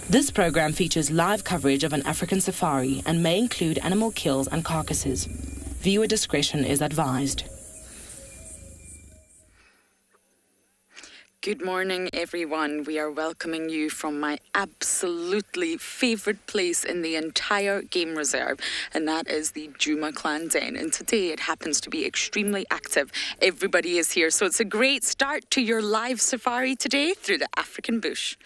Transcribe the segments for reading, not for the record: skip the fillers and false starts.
This program features live coverage of an African safari and may include animal kills and carcasses. Viewer discretion is advised. Good morning, everyone. We are welcoming you from my absolutely favourite place in the entire game reserve, and that is the Djuma Clan Den. And today it happens to be extremely active. Everybody is here, so it's a great start to your live safari today through the African bush.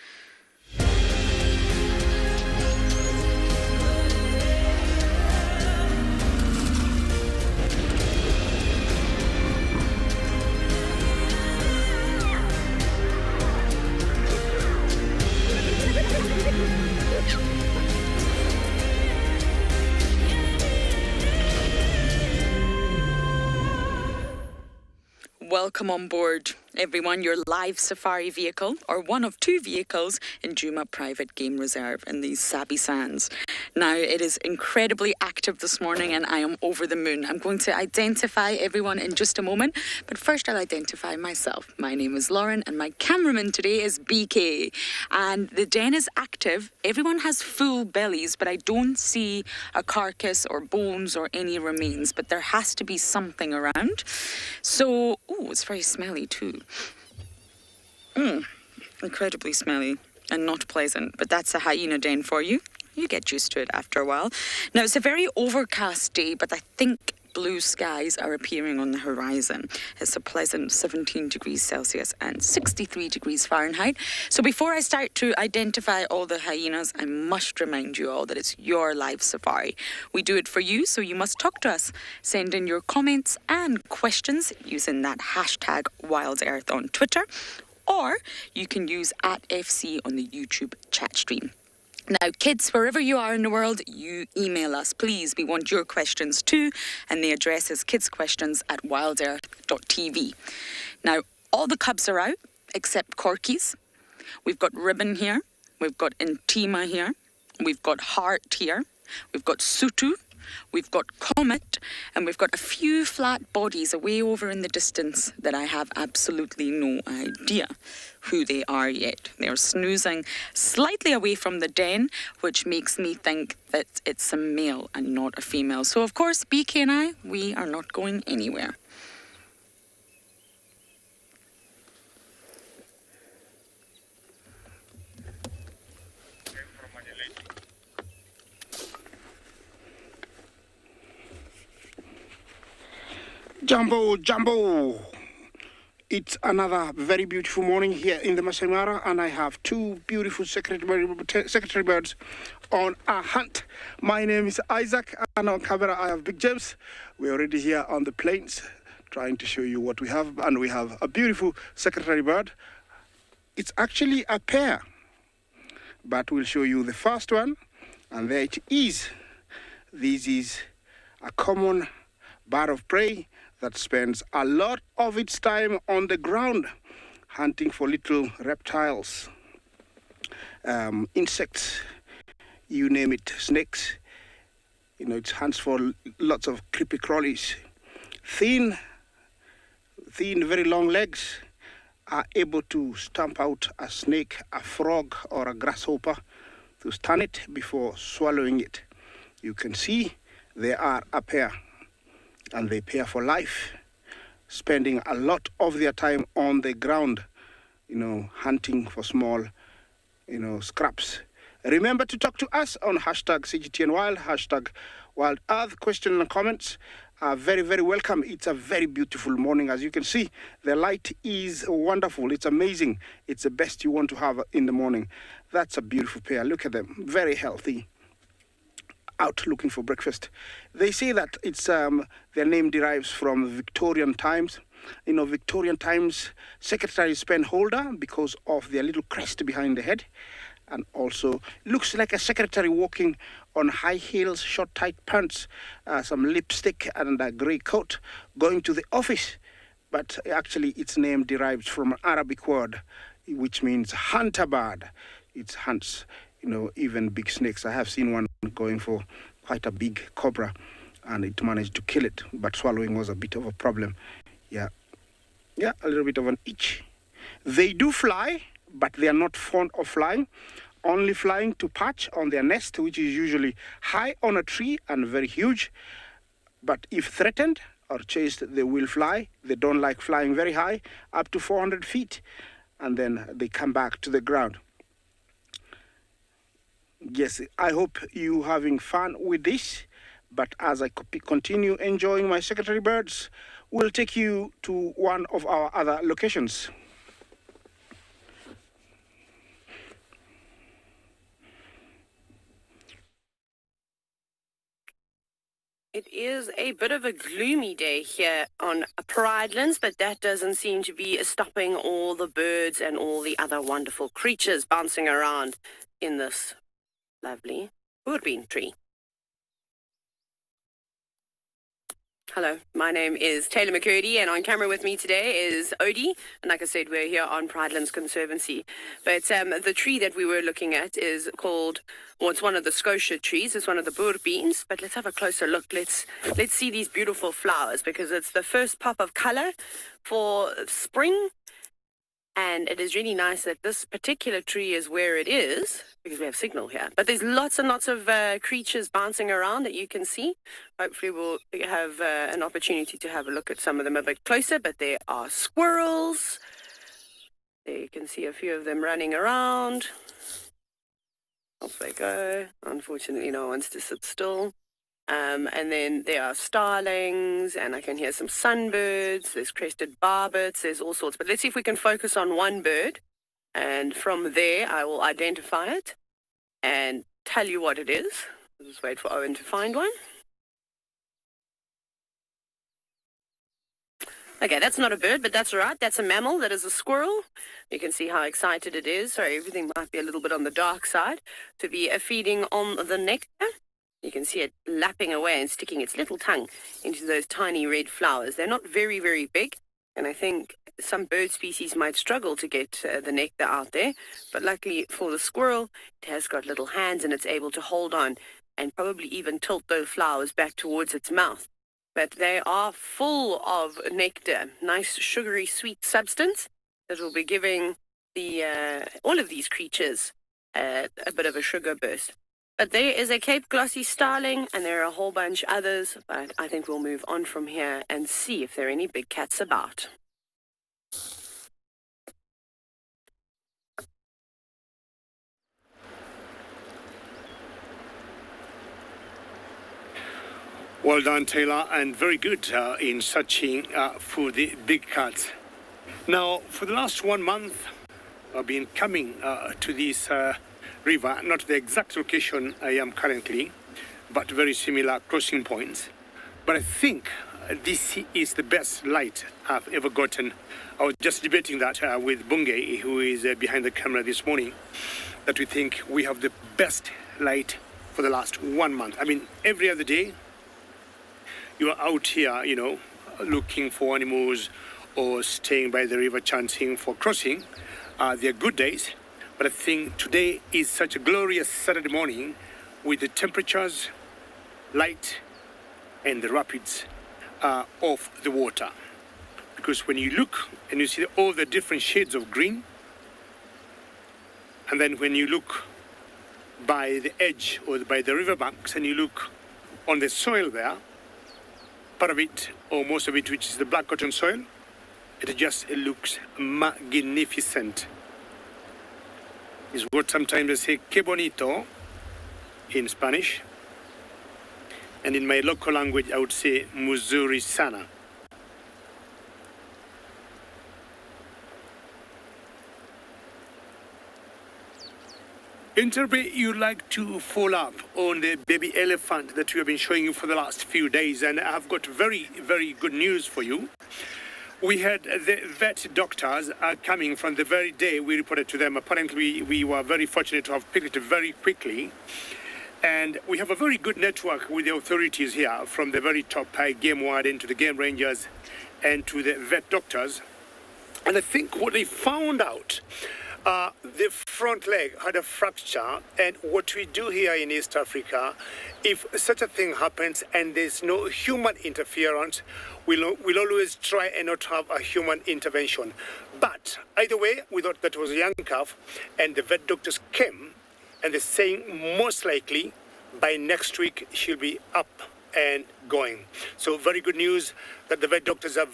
Welcome on board, everyone, your live safari vehicle, or one of two vehicles in Djuma Private Game Reserve in these Sabi Sands. Now, it is incredibly active this morning and I am over the moon. I'm going to identify everyone in just a moment, but first I'll identify myself. My name is Lauren and my cameraman today is BK. And the den is active. Everyone has full bellies, but I don't see a carcass or bones or any remains, but there has to be something around. So, it's very smelly too. Incredibly smelly and not pleasant, but that's a hyena den for you. You get used to it after a while. Now, it's a very overcast day, but I think blue skies are appearing on the horizon. It's a pleasant 17 degrees Celsius and 63 degrees Fahrenheit. So before I start to identify all the hyenas, I must remind you all that it's your live safari. We do it for you, so you must talk to us. Send in your comments and questions using that hashtag WildEarth on Twitter, or you can use @FC on the YouTube chat stream. Now, kids, wherever you are in the world, you email us, please. We want your questions too, and the address is kidsquestions@wildearth.tv. Now, all the cubs are out, except Corky's. We've got Ribbon here, we've got Intima here, we've got Heart here, we've got Sutu, we've got Comet, and we've got a few flat bodies away over in the distance that I have absolutely no idea who they are yet. They're snoozing slightly away from the den, which makes me think that it's a male and not a female. So, of course, BK and I, we are not going anywhere. Jumbo, Jumbo! It's another very beautiful morning here in the Masai Mara, and I have two beautiful secretary birds on a hunt. My name is Isaac, and on camera I have Big James. We're already here on the plains trying to show you what we have, and we have a beautiful secretary bird. It's actually a pair, but we'll show you the first one, and there it is. This is a common bird of prey that spends a lot of its time on the ground hunting for little reptiles, insects, you name it, snakes. You know, it hunts for lots of creepy crawlies. Thin, very long legs are able to stamp out a snake, a frog, or a grasshopper to stun it before swallowing it. You can see they are a pair. And they pair for life, spending a lot of their time on the ground, hunting for small, scraps. Remember to talk to us on hashtag CGTNWild, hashtag Wild Earth. Questions and comments are very, very welcome. It's a very beautiful morning. As you can see, the light is wonderful. It's amazing. It's the best you want to have in the morning. That's a beautiful pair. Look at them. Very healthy. Out looking for breakfast. They say that it's their name derives from Victorian times. Victorian times, secretaries spend holder because of their little crest behind the head, and also looks like a secretary walking on high heels, short tight pants, some lipstick and a grey coat, going to the office. But actually its name derives from an Arabic word which means hunter bird. It hunts even big snakes. I have seen one going for quite a big cobra, and it managed to kill it, but swallowing was a bit of a problem. Yeah, a little bit of an itch. They do fly, but they are not fond of flying. only flying to perch on their nest, which is usually high on a tree and very huge. But if threatened or chased, they will fly. They don't like flying very high, up to 400 feet, and then they come back to the ground. Yes, I hope you having fun with this, but as I continue enjoying my secretary birds, we'll take you to one of our other locations. It is a bit of a gloomy day here on Pridelands, but that doesn't seem to be stopping all the birds and all the other wonderful creatures bouncing around in this lovely boerbean tree. Hello, my name is Taylor McCurdy, and on camera with me today is Odie. And like I said, we're here on Pridelands Conservancy. But the tree that we were looking at is called, well, it's one of the Scotia trees. It's one of the boerbeans. But let's have a closer look. Let's see these beautiful flowers, because it's the first pop of color for spring. And it is really nice that this particular tree is where it is, because we have signal here. But there's lots and lots of creatures bouncing around that you can see. Hopefully we'll have an opportunity to have a look at some of them a bit closer. But there are squirrels. There you can see a few of them running around. Off they go. Unfortunately, no one wants to sit still. And then there are starlings, and I can hear some sunbirds. There's crested barbets. There's all sorts. But let's see if we can focus on one bird. And from there, I will identify it and tell you what it is. I'll just wait for Owen to find one. Okay, that's not a bird, but that's all right. That's a mammal. That is a squirrel. You can see how excited it is. Sorry, everything might be a little bit on the dark side. To be feeding on the nectar. You can see it lapping away and sticking its little tongue into those tiny red flowers. They're not very, very big, and I think some bird species might struggle to get the nectar out there. But luckily for the squirrel, it has got little hands and it's able to hold on and probably even tilt those flowers back towards its mouth. But they are full of nectar, nice sugary sweet substance that will be giving the all of these creatures a bit of a sugar burst. But there is a Cape glossy starling, and there are a whole bunch others, but I think we'll move on from here and see if there are any big cats about. Well done, Taylor, and very good in searching for the big cats. Now, for the last 1 month, I've been coming to this river, not the exact location I am currently, but very similar crossing points. But I think this is the best light I've ever gotten. I was just debating that with Bunge, who is behind the camera this morning, that we think we have the best light for the last 1 month. I mean, every other day, you are out here, you know, looking for animals or staying by the river chanting for crossing. They are good days. But I think today is such a glorious Saturday morning with the temperatures, light, and the rapids of the water. Because when you look and you see all the different shades of green, and then when you look by the edge or by the riverbanks and you look on the soil there, part of it or most of it, which is the black cotton soil, it looks magnificent. Is what sometimes they say que bonito in Spanish, and in my local language I would say muzuri sana. Interbe, you'd like to follow up on the baby elephant that we have been showing you for the last few days, and I've got very, very good news for you. We had the vet doctors coming from the very day we reported to them. Apparently, we were very fortunate to have picked it very quickly. And we have a very good network with the authorities here, from the very top game warden to the game rangers and to the vet doctors. And I think what they found out, the front leg had a fracture, and what we do here in East Africa, if such a thing happens and there's no human interference, we'll always try and not have a human intervention. But either way, we thought that was a young calf, and the vet doctors came and they're saying most likely by next week she'll be up and going. So very good news that the vet doctors are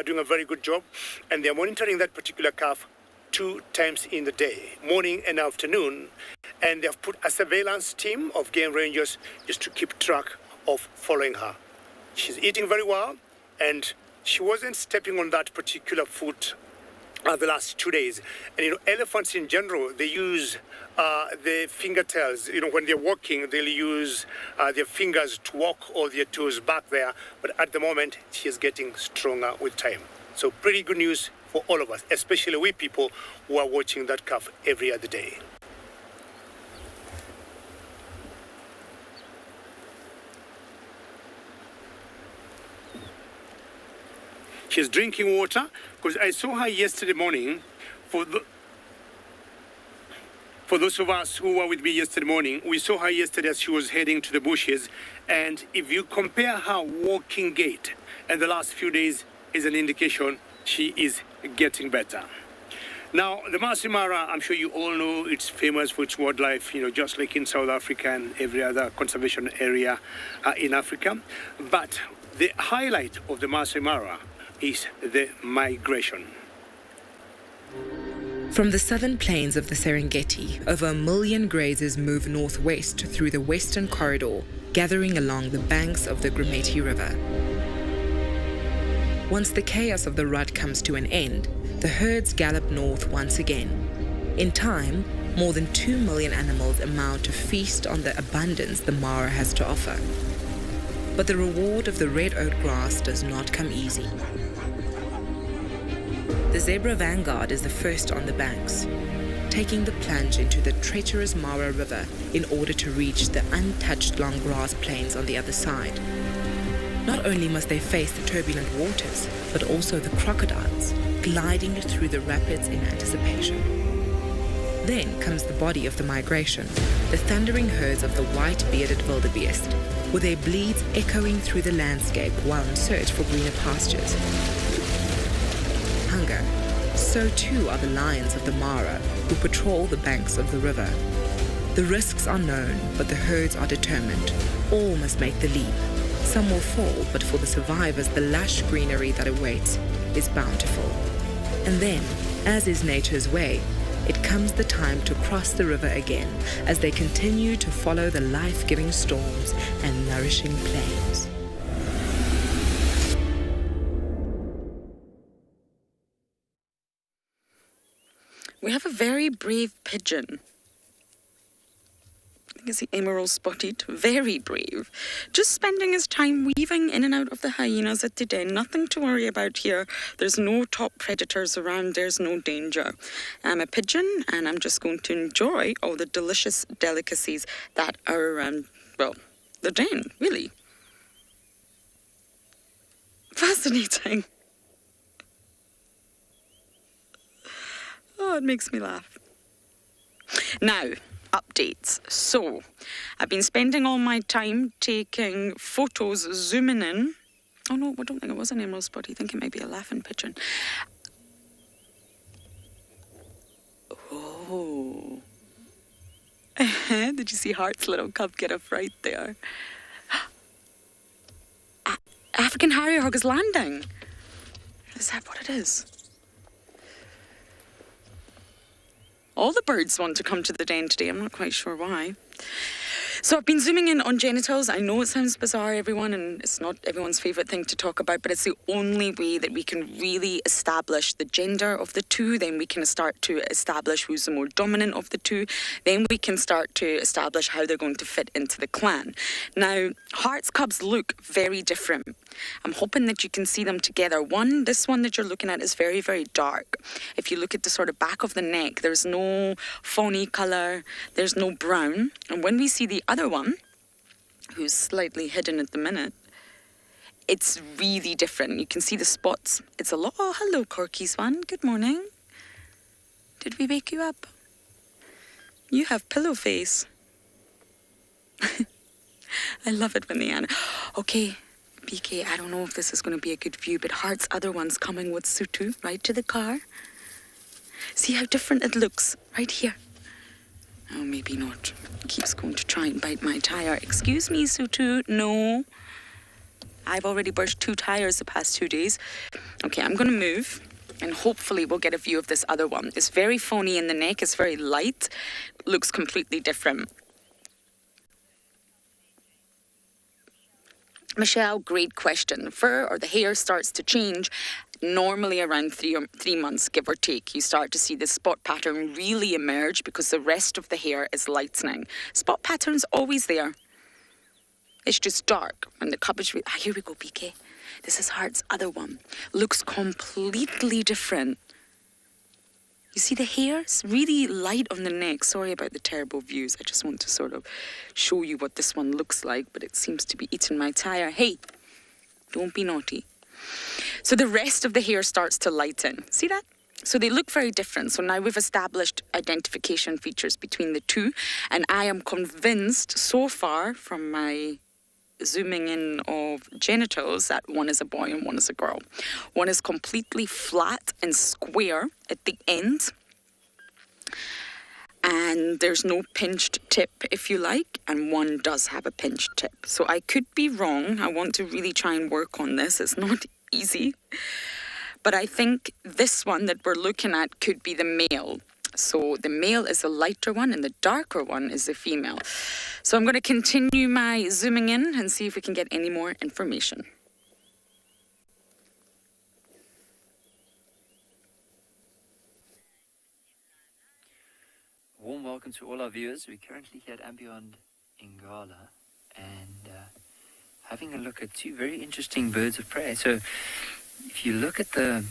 doing a very good job, and they're monitoring that particular calf 2 times in the day, morning and afternoon, and they've put a surveillance team of game rangers just to keep track of following her. She's eating very well, and she wasn't stepping on that particular foot the last 2 days. And elephants in general, they use their fingertails. When they're walking, they'll use their fingers to walk all their toes back there. But at the moment, she is getting stronger with time. So pretty good news for all of us, especially we people who are watching that calf every other day. She's drinking water because I saw her yesterday morning. For those of us who were with me yesterday morning, we saw her yesterday as she was heading to the bushes. And if you compare her walking gait and the last few days is an indication she is getting better. Now, the Masai Mara, I'm sure you all know it's famous for its wildlife, just like in South Africa and every other conservation area in Africa. But the highlight of the Masai Mara is the migration. From the southern plains of the Serengeti, over 1 million grazers move northwest through the western corridor, gathering along the banks of the Grumeti River. Once the chaos of the rut comes to an end, the herds gallop north once again. In time, more than 2 million animals amount to feast on the abundance the Mara has to offer. But the reward of the red oat grass does not come easy. The zebra vanguard is the first on the banks, taking the plunge into the treacherous Mara River in order to reach the untouched long grass plains on the other side. Not only must they face the turbulent waters, but also the crocodiles, gliding through the rapids in anticipation. Then comes the body of the migration, the thundering herds of the white-bearded wildebeest, with their bleats echoing through the landscape while in search for greener pastures. Hunger, so too are the lions of the Mara, who patrol the banks of the river. The risks are known, but the herds are determined. All must make the leap. Some will fall, but for the survivors, the lush greenery that awaits is bountiful. And then, as is nature's way, it comes the time to cross the river again as they continue to follow the life-giving storms and nourishing plains. We have a very brave pigeon. I think it's the emerald spotted. Very brave. Just spending his time weaving in and out of the hyenas at the den. Nothing to worry about here. There's no top predators around. There's no danger. I'm a pigeon and I'm just going to enjoy all the delicious delicacies that are around, well, the den, really. Fascinating. Oh, it makes me laugh. Now, updates. So, I've been spending all my time taking photos, zooming in. Oh no, I don't think it was an emerald spot. I think it might be a laughing pigeon. Oh. Did you see Hart's little cub get a fright there? African harrier hog is landing. Is that what it is? All the birds want to come to the den today. I'm not quite sure why. So I've been zooming in on genitals. I know it sounds bizarre, everyone, and it's not everyone's favourite thing to talk about, but it's the only way that we can really establish the gender of the two. Then we can start to establish who's the more dominant of the two. Then we can start to establish how they're going to fit into the clan. Now, Hart's cubs look very different. I'm hoping that you can see them together. This one that you're looking at is very, very dark. If you look at the sort of back of the neck, there's no fawny colour, there's no brown. And when we see the other one, who's slightly hidden at the minute, it's really different. You can see the spots. It's a lot. Oh, hello, Corky Swan. Good morning. Did we wake you up? You have pillow face. I love it when they answer. Okay, BK, I don't know if this is going to be a good view, but Hart's other one's coming with Sutu right to the car. See how different it looks right here. Oh, maybe not. He keeps going to try and bite my tire. Excuse me, Sutu. No. I've already burst 2 tires the past 2 days. Okay, I'm going to move. And hopefully we'll get a view of this other one. It's very phony in the neck. It's very light. Looks completely different. Michelle, great question. Fur or the hair starts to change normally around 3 months, give or take. You start to see the spot pattern really emerge because the rest of the hair is lightening. Spot pattern's always there. It's just dark. And the cabbage... here we go, BK. This is Heart's other one. Looks completely different. You see the hair? It's really light on the neck. Sorry about the terrible views. I just want to sort of show you what this one looks like, but it seems to be eating my tire. Hey, don't be naughty. So the rest of the hair starts to lighten. See that? So they look very different. So now we've established identification features between the two, and I am convinced so far from my zooming in of genitals that one is a boy and one is a girl. One is completely flat and square at the end, and there's no pinched tip, if you like, and one does have a pinched tip. So I could be wrong. I want to really try and work on this. It's not easy, but I think this one that we're looking at could be the male. So the male is the lighter one and the darker one is the female. So I'm going to continue my zooming in and see if we can get any more information. Warm welcome to all our viewers. We're currently here at Ambient Ingala and having a look at 2 very interesting birds of prey. So if you look at the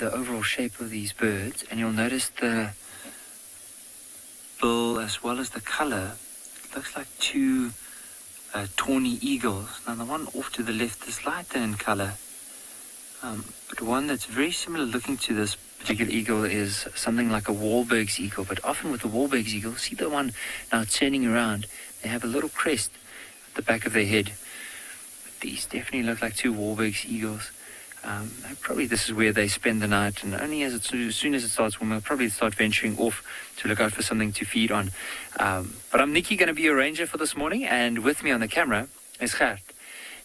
overall shape of these birds, and you'll notice the bill as well as the color, it looks like 2 tawny eagles. Now the one off to the left is lighter in color, but one that's very similar looking to this particular eagle is something like a Wahlberg's eagle. But often with the Wahlberg's eagle, see the one now turning around, they have a little crest at the back of their head. But these definitely look like 2 Wahlberg's eagles. Probably this is where they spend the night, and only as soon as it starts warming, they'll probably start venturing off to look out for something to feed on. But I'm Nikki, going to be your ranger for this morning, and with me on the camera is Gert.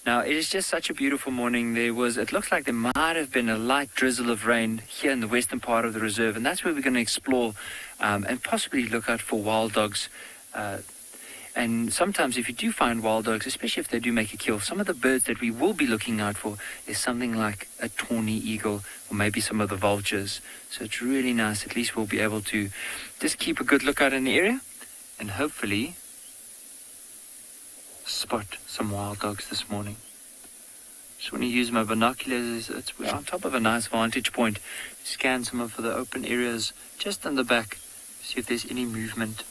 Now, it is just such a beautiful morning. It looks like there might have been a light drizzle of rain here in the western part of the reserve, and that's where we're going to explore and possibly look out for wild dogs. And sometimes if you do find wild dogs, especially if they do make a kill, some of the birds that we will be looking out for is something like a tawny eagle or maybe some of the vultures. So it's really nice. At least we'll be able to just keep a good lookout in the area and hopefully spot some wild dogs this morning. Just want to use my binoculars. We're on top of a nice vantage point. Scan some of the open areas just in the back, see if there's any movement.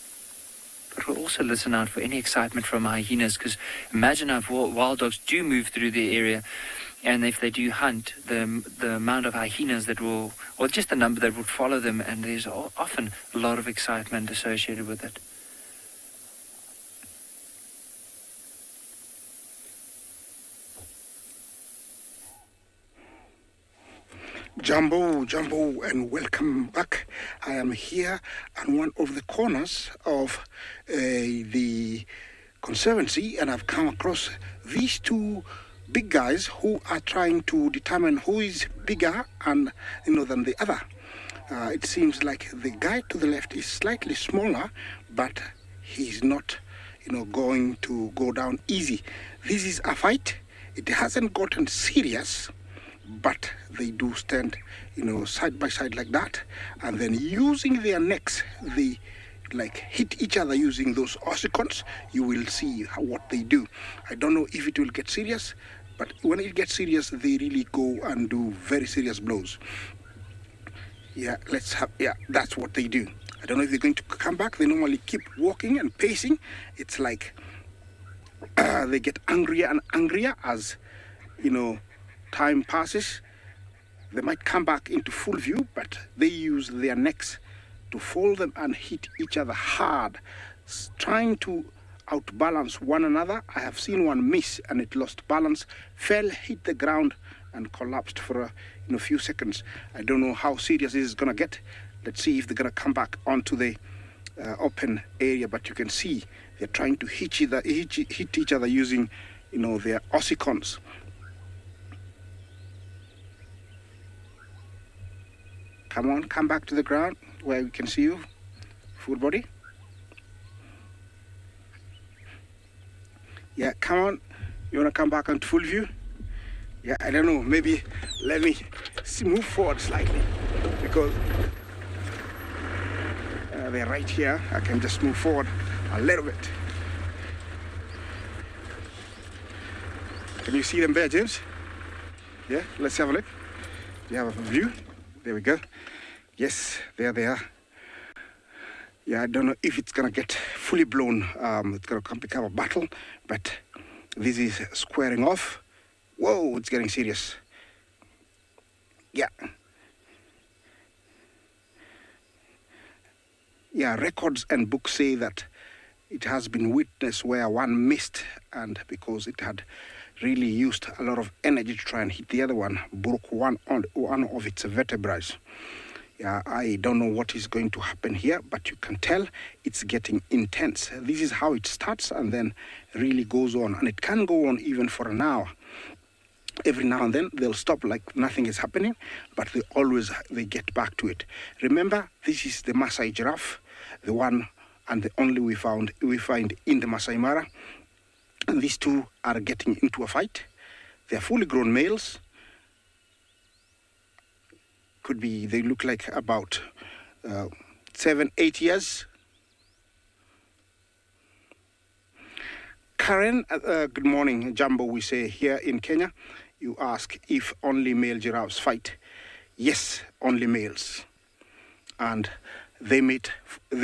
But we'll also listen out for any excitement from hyenas, because imagine if wild dogs do move through the area, and if they do hunt, the amount of hyenas that will, or just the number that would follow them, and there's often a lot of excitement associated with it. Jumbo, and welcome back. I am here on one of the corners of the conservancy, and I've come across these 2 big guys who are trying to determine who is bigger and than the other. It seems like the guy to the left is slightly smaller, but he's not going to go down easy. This is a fight. It hasn't gotten serious, but they do stand, side by side like that, and then using their necks, they hit each other using those ossicons. You will see what they do. I don't know if it will get serious, but when it gets serious, they really go and do very serious blows. That's what they do. I don't know if they're going to come back. They normally keep walking and pacing. It's like they get angrier and angrier as, time passes. They might come back into full view, but they use their necks to fold them and hit each other hard, trying to outbalance one another. I have seen one miss and it lost balance, fell, hit the ground, and collapsed for a few seconds. I don't know how serious this is going to get. Let's see if they're going to come back onto the open area, but you can see they're trying to hit each other using, their ossicons. Come on, come back to the ground where we can see you, full body. Yeah, come on. You want to come back on full view? Yeah, I don't know. Maybe let me move forward slightly because they're right here. I can just move forward a little bit. Can you see them there, James? Yeah, let's have a look. Do you have a view? There we go. Yes, there they are. Yeah, I don't know if it's gonna get fully blown. It's gonna become a battle, but this is squaring off. Whoa, it's getting serious. Yeah. Yeah, records and books say that it has been witnessed where one missed, and because it had really used a lot of energy to try and hit the other one, broke one of its vertebrae. Yeah, I don't know what is going to happen here, but you can tell it's getting intense. This is how it starts and then really goes on, and it can go on even for an hour. Every now and then they'll stop like nothing is happening, but they get back to it. Remember, this is the Maasai giraffe, the one and the only we find in the Masai Mara, and these two are getting into a fight. They are fully grown males. They look like about 7-8 years. Karen, good morning, Jumbo, we say here in Kenya. You ask if only male giraffes fight. Yes, only males. And they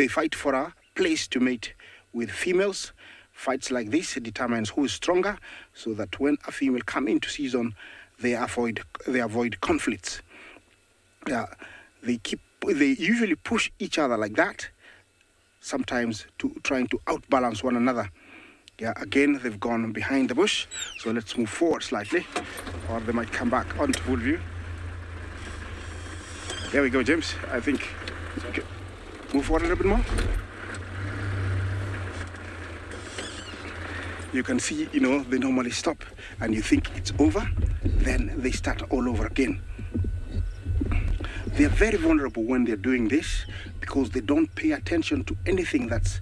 fight for a place to mate with females. Fights like this determines who is stronger, so that when a female comes into season, they avoid conflicts. Yeah, they usually push each other like that, sometimes trying to outbalance one another. Yeah, again, they've gone behind the bush, so let's move forward slightly, or they might come back onto full view. There we go, James. I think, okay. Move forward a little bit more. You can see, they normally stop, and you think it's over, then they start all over again. They're very vulnerable when they're doing this because they don't pay attention to anything that's,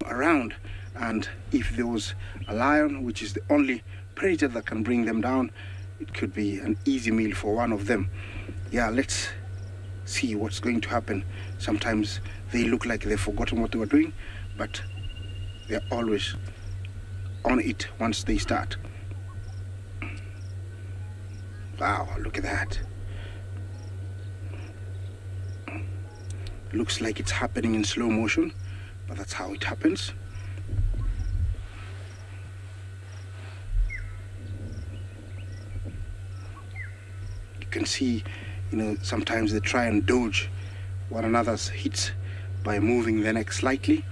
around. And if there was a lion, which is the only predator that can bring them down, it could be an easy meal for one of them. Yeah, let's see what's going to happen. Sometimes they look like they've forgotten what they were doing, but they're always on it once they start. Wow, look at that. Looks like it's happening in slow motion, but that's how it happens. You can see, sometimes they try and dodge one another's hits by moving the neck slightly.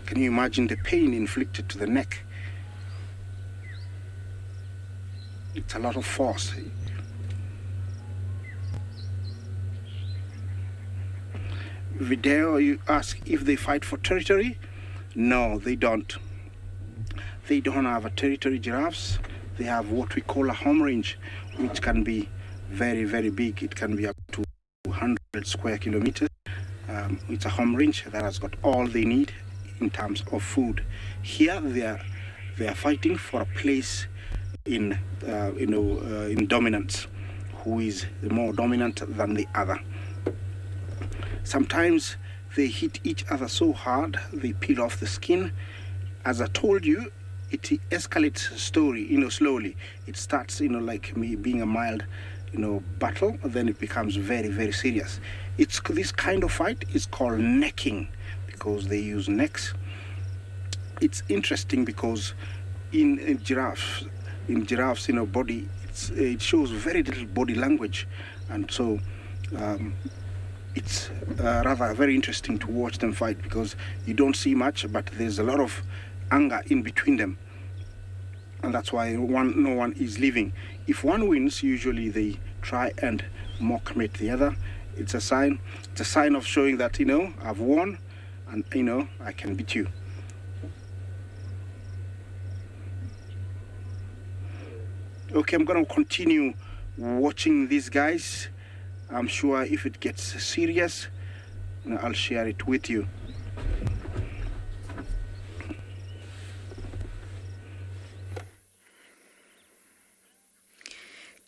Can you imagine the pain inflicted to the neck? It's a lot of force. Video, you ask if they fight for territory? No, they don't. They don't have a territory, giraffes. They have what we call a home range, which can be very, very big. It can be up to 100 square kilometers. It's a home range that has got all they need in terms of food. Here they are fighting for a place in dominance. Who is more dominant than the other? Sometimes they hit each other so hard they peel off the skin. As I told you, it escalates slowly. It starts, like me being a mild, battle, then it becomes very, very serious. This kind of fight is called necking because they use necks. It's interesting because in giraffes, body, it shows very little body language, and so it's rather very interesting to watch them fight because you don't see much, but there's a lot of anger in between them. And that's why no one is leaving. If one wins, usually they try and mock mate the other. It's a sign. It's a sign of showing that, I've won, and, I can beat you. Okay, I'm going to continue watching these guys. I'm sure if it gets serious, I'll share it with you.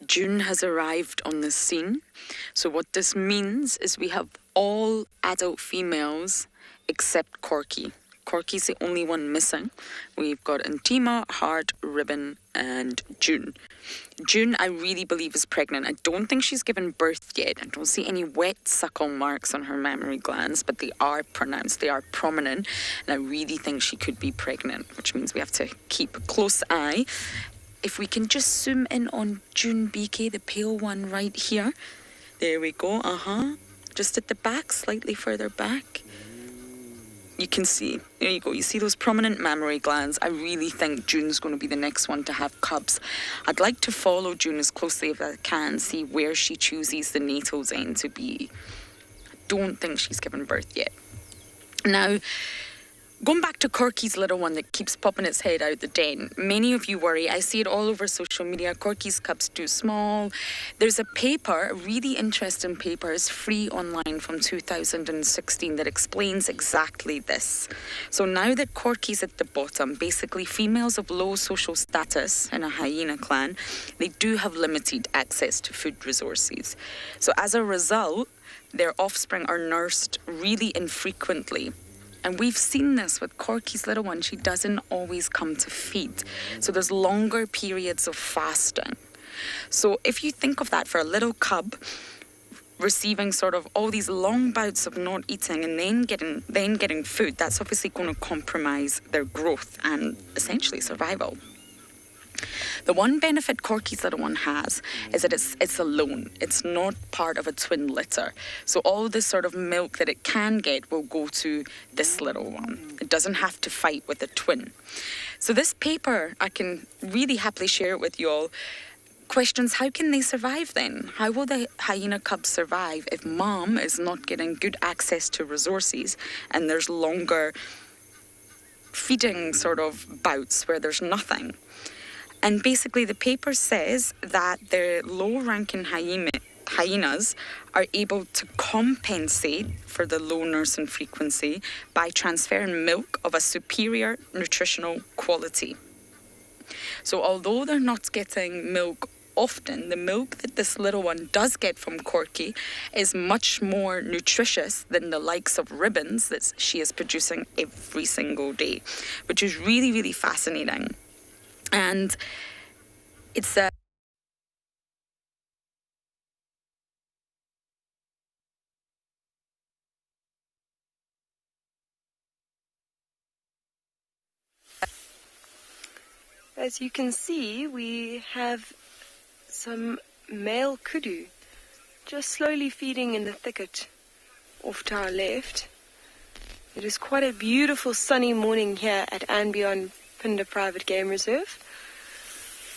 June has arrived on the scene. So what this means is we have all adult females except Corky. Corky's the only one missing. We've got Intima, Heart, Ribbon, and June. June, I really believe, is pregnant. I don't think she's given birth yet. I don't see any wet suckle marks on her mammary glands, but they are pronounced, they are prominent, and I really think she could be pregnant, which means we have to keep a close eye. If we can just zoom in on June BK, the pale one right here. There we go, Just at the back, slightly further back. You can see, there you go, you see those prominent mammary glands. I really think June's going to be the next one to have cubs. I'd like to follow June as closely as I can, see where she chooses the natal zone to be. I don't think she's given birth yet. Now, going back to Corky's little one that keeps popping its head out the den, many of you worry. I see it all over social media. Corky's cub's too small. There's a paper, a really interesting paper, it's free online from 2016 that explains exactly this. So now that Corky's at the bottom, basically females of low social status in a hyena clan, they do have limited access to food resources. So as a result, their offspring are nursed really infrequently. And we've seen this with Corky's little one. She doesn't always come to feed. So there's longer periods of fasting. So if you think of that for a little cub, receiving sort of all these long bouts of not eating and then getting food, that's obviously going to compromise their growth and essentially survival. The one benefit Corky's little one has is that it's alone. It's not part of a twin litter. So all this sort of milk that it can get will go to this little one. It doesn't have to fight with a twin. So this paper, I can really happily share it with you all, questions how can they survive then? How will the hyena cubs survive if mom is not getting good access to resources and there's longer feeding sort of bouts where there's nothing? And basically the paper says that the low-ranking hyenas are able to compensate for the low nursing frequency by transferring milk of a superior nutritional quality. So although they're not getting milk often, the milk that this little one does get from Corky is much more nutritious than the likes of Ribbons that she is producing every single day, which is really, really fascinating. And it's a As you can see, we have some male kudu just slowly feeding in the thicket off to our left. It is quite a beautiful sunny morning here at Anbion Phinda Private Game Reserve.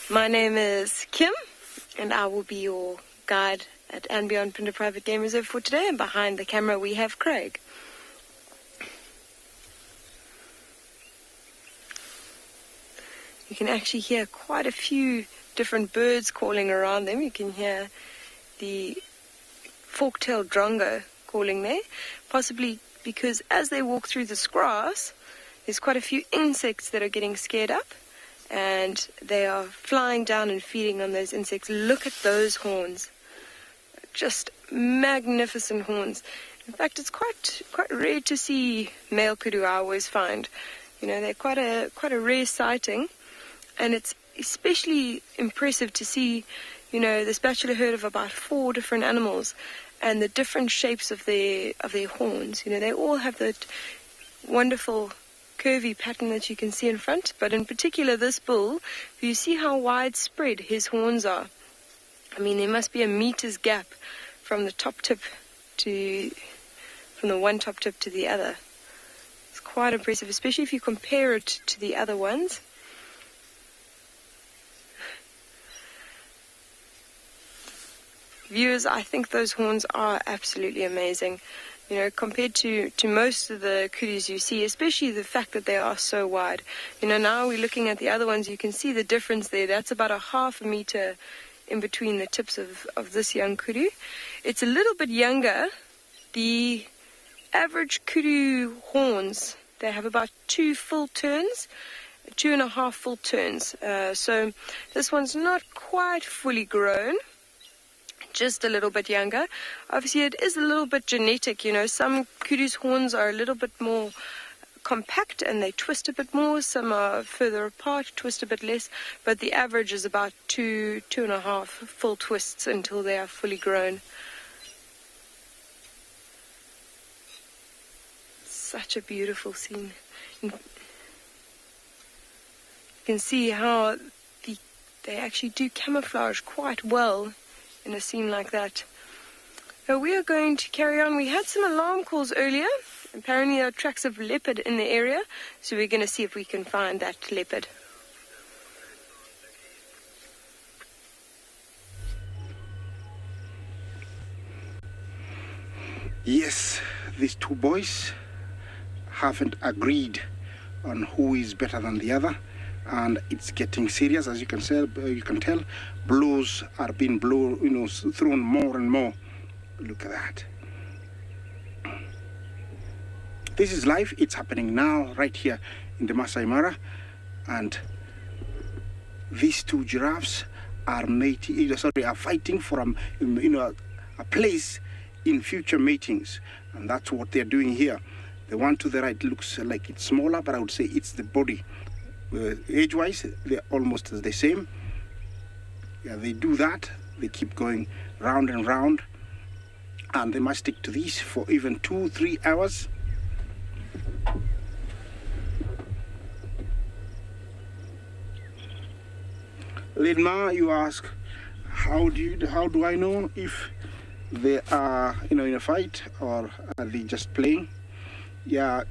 My name is Kim, and I will be your guide at Anbion Phinda Private Game Reserve for today. And behind the camera we have Craig. You can actually hear quite a few different birds calling around them. You can hear the fork-tailed drongo calling there, possibly because as they walk through this grass, there's quite a few insects that are getting scared up, and they are flying down and feeding on those insects. Look at those horns. Just magnificent horns. In fact, it's quite rare to see male kudu, I always find. You know, they're quite a rare sighting, and it's especially impressive to see, you know, this bachelor herd of about 4 different animals and the different shapes of their horns. You know, they all have that wonderful curvy pattern that you can see in front, but in particular this bull, you see how widespread his horns are. I mean, there must be a meter's gap from the one top tip to the other. It's quite impressive, especially if you compare it to the other ones. viewers, I think those horns are absolutely amazing. You know, compared to most of the kuris you see, especially the fact that they are so wide. You know, now we're looking at the other ones, you can see the difference there. That's about a half a meter in between the tips of this young kuru. It's a little bit younger. The average kuru horns, they have about 2 full turns, 2.5 full turns. So this one's not quite fully grown, just a little bit younger. Obviously, it is a little bit genetic. You know, some kuru's horns are a little bit more compact and they twist a bit more. Some are further apart, twist a bit less. But the average is about 2.5 full twists until they are fully grown. Such a beautiful scene. You can see how they actually do camouflage quite well in a scene like that. So we are going to carry on. We had some alarm calls earlier. Apparently there are tracks of leopard in the area, so we're going to see if we can find that leopard. Yes, these two boys haven't agreed on who is better than the other, and it's getting serious. As you can tell, blows are being thrown more and more. Look at that. This is live. It's happening now, right here in the Masai Mara, and these two giraffes are fighting for a place in future matings, and that's what they're doing here. The one to the right looks like it's smaller, but I would say it's the body. Age-wise, they're almost the same. Yeah, they do that. They keep going round and round, and they must stick to these for even 2-3 hours. Lidma, you ask, how do I know if they are in a fight or are they just playing? Yeah,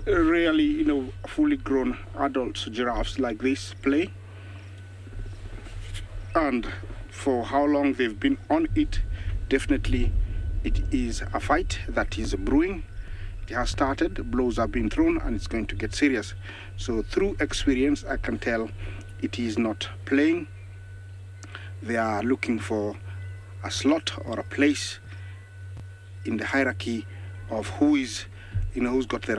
really, fully grown adult giraffes like this play. And for how long they've been on it, definitely it is a fight that is brewing. It has started, blows are being thrown, and it's going to get serious. So through experience, I can tell it is not playing. They are looking for a slot or a place in the hierarchy of who is who's got the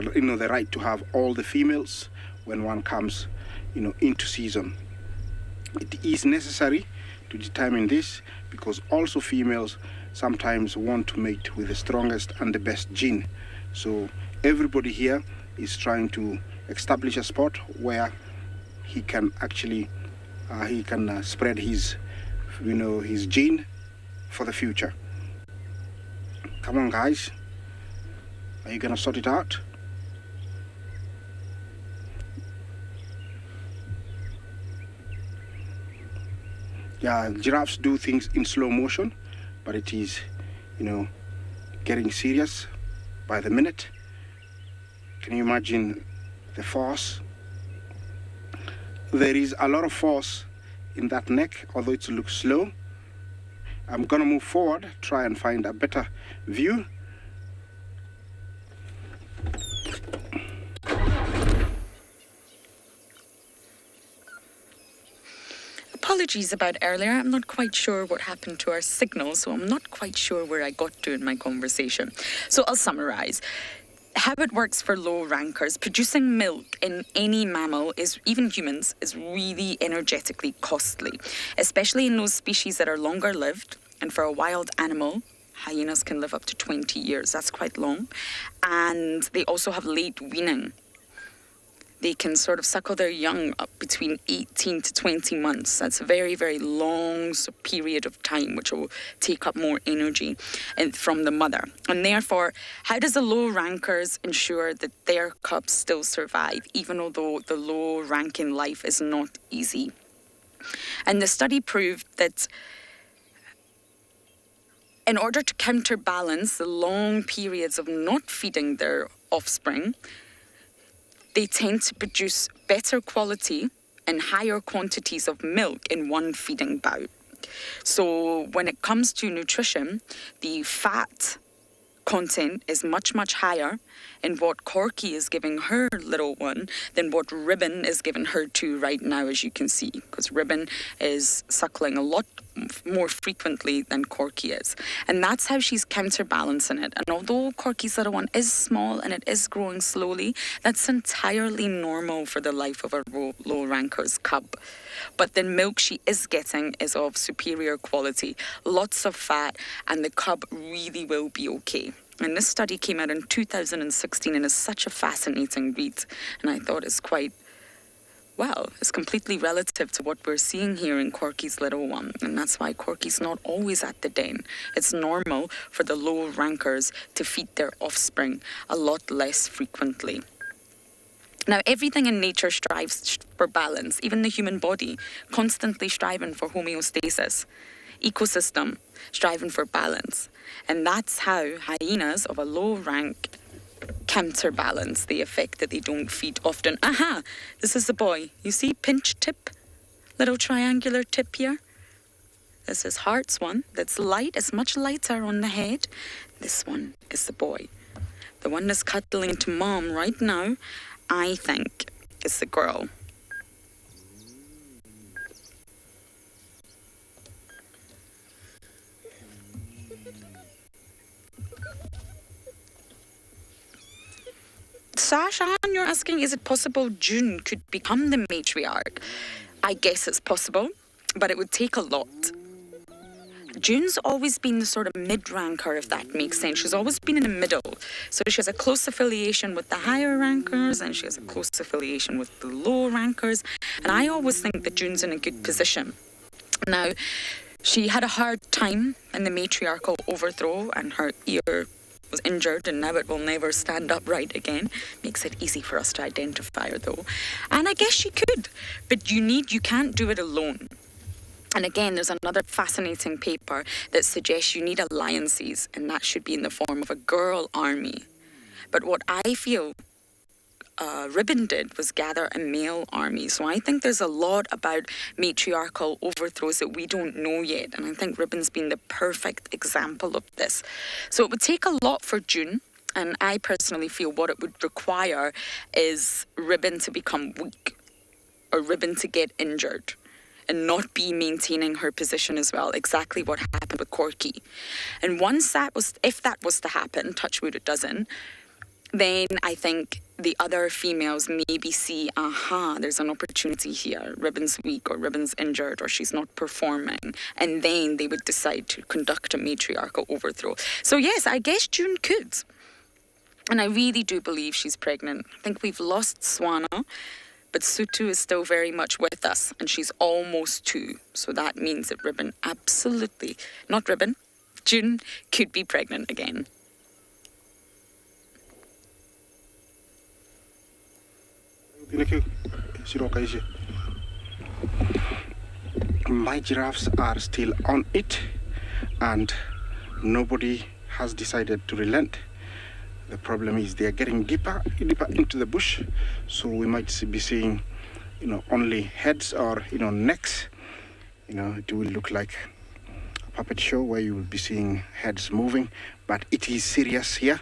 right to have all the females when one comes into season. It is necessary to determine this because also females sometimes want to mate with the strongest and the best gene. So everybody here is trying to establish a spot where he can actually spread his his gene for the future. Come on, guys. Are you gonna sort it out? Yeah, giraffes do things in slow motion, but it is, getting serious by the minute. Can you imagine the force? There is a lot of force in that neck, although it looks slow. I'm gonna move forward, try and find a better view. Apologies about earlier. I'm not quite sure what happened to our signal, so I'm not quite sure where I got to in my conversation. So I'll summarize. How it works for low rankers, producing milk in any mammal, even humans, is really energetically costly, especially in those species that are longer lived. And for a wild animal, hyenas can live up to 20 years. That's quite long. And they also have late weaning. They can sort of suckle their young up between 18 to 20 months. That's a very, very long period of time, which will take up more energy from the mother. And therefore, how does the low rankers ensure that their cubs still survive, even although the low rank in life is not easy? And the study proved that in order to counterbalance the long periods of not feeding their offspring, they tend to produce better quality and higher quantities of milk in one feeding bout. So when it comes to nutrition, the fat content is much, much higher in what Corky is giving her little one than what Ribbon is giving her to right now, as you can see, because Ribbon is suckling a lot more frequently than Corky is. And that's how she's counterbalancing it. And although Corky's little one is small and it is growing slowly, that's entirely normal for the life of a low ranker's cub. But the milk she is getting is of superior quality, lots of fat, and the cub really will be okay. And this study came out in 2016 and is such a fascinating read. And I thought it's quite, well, it's completely relative to what we're seeing here in Corky's little one. And that's why Corky's not always at the den. It's normal for the low rankers to feed their offspring a lot less frequently. Now, everything in nature strives for balance, even the human body, constantly striving for homeostasis. Ecosystem, striving for balance. And that's how hyenas of a low rank counterbalance the effect that they don't feed often. Aha! This is the boy. You see, pinch tip? Little triangular tip here. This is Heart's one. That's light. It's much lighter on the head. This one is the boy. The one that's cuddling to mom right now, I think, is the girl. Sasha, you're asking, is it possible June could become the matriarch? I guess it's possible, but it would take a lot. June's always been the sort of mid-ranker, if that makes sense. She's always been in the middle. So she has a close affiliation with the higher rankers, and she has a close affiliation with the low rankers. And I always think that June's in a good position. Now, she had a hard time in the matriarchal overthrow, and her ear was injured, and now it will never stand upright again. Makes it easy for us to identify her, though. And I guess she could, but you can't do it alone. And again, there's another fascinating paper that suggests you need alliances, and that should be in the form of a girl army. But what I feel Ribbon did was gather a male army. So I think there's a lot about matriarchal overthrows that we don't know yet. And I think Ribbon's been the perfect example of this. So it would take a lot for June. And I personally feel what it would require is Ribbon to become weak, or Ribbon to get injured, and not be maintaining her position as well. Exactly what happened with Corky. And if that was to happen, touch wood it doesn't, then I think the other females maybe see, there's an opportunity here. Ribbon's weak, or Ribbon's injured, or she's not performing. And then they would decide to conduct a matriarchal overthrow. So yes, I guess June could. And I really do believe she's pregnant. I think we've lost Tswalu, but Sutu is still very much with us, and she's almost 2. So that means that June could be pregnant again. My giraffes are still on it, and nobody has decided to relent. The problem is they are getting deeper into the bush, so we might be seeing, only heads or, necks. It will look like a puppet show where you will be seeing heads moving, but it is serious here.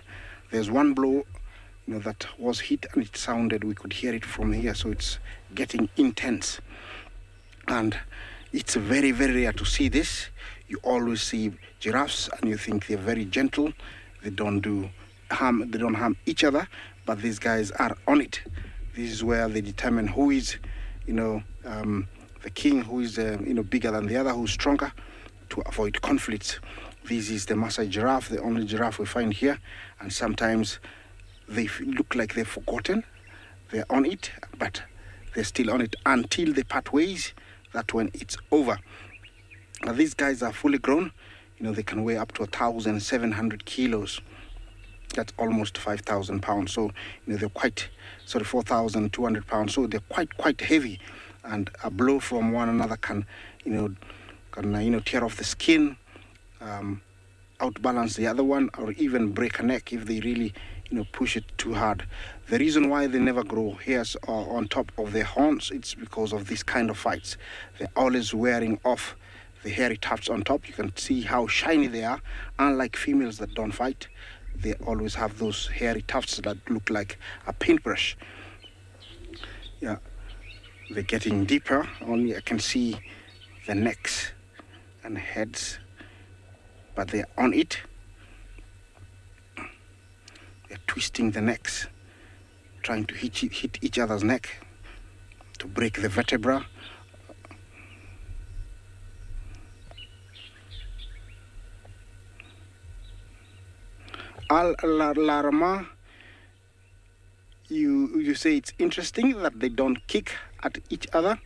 There's one blow, that was hit, and it sounded, we could hear it from here, so it's getting intense. And it's very, very rare to see this. You always see giraffes, and you think they're very gentle. They don't harm each other, but these guys are on it. This is where they determine who is, the king, who is, bigger than the other, who's stronger, to avoid conflicts. This is the Maasai giraffe, the only giraffe we find here, and sometimes they look like they've forgotten. They're on it, but they're still on it until they part ways. That's when it's over. Now, these guys are fully grown. They can weigh up to 1,700 kilos. That's almost 5,000 pounds. So, they're 4,200 pounds. So they're quite heavy. And a blow from one another can tear off the skin, outbalance the other one, or even break a neck if they really, push it too hard. The reason why they never grow hairs on top of their horns, it's because of this kind of fights. They're always wearing off the hairy tufts on top. You can see how shiny they are. Unlike females that don't fight, they always have those hairy tufts that look like a paintbrush. Yeah, they're getting deeper. Only I can see the necks and heads, but they're on it. They're twisting the necks, trying to hit each other's neck to break the vertebra. Al-Larama, you say it's interesting that they don't kick at each other.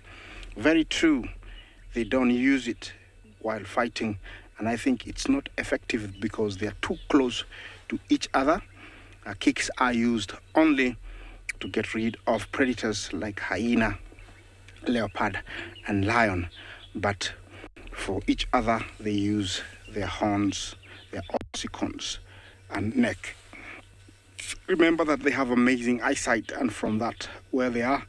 Very true. They don't use it while fighting, and I think it's not effective because they are too close to each other. Kicks are used only to get rid of predators like hyena, leopard, and lion, but for each other they use their horns, their ossicons, and neck. Remember that they have amazing eyesight, and from that, where they are,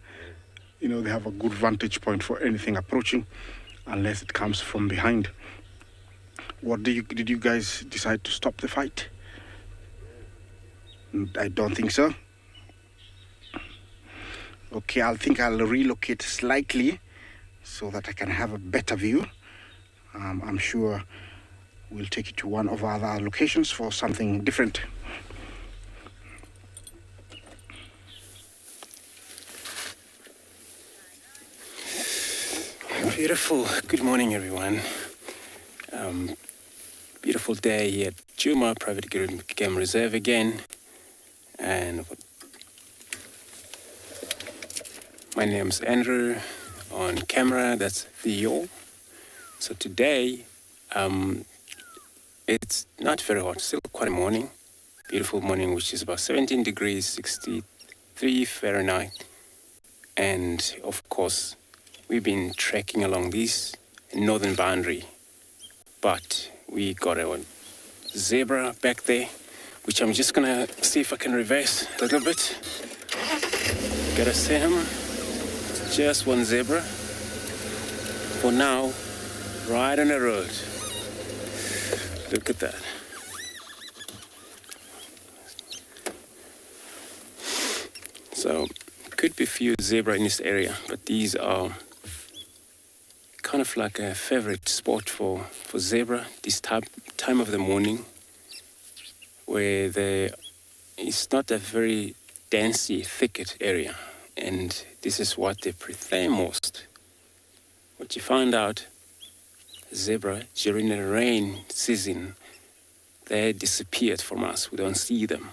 they have a good vantage point for anything approaching, unless it comes from behind. Did you guys decide to stop the fight? I don't think so. Okay, I think I'll relocate slightly so that I can have a better view. I'm sure we'll take you to one of our other locations for something different. Beautiful. Good morning, everyone. Beautiful day here at Juma Private Game Reserve again. And my name's Andrew. On camera, that's Theo. So today, it's not very hot, still quite a morning. Beautiful morning, which is about 17 degrees, 63 Fahrenheit. And of course, we've been trekking along this northern boundary. But we got a zebra back there, which I'm just gonna see if I can reverse a little bit. Gotta see him. Just one zebra. For now, right on the road. Look at that. So, could be few zebra in this area, but these are kind of like a favorite spot for zebra this time of the morning, where it's not a very densely thicket area, and this is what they prefer most. What you find out, zebra during the rain season, they disappeared from us. We don't see them.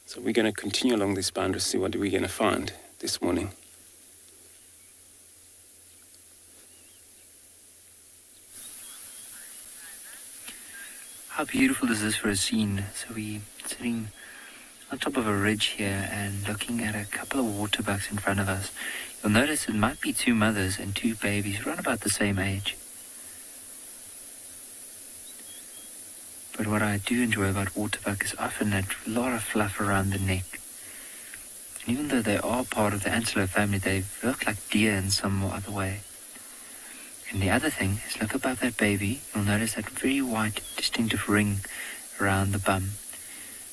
So we're going to continue along this boundary, see what we're going to find this morning. How beautiful is this for a scene? So we're sitting on top of a ridge here and looking at a couple of waterbucks in front of us. You'll notice it might be two mothers and two babies around about the same age. But what I do enjoy about waterbuck is often that lot of fluff around the neck. And even though they are part of the antelope family, they look like deer in some other way. And the other thing is, look above that baby, you'll notice that very white, distinctive ring around the bum.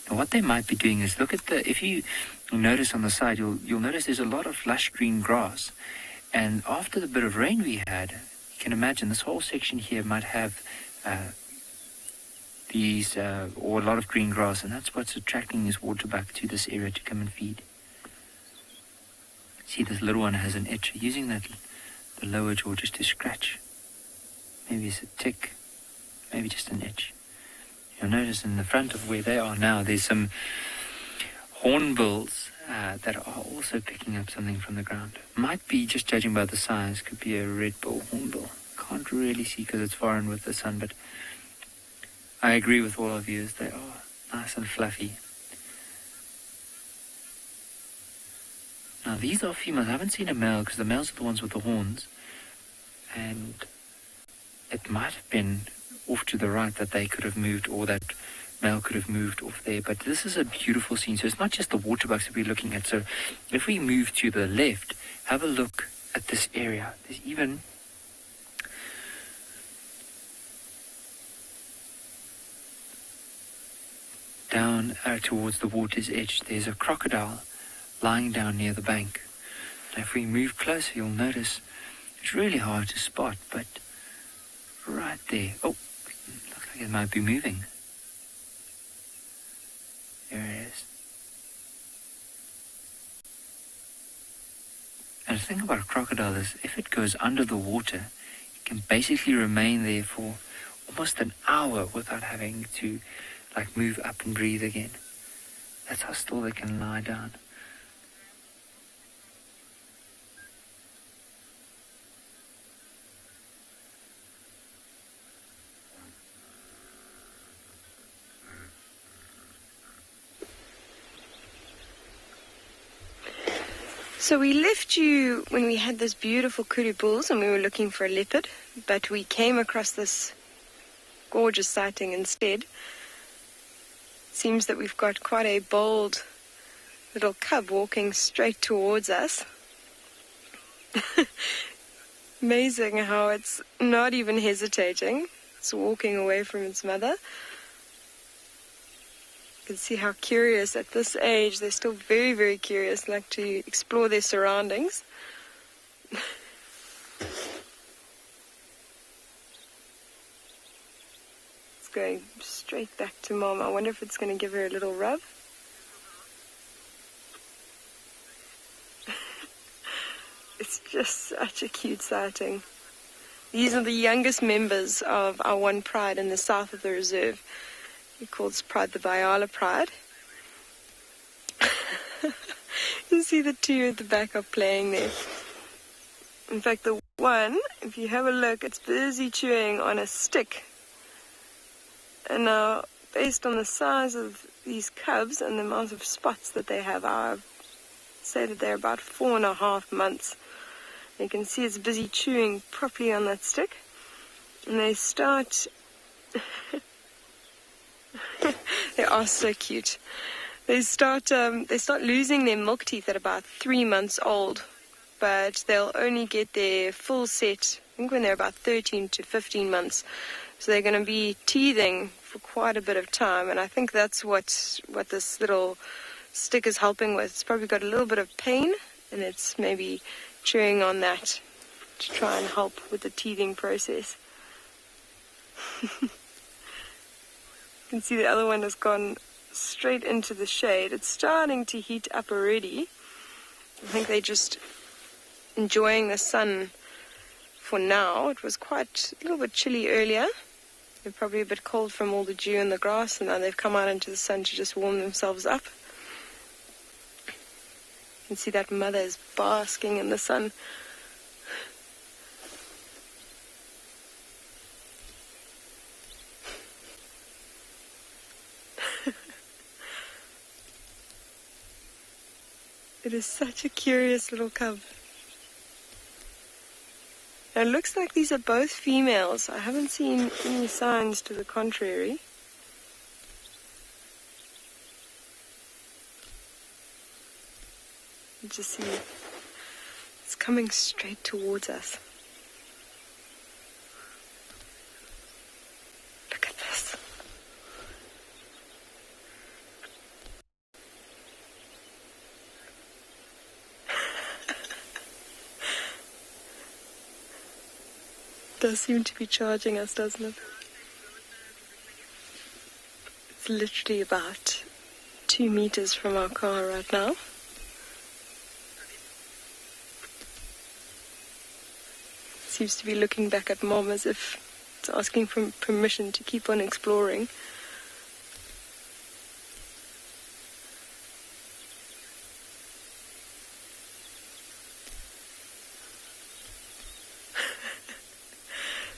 Now what they might be doing is, look at if you notice on the side, you'll notice there's a lot of lush green grass. And after the bit of rain we had, you can imagine this whole section here might have or a lot of green grass, and that's what's attracting this waterbuck to this area to come and feed. See, this little one has an itch. Using the lower jaw just to scratch. Maybe it's a tick, maybe just an itch. You'll notice in the front of where they are now, there's some hornbills that are also picking up something from the ground. Might be, just judging by the size, could be a red bill hornbill. Can't really see because it's far in with the sun, but I agree with all of you, as they are nice and fluffy. Now these are females. I haven't seen a male because the males are the ones with the horns, and it might have been off to the right that they could have moved, or that male could have moved off there. But this is a beautiful scene. So it's not just the waterbucks that we're looking at. So if we move to the left, have a look at this area. There's even down towards the water's edge, there's a crocodile lying down near the bank. And if we move closer, you'll notice it's really hard to spot, but right there. Oh, looks like it might be moving. There it is. And the thing about a crocodile is if it goes under the water, it can basically remain there for almost an hour without having to move up and breathe again. That's how still they can lie down. So we left you when we had this beautiful kudu bulls and we were looking for a leopard, but we came across this gorgeous sighting instead. Seems that we've got quite a bold little cub walking straight towards us. Amazing how it's not even hesitating. It's walking away from its mother. You can see how curious at this age, they're still very, very curious, like to explore their surroundings. It's going straight back to Mom. I wonder if it's going to give her a little rub. It's just such a cute sighting. These are the youngest members of our one pride in the south of the reserve. He calls pride the Bayala pride. You can see the two at the back are playing there. In fact, the one, if you have a look, it's busy chewing on a stick. And now, based on the size of these cubs and the amount of spots that they have, I say that they're about 4.5 months. You can see it's busy chewing properly on that stick. And they start... They are so cute. They start losing their milk teeth at about 3 months old, but they'll only get their full set, I think, when they're about 13 to 15 months. So they're going to be teething for quite a bit of time, and I think that's what this little stick is helping with. It's probably got a little bit of pain, and it's maybe chewing on that to try and help with the teething process. You can see the other one has gone straight into the shade. It's starting to heat up already. I think they're just enjoying the sun for now. It was quite a little bit chilly earlier. They're probably a bit cold from all the dew in the grass, and now they've come out into the sun to just warm themselves up. You can see that mother is basking in the sun. It is such a curious little cub. Now, it looks like these are both females. I haven't seen any signs to the contrary. You just see it's coming straight towards us. Look at this. Does seem to be charging us, doesn't it? It's literally about 2 meters from our car right now. Seems to be looking back at Mom as if it's asking for permission to keep on exploring.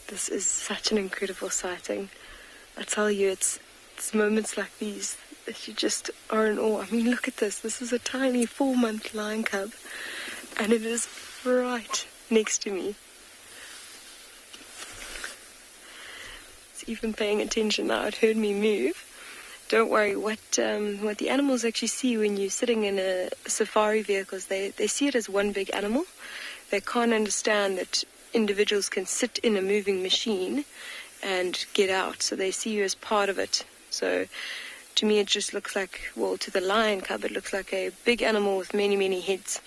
This is such an incredible sighting. I tell you, it's moments like these that you just are in awe. I mean, look at this. This is a tiny 4-month lion cub, and it is right next to me. It's even paying attention now. It heard me move. Don't worry, what the animals actually see when you're sitting in a safari vehicle is they see it as one big animal. They can't understand that individuals can sit in a moving machine and get out, so they see you as part of it. So To me, it just looks like, well, to the lion cub, it looks like a big animal with many, many heads.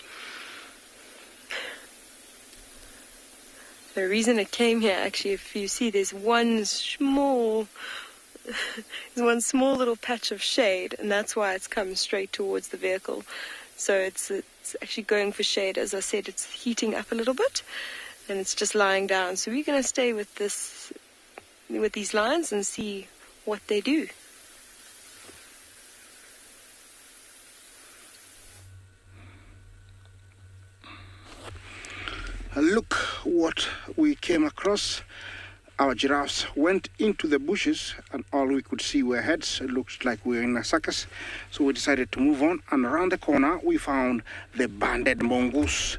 The reason it came here, actually, if you see, there's one small little patch of shade, and that's why it's come straight towards the vehicle. So it's actually going for shade. As I said, it's heating up a little bit, and it's just lying down. So we're going to stay with these lions and see what they do. Look what we came across. Our giraffes went into the bushes and all we could see were heads. It looked like we were in a circus. So we decided to move on, and around the corner we found the banded mongoose.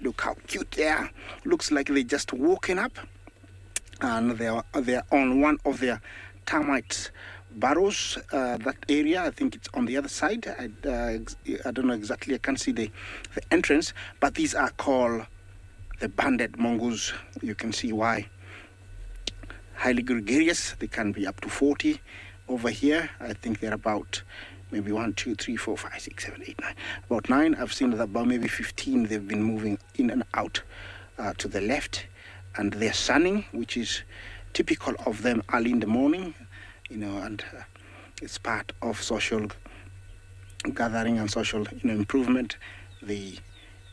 Look how cute they are. Looks like they just woken up, and they're on one of their termite burrows. That area, I think it's on the other side. I don't know exactly, I can't see the entrance, but these are called the banded mongoose. You can see why. Highly gregarious. They can be up to 40 over here. I think they're about maybe 1, 2, 3, 4, 5, 6, 7, 8, 9. About 9. I've seen that about maybe 15. They've been moving in and out to the left, and they're sunning, which is typical of them early in the morning, and it's part of social gathering and social improvement. They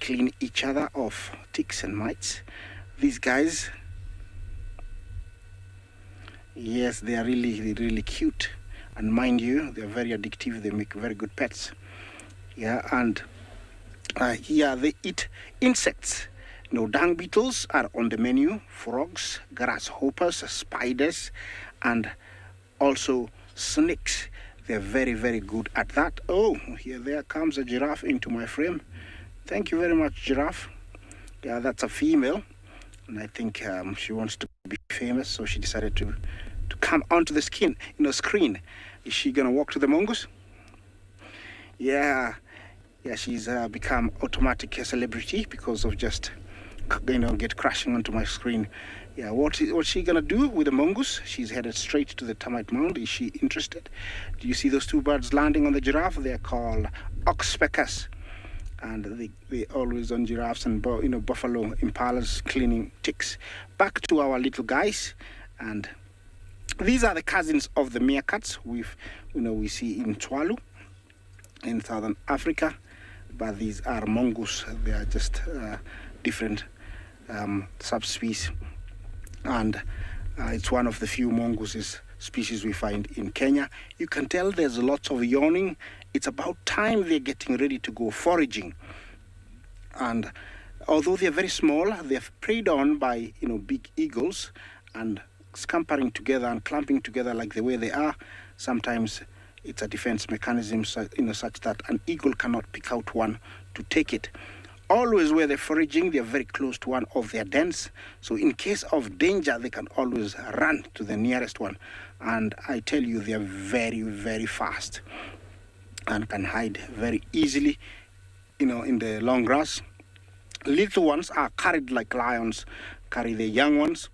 clean each other of ticks and mites. These guys, yes, they are really, really cute, and mind you, they're very addictive. They make very good pets. And here they eat insects. Dung beetles are on the menu, frogs, grasshoppers, spiders, and also snakes. They're very, very good at that. Oh, there comes a giraffe into my frame. Thank you very much, giraffe. Yeah, that's a female, and I think she wants to be famous, so she decided to come onto the screen. Is she gonna walk to the mongoose? Yeah, she's become automatic celebrity because of just get crashing onto my screen. Yeah, what's she gonna do with the mongoose? She's headed straight to the termite mound. Is she interested? Do you see those two birds landing on the giraffe? They're called oxpeckers. And they always on giraffes and buffalo impalas cleaning ticks. Back to our little guys, and these are the cousins of the meerkats we see in Tswalu in southern Africa, but these are mongoose. They are just different subspecies, and it's one of the few mongoose species we find in Kenya. You can tell there's lots of yawning. It's about time they're getting ready to go foraging. And although they're very small, they're preyed on by big eagles, and scampering together and clumping together like the way they are, sometimes it's a defense mechanism, such that an eagle cannot pick out one to take it. Always where they're foraging, they're very close to one of their dens. So in case of danger, they can always run to the nearest one. And I tell you, they're very, very fast and can hide very easily, in the long grass. Little ones are carried like lions, carry the young ones,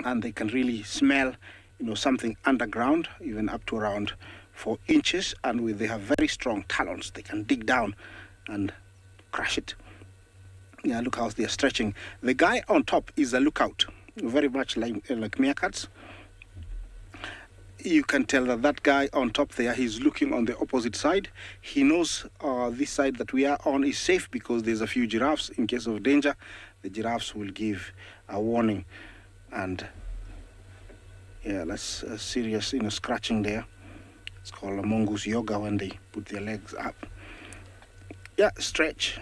and they can really smell, something underground, even up to around 4 inches, and they have very strong talons. They can dig down and crush it. Yeah, look how they're stretching. The guy on top is a lookout, very much like meerkats. You can tell that guy on top there, he's looking on the opposite side. He knows this side that we are on is safe because there's a few giraffes. In case of danger, the giraffes will give a warning. And that's a serious scratching there. It's called a mongoose yoga when they put their legs up. Yeah, stretch.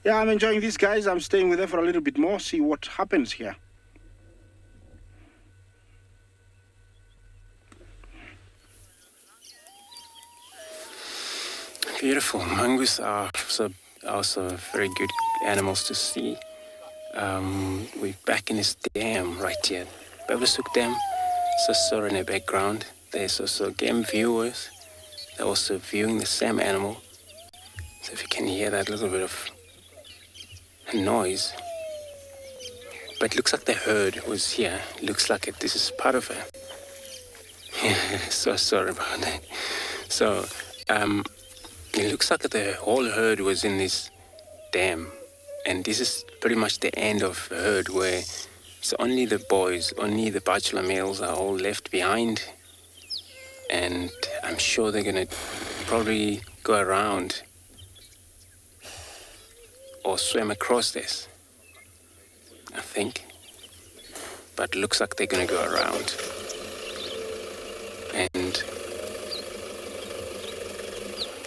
Yeah, I'm enjoying these guys. I'm staying with them for a little bit more, see what happens here. Beautiful. Mongoose are also very good animals to see. We're back in this dam right here. Babasuk Dam. So in the background. There's also game viewers. They're also viewing the same animal. So if you can hear that little bit of noise. But it looks like the herd was here. Looks like this is part of it. So sorry about that. So it looks like the whole herd was in this dam, and this is pretty much the end of the herd where it's only the boys, only the bachelor males are all left behind, and I'm sure they're gonna probably go around or swim across this, I think. But looks like they're gonna go around. And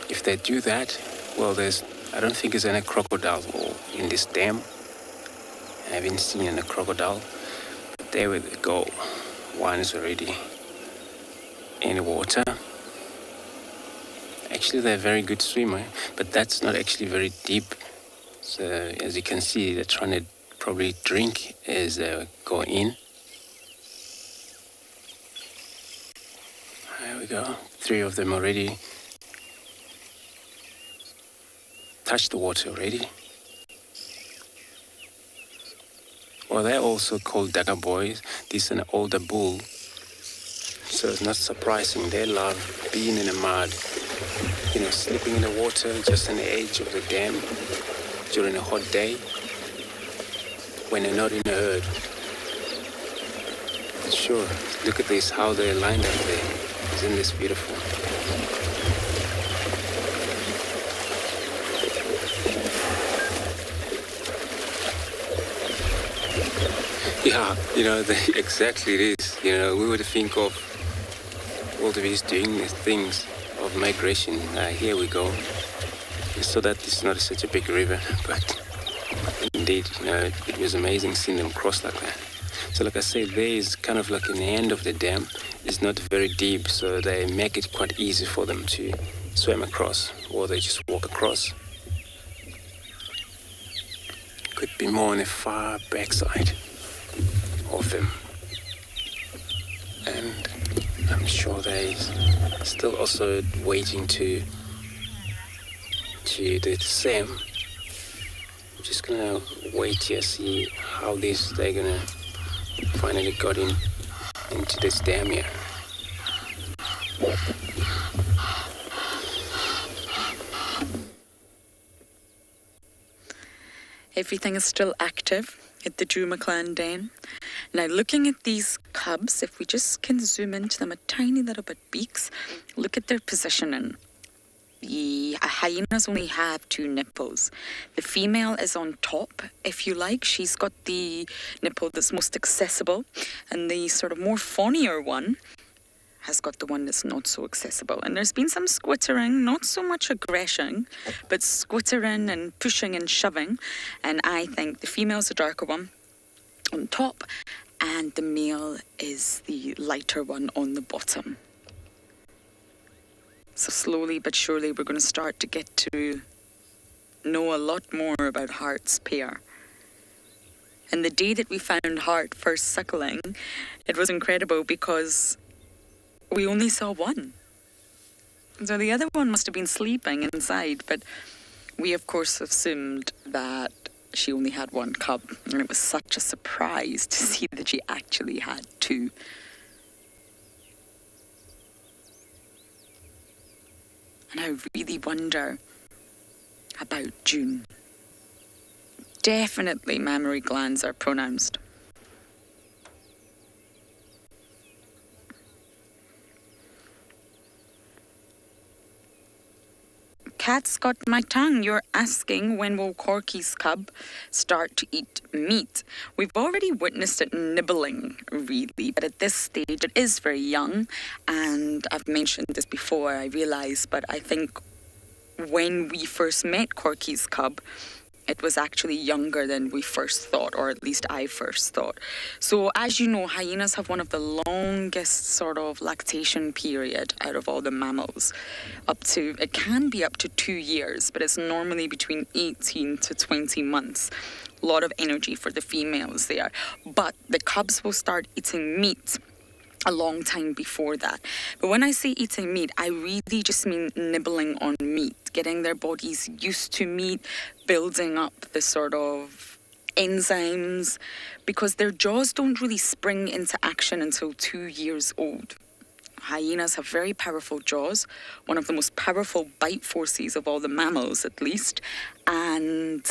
if they do that, well, I don't think there's any crocodile in this dam. I haven't seen any crocodile. But there we go. One is already in the water. Actually, they're a very good swimmer, but that's not actually very deep. So as you can see, they're trying to probably drink as they go in. There we go. 3 of them already touched the water already. Well, they're also called Dagga boys. This is an older bull. So it's not surprising. They love being in the mud, sleeping in the water just on the edge of the dam during a hot day when they're not in a herd. Sure, look at this, how they're lined up there. Isn't this beautiful? Yeah, exactly it is. We would think of wildebeest doing these things of migration. Here we go. So that it's not such a big river, but indeed, it was amazing seeing them cross like that. So like I said, there is kind of like in the end of the dam. It's not very deep, so they make it quite easy for them to swim across, or they just walk across. Could be more on the far backside of them. And I'm sure they're still also waiting to do the same. I'm just gonna wait here, see how they're gonna finally got into this dam here. Everything is still active at the Jumaclan Dam. Now, looking at these cubs, if we just can zoom into them a tiny little bit, Beaks, look at their positioning. The hyenas only have 2 nipples. The female is on top, if you like. She's got the nipple that's most accessible, and the sort of more fawnier one has got the one that's not so accessible. And there's been some squittering, not so much aggression, but squittering and pushing and shoving. And I think the female's the darker one on top, and the male is the lighter one on the bottom. So slowly but surely we're going to start to get to know a lot more about Hart's pair. And the day that we found Hart first suckling, it was incredible because we only saw one. So the other one must have been sleeping inside, but we of course assumed that she only had 1 cub. And it was such a surprise to see that she actually had 2. And I really wonder about June. Definitely mammary glands are pronounced. Cat's got my tongue. You're asking when will Corky's cub start to eat meat. We've already witnessed it nibbling, really, but at this stage it is very young. And I've mentioned this before, I realise, but I think when we first met Corky's cub, it was actually younger than we first thought, or at least I first thought. So as you know, hyenas have one of the longest sort of lactation period out of all the mammals. It can be up to 2 years, but it's normally between 18 to 20 months. A lot of energy for the females there. But the cubs will start eating meat a long time before that. But when I say eating meat, I really just mean nibbling on meat, getting their bodies used to meat, building up the sort of enzymes, because their jaws don't really spring into action until 2 years old. Hyenas have very powerful jaws, one of the most powerful bite forces of all the mammals, at least, and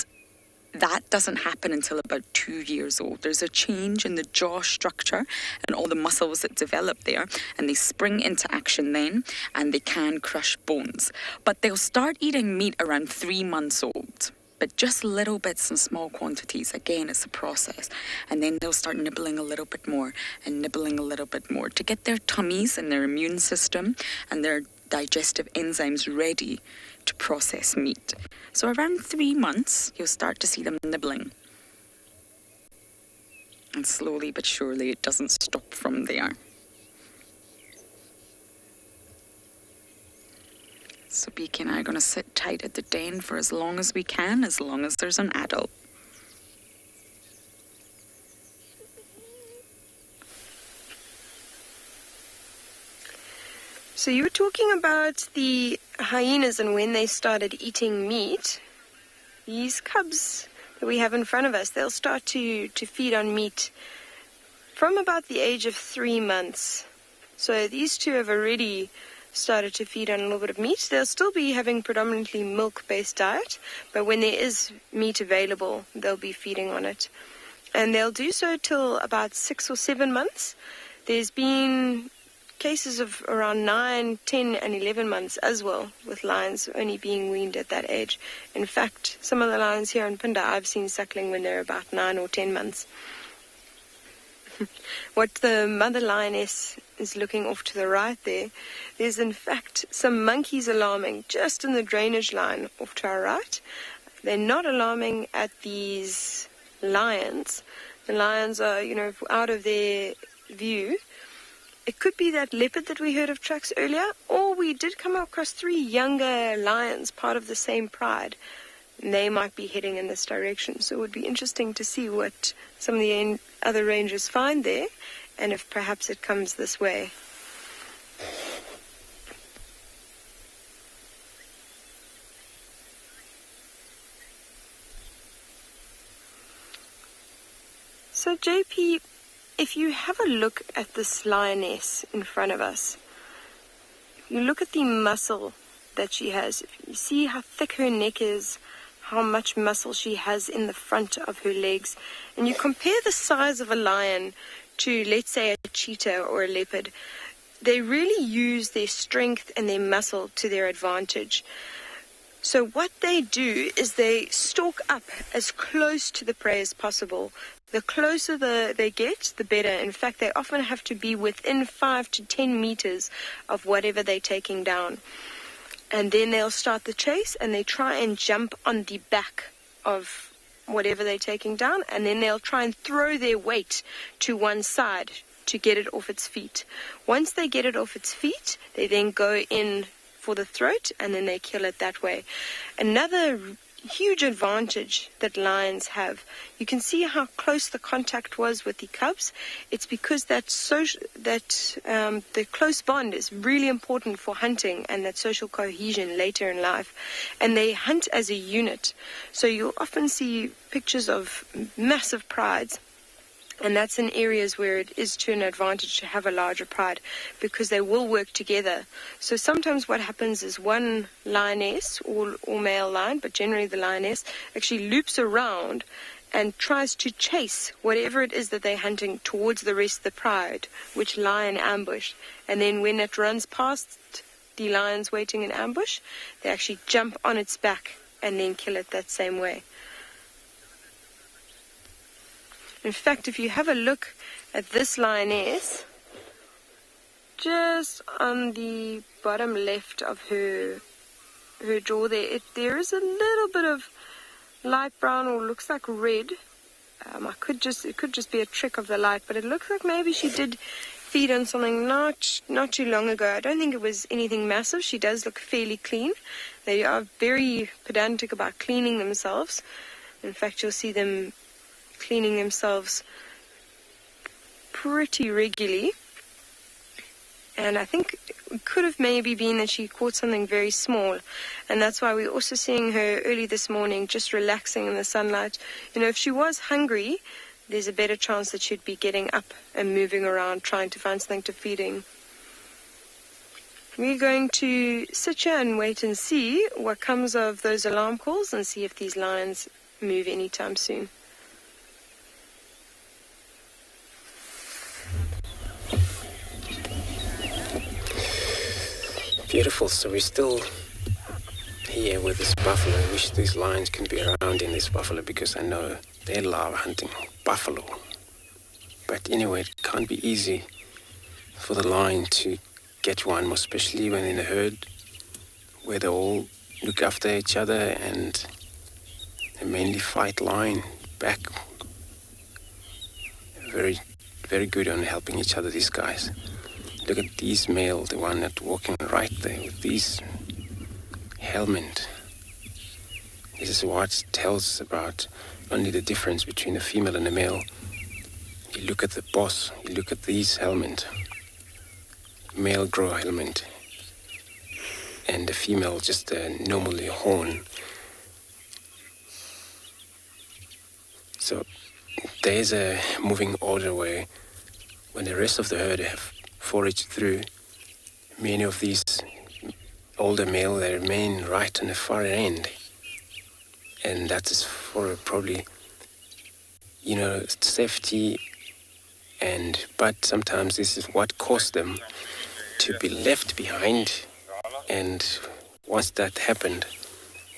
that doesn't happen until about 2 years old. There's a change in the jaw structure and all the muscles that develop there, and they spring into action then, and they can crush bones. But they'll start eating meat around 3 months old, but just little bits in small quantities. Again, it's a process. And then they'll start nibbling a little bit more and nibbling a little bit more to get their tummies and their immune system and their digestive enzymes ready to process meat. So around 3 months, you'll start to see them nibbling. And slowly but surely, it doesn't stop from there. So Beaky and I are going to sit tight at the den for as long as we can, as long as there's an adult. So you were talking about the hyenas and when they started eating meat. These cubs that we have in front of us, they'll start to feed on meat from about the age of 3 months. So these two have already started to feed on a little bit of meat. They'll still be having predominantly milk-based diet, but when there is meat available, they'll be feeding on it. And they'll do so till about 6 or 7 months. There's been cases of around 9, 10 and 11 months as well, with lions only being weaned at that age. In fact, some of the lions here in Phinda I've seen suckling when they're about 9 or 10 months. What the mother lioness is looking off to the right there's in fact some monkeys alarming just in the drainage line off to our right. They're not alarming at these lions. The lions are, out of their view. It could be that leopard that we heard of tracks earlier, or we did come across 3 younger lions, part of the same pride. And they might be heading in this direction. So it would be interesting to see what some of the other rangers find there, and if perhaps it comes this way. So JP, if you have a look at this lioness in front of us, you look at the muscle that she has, you see how thick her neck is, how much muscle she has in the front of her legs, and you compare the size of a lion to, let's say, a cheetah or a leopard, they really use their strength and their muscle to their advantage. So what they do is they stalk up as close to the prey as possible. The closer they get, the better. In fact, they often have to be within 5 to 10 meters of whatever they're taking down. And then they'll start the chase, and they try and jump on the back of whatever they're taking down, and then they'll try and throw their weight to one side to get it off its feet. Once they get it off its feet, they then go in for the throat, and then they kill it that way. Another huge advantage that lions have, you can see how close the contact was with the cubs. It's because the close bond is really important for hunting and that social cohesion later in life, and they hunt as a unit. So you'll often see pictures of massive prides, and that's in areas where it is to an advantage to have a larger pride, because they will work together. So sometimes what happens is one lioness, or male lion, but generally the lioness, actually loops around and tries to chase whatever it is that they're hunting towards the rest of the pride, which lie in ambush. And then when it runs past the lions waiting in ambush, they actually jump on its back and then kill it that same way. In fact, if you have a look at this lioness, just on the bottom left of her jaw there is a little bit of light brown, or looks like red. It could just be a trick of the light, but it looks like maybe she did feed on something not too long ago. I don't think it was anything massive. She does look fairly clean. They are very pedantic about cleaning themselves. In fact, you'll see them cleaning themselves pretty regularly. And I think it could have maybe been that she caught something very small, and that's why we're also seeing her early this morning just relaxing in the sunlight. If she was hungry, there's a better chance that she'd be getting up and moving around trying to find something to feeding. We're going to sit here and wait and see what comes of those alarm calls and see if these lions move anytime soon. Beautiful. So we're still here with this buffalo. I wish these lions can be around in this buffalo because I know they love hunting buffalo. But anyway, it can't be easy for the lion to get one, especially when in a herd where they all look after each other and they mainly fight lion back. Very, very good on helping each other, these guys. Look at these male, the one that's walking right there with these helmet. This is what tells about only the difference between a female and a male. You look at the boss, you look at these helmet. Male grow helmet. And the female just normally horn. So there's a moving order where when the rest of the herd have foraged through, many of these older male, they remain right on the far end. And that is for probably, safety. But sometimes this is what caused them to be left behind. And once that happened,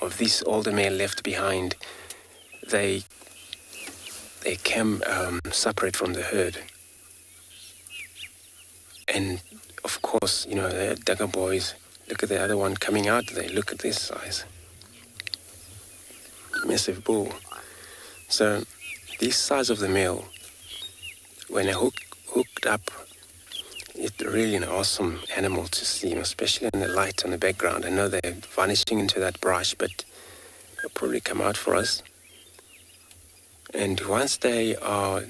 of these older male left behind, they came separate from the herd. And of course, the Dagga boys, look at the other one coming out, they look at this size. Massive bull. So this size of the male, when they're hooked up, it's really an awesome animal to see, especially in the light on the background. I know they're vanishing into that brush, but they'll probably come out for us. And once they are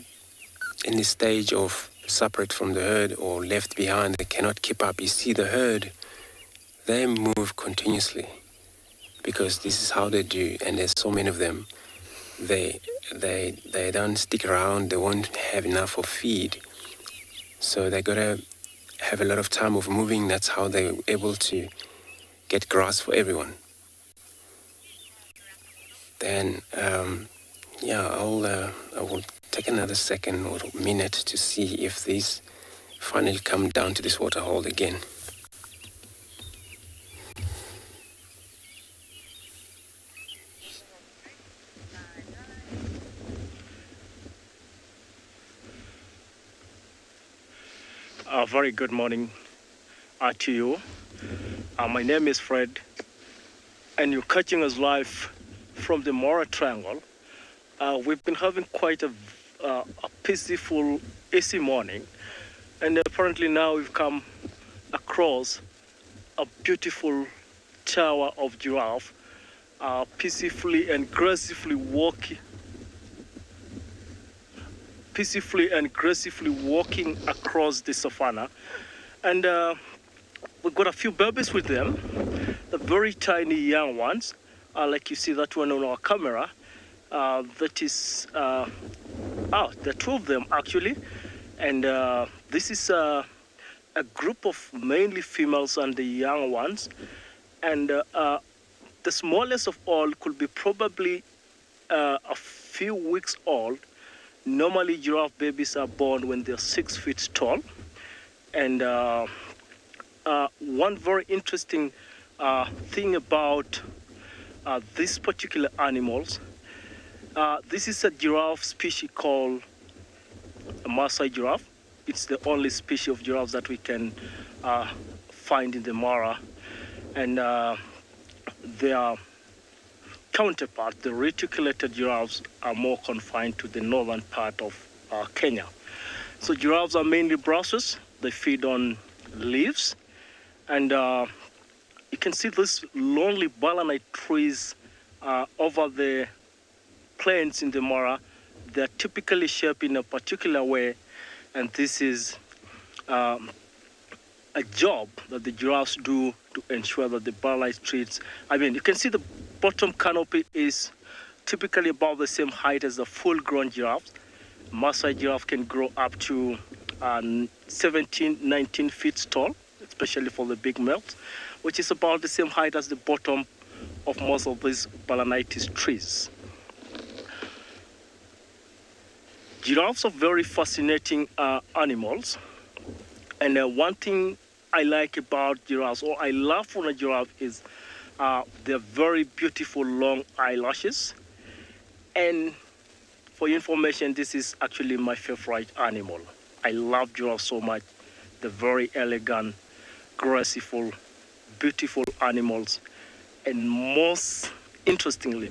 in this stage of separate from the herd or left behind, they cannot keep up. You see the herd, they move continuously because this is how they do, and there's so many of them. They don't stick around, they won't have enough of feed. So they gotta have a lot of time of moving. That's how they're able to get grass for everyone. Then, I will take another second or minute to see if these finally come down to this water hole again. Very good morning to you. My name is Fred, and you're catching us live from the Mora Triangle. We've been having quite a peaceful, easy morning, and apparently now we've come across a beautiful tower of giraffe, peacefully and gracefully walking across the savannah. And we've got a few babies with them, the very tiny young ones, like you see that one on our camera. That is, there are two of them actually, and this is a group of mainly females and the young ones, and the smallest of all could be probably a few weeks old. Normally giraffe babies are born when they're 6 feet tall, and one very interesting thing about these particular animals, this is a giraffe species called a Maasai giraffe. It's the only species of giraffes that we can find in the Mara, and their counterpart, the reticulated giraffes, are more confined to the northern part of Kenya. So giraffes are mainly browsers. They feed on leaves, and you can see these lonely balanite trees over the plains in the Mara. They're typically shaped in a particular way, and this is a job that the giraffes do to ensure that the balanite trees, you can see the bottom canopy is typically about the same height as the full-grown giraffe. Maasai giraffe can grow up to 17, 19 feet tall. especially for the big males, which is about the same height as the bottom of most of these balanitis trees. Giraffes are very fascinating animals, and one thing I like about giraffes, or I love from a giraffe, is their very beautiful long eyelashes. And for your information, this is actually my favorite animal. I love giraffes so much. They're very elegant, graceful, beautiful animals, and most interestingly,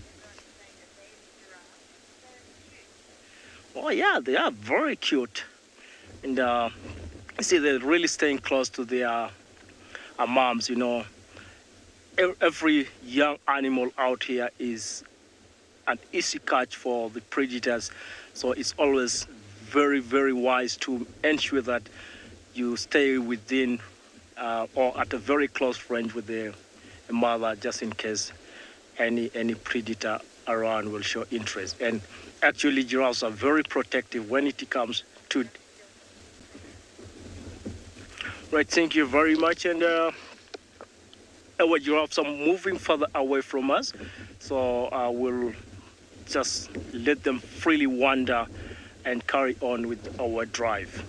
oh yeah, they are very cute. And you see, they're really staying close to their moms, you know. Every young animal out here is an easy catch for the predators. So it's always very, very wise to ensure that you stay within or at a very close range with the mother, just in case any predator around will show interest. And actually, giraffes are very protective when it comes to. Right, thank you very much. And our giraffes are moving further away from us, so we'll just let them freely wander and carry on with our drive.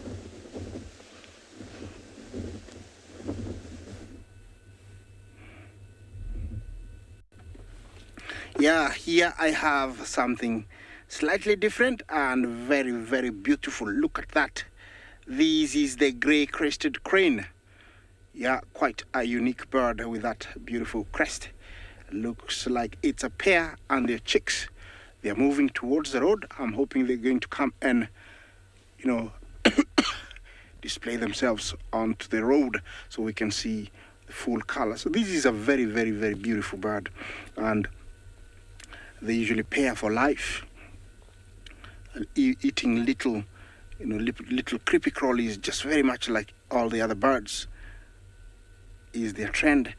Yeah, here I have something slightly different and very, very beautiful. Look at that. This is the gray-crested crane. Yeah, quite a unique bird with that beautiful crest. Looks like it's a pair and they're chicks. They're moving towards the road. I'm hoping they're going to come and, you know, display themselves onto the road so we can see the full color. So this is a very, very, very beautiful bird, and they usually pair for life, eating little, you know, little creepy crawlies, just very much like all the other birds is their trend.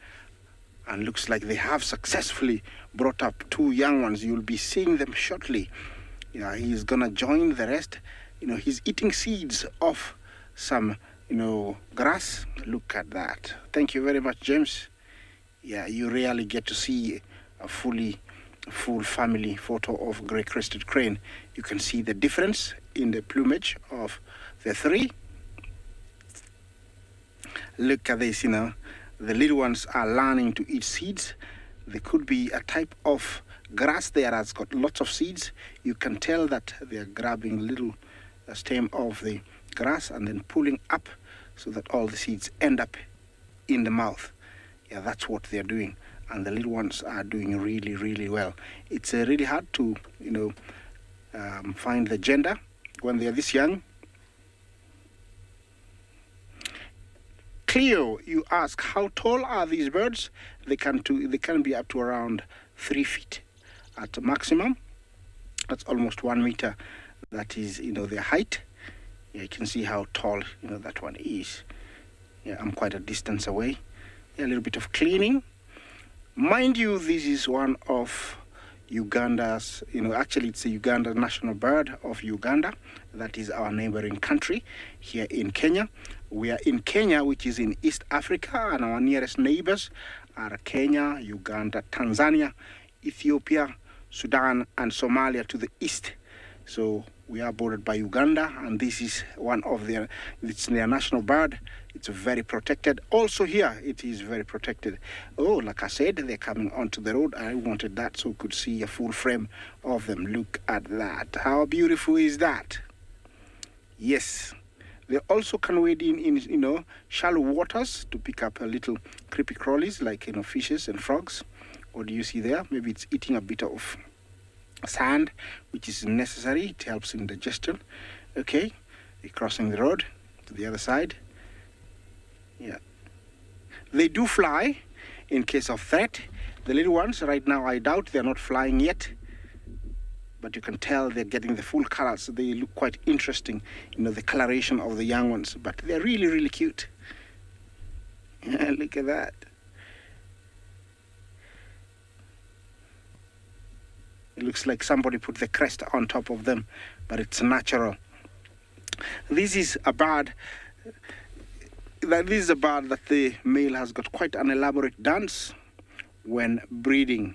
And looks like they have successfully brought up two young ones. You'll be seeing them shortly. Yeah, he's gonna join the rest. You know, he's eating seeds of some, you know, grass. Look at that. Thank you very much, James. Yeah, you rarely get to see a full family photo of gray-crested crane. You can see the difference in the plumage of the three. Look at this, you know. The little ones are learning to eat seeds. There could be a type of grass there that's got lots of seeds. You can tell that they're grabbing little stem of the grass and then pulling up so that all the seeds end up in the mouth. Yeah, that's what they're doing. And the little ones are doing really, really well. It's really hard to, you know, find the gender when they're this young. Cleo, you ask, how tall are these birds? They can be up to around 3 feet at maximum. That's almost 1 meter. That is, you know, their height. Yeah, you can see how tall, you know, that one is. Yeah, I'm quite a distance away. Yeah, a little bit of cleaning. Mind you, this is one of Uganda's, you know, actually it's a Uganda national bird of Uganda. That is our neighboring country here in Kenya. We are in Kenya, which is in East Africa, and our nearest neighbors are Kenya, Uganda, Tanzania, Ethiopia, Sudan, and Somalia to the east. So we are bordered by Uganda, and this is one of it's their national bird. It's very protected. Also here, it is very protected. Oh, like I said, they're coming onto the road. I wanted that so we could see a full frame of them. Look at that. How beautiful is that? Yes. They also can wade in, you know, shallow waters to pick up a little creepy crawlies like, you know, fishes and frogs. What do you see there? Maybe it's eating a bit of sand, which is necessary. It helps in digestion. Okay, they're crossing the road to the other side. Yeah, they do fly in case of threat. The little ones right now, I doubt they're not flying yet, but you can tell they're getting the full colors. So they look quite interesting, you know, the coloration of the young ones, but they're really, really cute. Yeah, look at that. It looks like somebody put the crest on top of them, but it's natural. This is a bird. that this is a bird that the male has got quite an elaborate dance when breeding.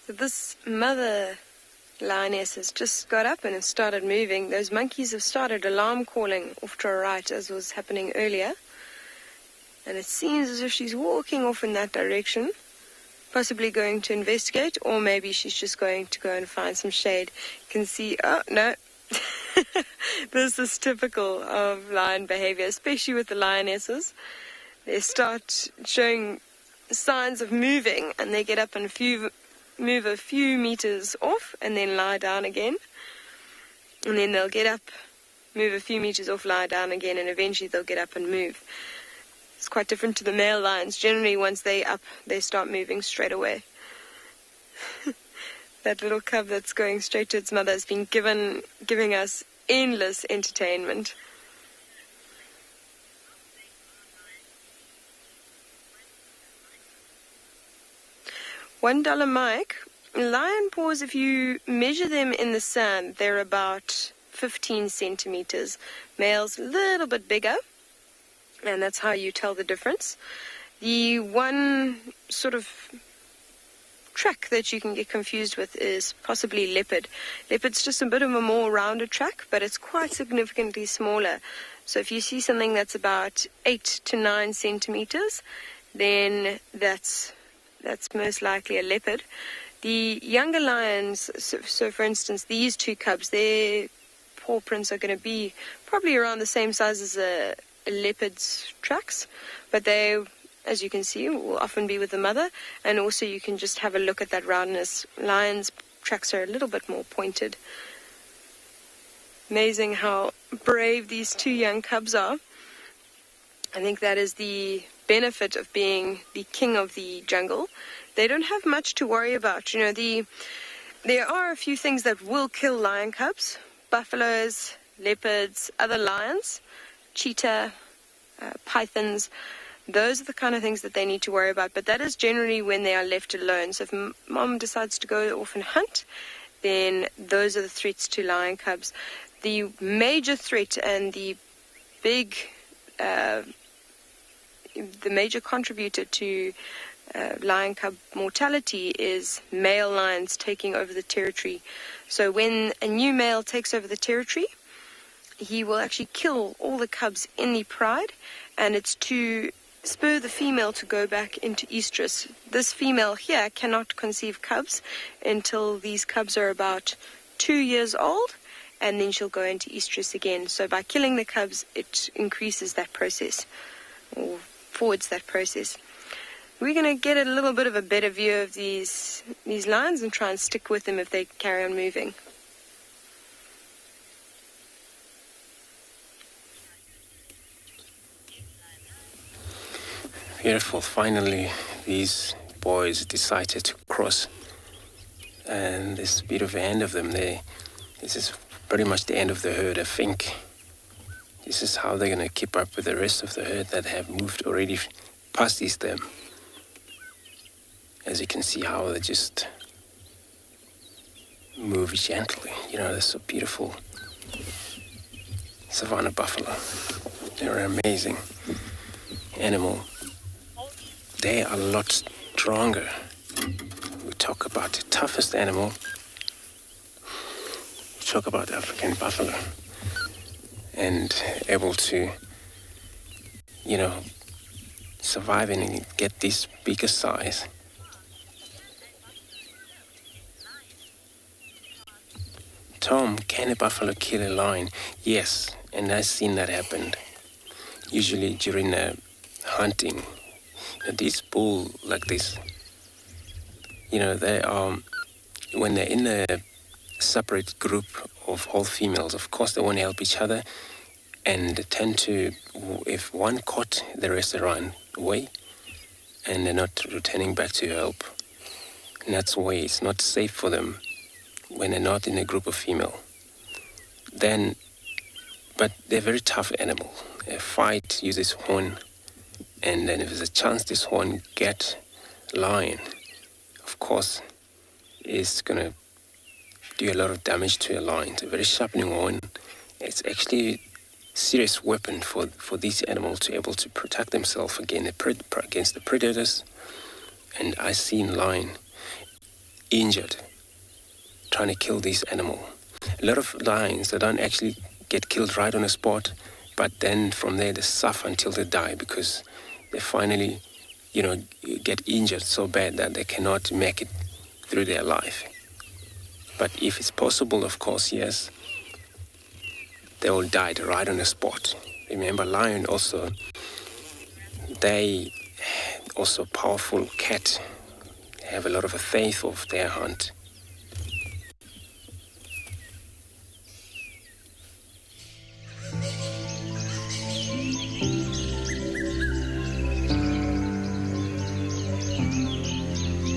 So this mother lioness has just got up and has started moving. Those monkeys have started alarm calling off to her right, as was happening earlier. And it seems as if she's walking off in that direction, possibly going to investigate, or maybe she's just going to go and find some shade. You can see, oh no, this is typical of lion behavior, especially with the lionesses. They start showing signs of moving, and they get up and move a few meters off and then lie down again. And then they'll get up, move a few meters off, lie down again, and eventually they'll get up and move. It's quite different to the male lions. Generally, once they're up, they start moving straight away. That little cub that's going straight to its mother has been giving us endless entertainment. $1 Mike, lion paws, if you measure them in the sand, they're about 15 centimeters. Males a little bit bigger, and that's how you tell the difference. The one sort of track that you can get confused with is possibly leopard. Leopard's just a bit of a more rounded track, but it's quite significantly smaller. So if you see something that's about 8 to 9 centimeters, then that's most likely a leopard. The younger lions, so for instance, these two cubs, their paw prints are going to be probably around the same size as a leopard's tracks, but they, as you can see, will often be with the mother, and also you can just have a look at that roundness. Lions' tracks are a little bit more pointed. Amazing how brave these two young cubs are. I think that is the benefit of being the king of the jungle. They don't have much to worry about. You know, there are a few things that will kill lion cubs: buffaloes, leopards, other lions, cheetah, pythons. Those are the kind of things that they need to worry about, but that is generally when they are left alone. So if mom decides to go off and hunt, then those are the threats to lion cubs. The major threat and the major contributor to lion cub mortality is male lions taking over the territory. So when a new male takes over the territory, he will actually kill all the cubs in the pride, and it's to spur the female to go back into estrus. This female here cannot conceive cubs until these cubs are about 2 years old, and then she'll go into estrus again. So by killing the cubs, it increases that process, or forwards that process. We're going to get a little bit of a better view of these lions and try and stick with them if they carry on moving. Beautiful. Finally, these boys decided to cross, and this is a bit of the end of them. This is pretty much the end of the herd. I think this is how they're going to keep up with the rest of the herd that have moved already past these them. As you can see how they just move gently. You know, they're so beautiful. Savannah buffalo. They're an amazing animal. They are a lot stronger. We talk about the toughest animal. We talk about the African buffalo. And able to, you know, survive and get this bigger size. Tom, can a buffalo kill a lion? Yes, and I've seen that happen. Usually during hunting, these bull like this, you know, they are, when they're in a separate group of all females, of course they want to help each other, and they tend to, if one caught, the rest run away, and they're not returning back to help. And that's why it's not safe for them when they're not in a group of female. Then, but they're a very tough animal, fight, use its horn, and then if there's a chance this horn get lion, of course, it's going to do a lot of damage to a lion. It's a very sharpening horn. It's actually a serious weapon for these animals to be able to protect themselves against the predators. And I seen lion injured trying to kill this animal. A lot of lions, they don't actually get killed right on the spot, but then from there they suffer until they die because they finally, get injured so bad that they cannot make it through their life. But if it's possible, of course, yes, they will die right on the spot. Remember, lion also, they also powerful cat, have a lot of a faith of their hunt.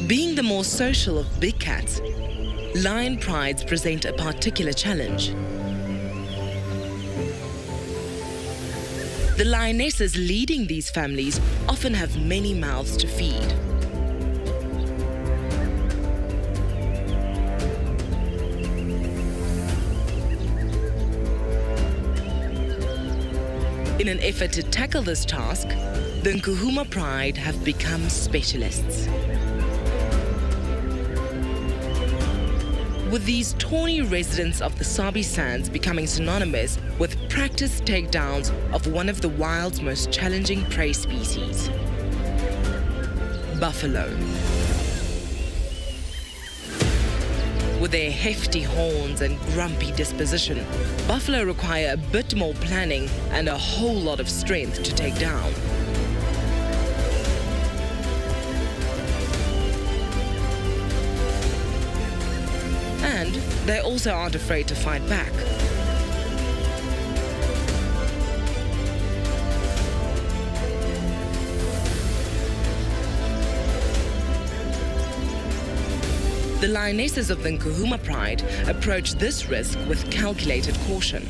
Being the more social of big cats, lion prides present a particular challenge. The lionesses leading these families often have many mouths to feed. In an effort to tackle this task, the Nkuhuma Pride have become specialists. With these tawny residents of the Sabi Sands becoming synonymous with practiced takedowns of one of the wild's most challenging prey species, buffalo. With their hefty horns and grumpy disposition, buffalo require a bit more planning and a whole lot of strength to take down. And they also aren't afraid to fight back. The lionesses of the Nkuhuma Pride approach this risk with calculated caution.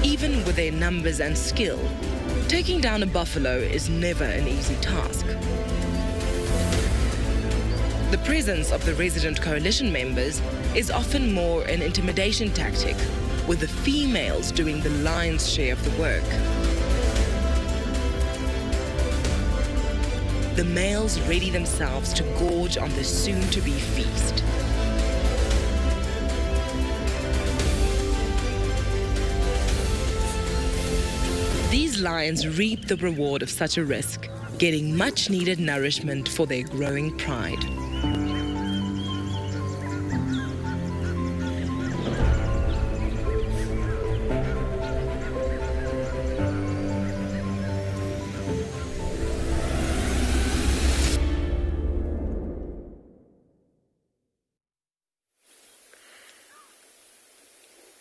Even with their numbers and skill, taking down a buffalo is never an easy task. The presence of the resident coalition members is often more an intimidation tactic, with the females doing the lion's share of the work. The males ready themselves to gorge on the soon-to-be feast. These lions reap the reward of such a risk, getting much-needed nourishment for their growing pride.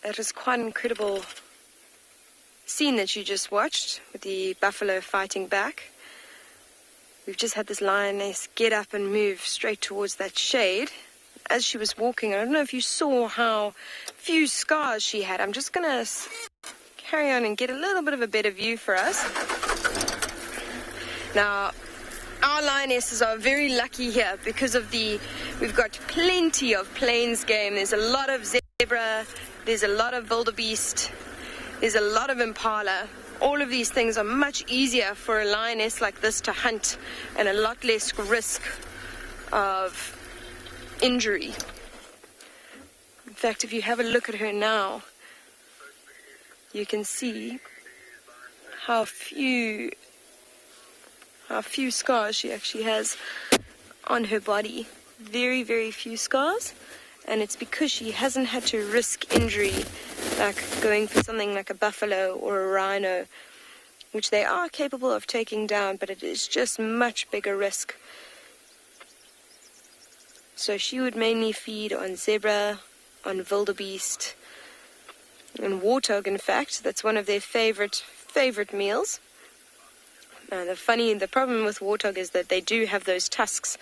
That was quite an incredible scene that you just watched with the buffalo fighting back. We've just had this lioness get up and move straight towards that shade. As she was walking, I don't know if you saw how few scars she had. I'm just going to carry on and get a little bit of a better view for us. Now, our lionesses are very lucky here because of we've got plenty of plains game. There's a lot of zebra, there's a lot of wildebeest, there's a lot of impala. All of these things are much easier for a lioness like this to hunt and a lot less risk of injury. In fact, if you have a look at her now, you can see how few scars she actually has on her body. Very, very few scars. And it's because she hasn't had to risk injury, like going for something like a buffalo or a rhino, which they are capable of taking down, but it is just much bigger risk. So she would mainly feed on zebra, on wildebeest, and warthog, in fact. That's one of their favorite meals. The problem with warthog is that they do have those tusks,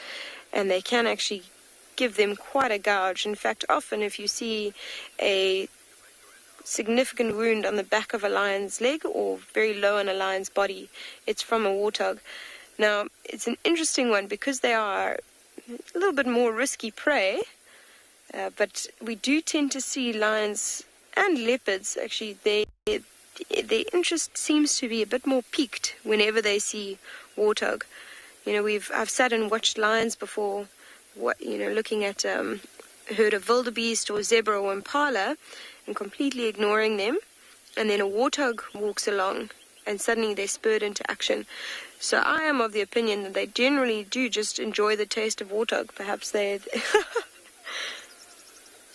and they can actually give them quite a gouge. In fact, often if you see a significant wound on the back of a lion's leg or very low on a lion's body. It's from a warthog. Now, it's an interesting one because they are a little bit more risky prey, but we do tend to see lions and leopards, actually, their interest seems to be a bit more piqued whenever they see warthog. I've sat and watched lions before, looking at a herd of wildebeest or zebra or impala and completely ignoring them, and then a warthog walks along and suddenly they're spurred into action. So I am of the opinion that they generally do just enjoy the taste of warthog. Perhaps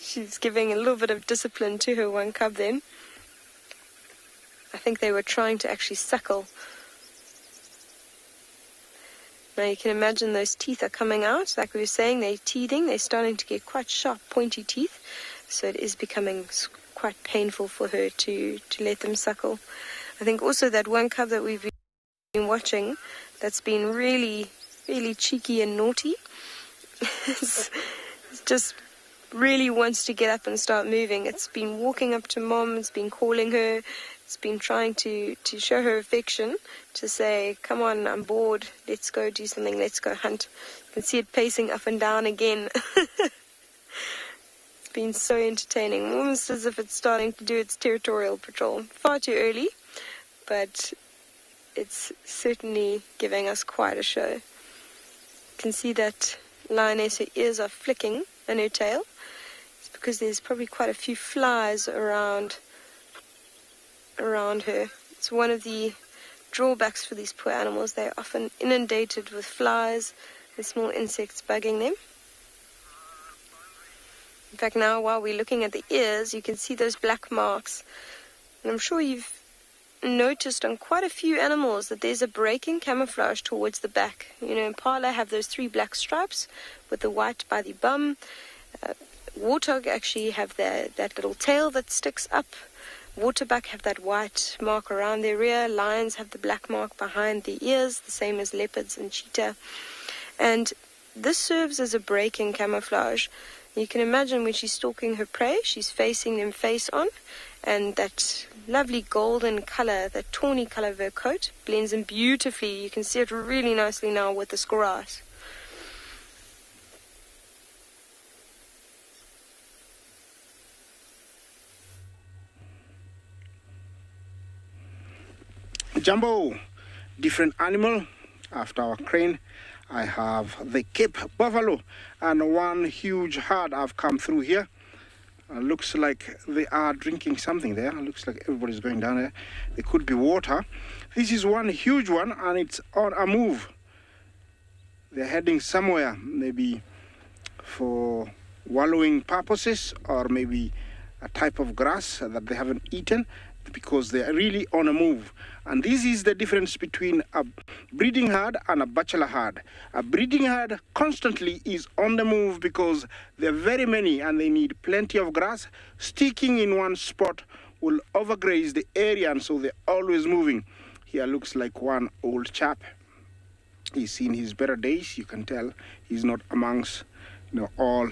she's giving a little bit of discipline to her one cub then. I think they were trying to actually suckle. Now you can imagine those teeth are coming out. Like we were saying, they're teething. They're starting to get quite sharp, pointy teeth. So it is becoming quite painful for her to let them suckle. I think also that one cub that we've been watching that's been really, really cheeky and naughty. it's just really wants to get up and start moving. It's been walking up to mom. It's been calling her. It's been trying to show her affection, to say, come on, I'm bored, let's go do something, let's go hunt. You can see it pacing up and down again. It's been so entertaining, almost as if it's starting to do its territorial patrol. Far too early, but it's certainly giving us quite a show. You can see that lioness, her ears are flicking in her tail. It's because there's probably quite a few flies around her. It's one of the drawbacks for these poor animals. They're often inundated with flies and small insects bugging them. In fact, now while we're looking at the ears, you can see those black marks. And I'm sure you've noticed on quite a few animals that there's a break in camouflage towards the back. Impala have those 3 black stripes with the white by the bum. Warthog actually have that little tail that sticks up. Waterbuck have that white mark around their rear. Lions have the black mark behind the ears, the same as leopards and cheetah. And this serves as a break in camouflage. You can imagine when she's stalking her prey, she's facing them face on, and that lovely golden color, that tawny color of her coat, blends in beautifully. You can see it really nicely now with this grass. Jumbo, different animal. After our crane, I have the Cape buffalo and one huge herd have come through here. Looks like they are drinking something there. Looks like everybody's going down there. There could be water. This is one huge one and it's on a move. They're heading somewhere, maybe for wallowing purposes or maybe a type of grass that they haven't eaten, because they're really on a move. And this is the difference between a breeding herd and a bachelor herd. A breeding herd constantly is on the move because there are very many and they need plenty of grass. Sticking in one spot will overgraze the area, and so they're always moving. Here looks like one old chap. He's seen his better days. You can tell he's not amongst all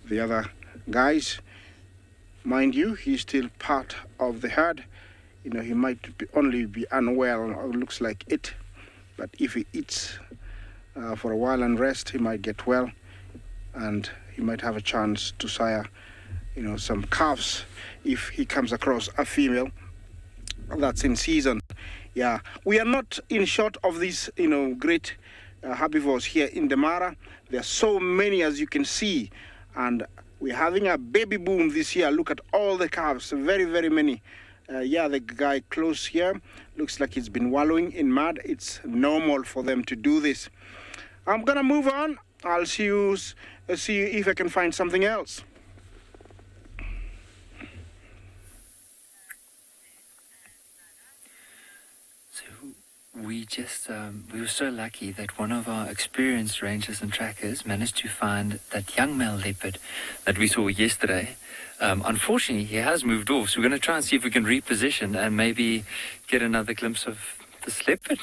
the other guys. Mind you, he's still part of the herd. He might only be unwell, or looks like it. But if he eats for a while and rest, he might get well. And he might have a chance to sire, some calves if he comes across a female that's in season. Yeah, we are not in short of these, great herbivores here in the Mara. There are so many, as you can see. And we're having a baby boom this year. Look at all the calves, very, very many. The guy close here looks like he's been wallowing in mud. It's normal for them to do this. I'm gonna move on. I'll see you if I can find something else. So we were so lucky that one of our experienced rangers and trackers managed to find that young male leopard that we saw yesterday. Unfortunately, he has moved off, so we're going to try and see if we can reposition and maybe get another glimpse of this leopard.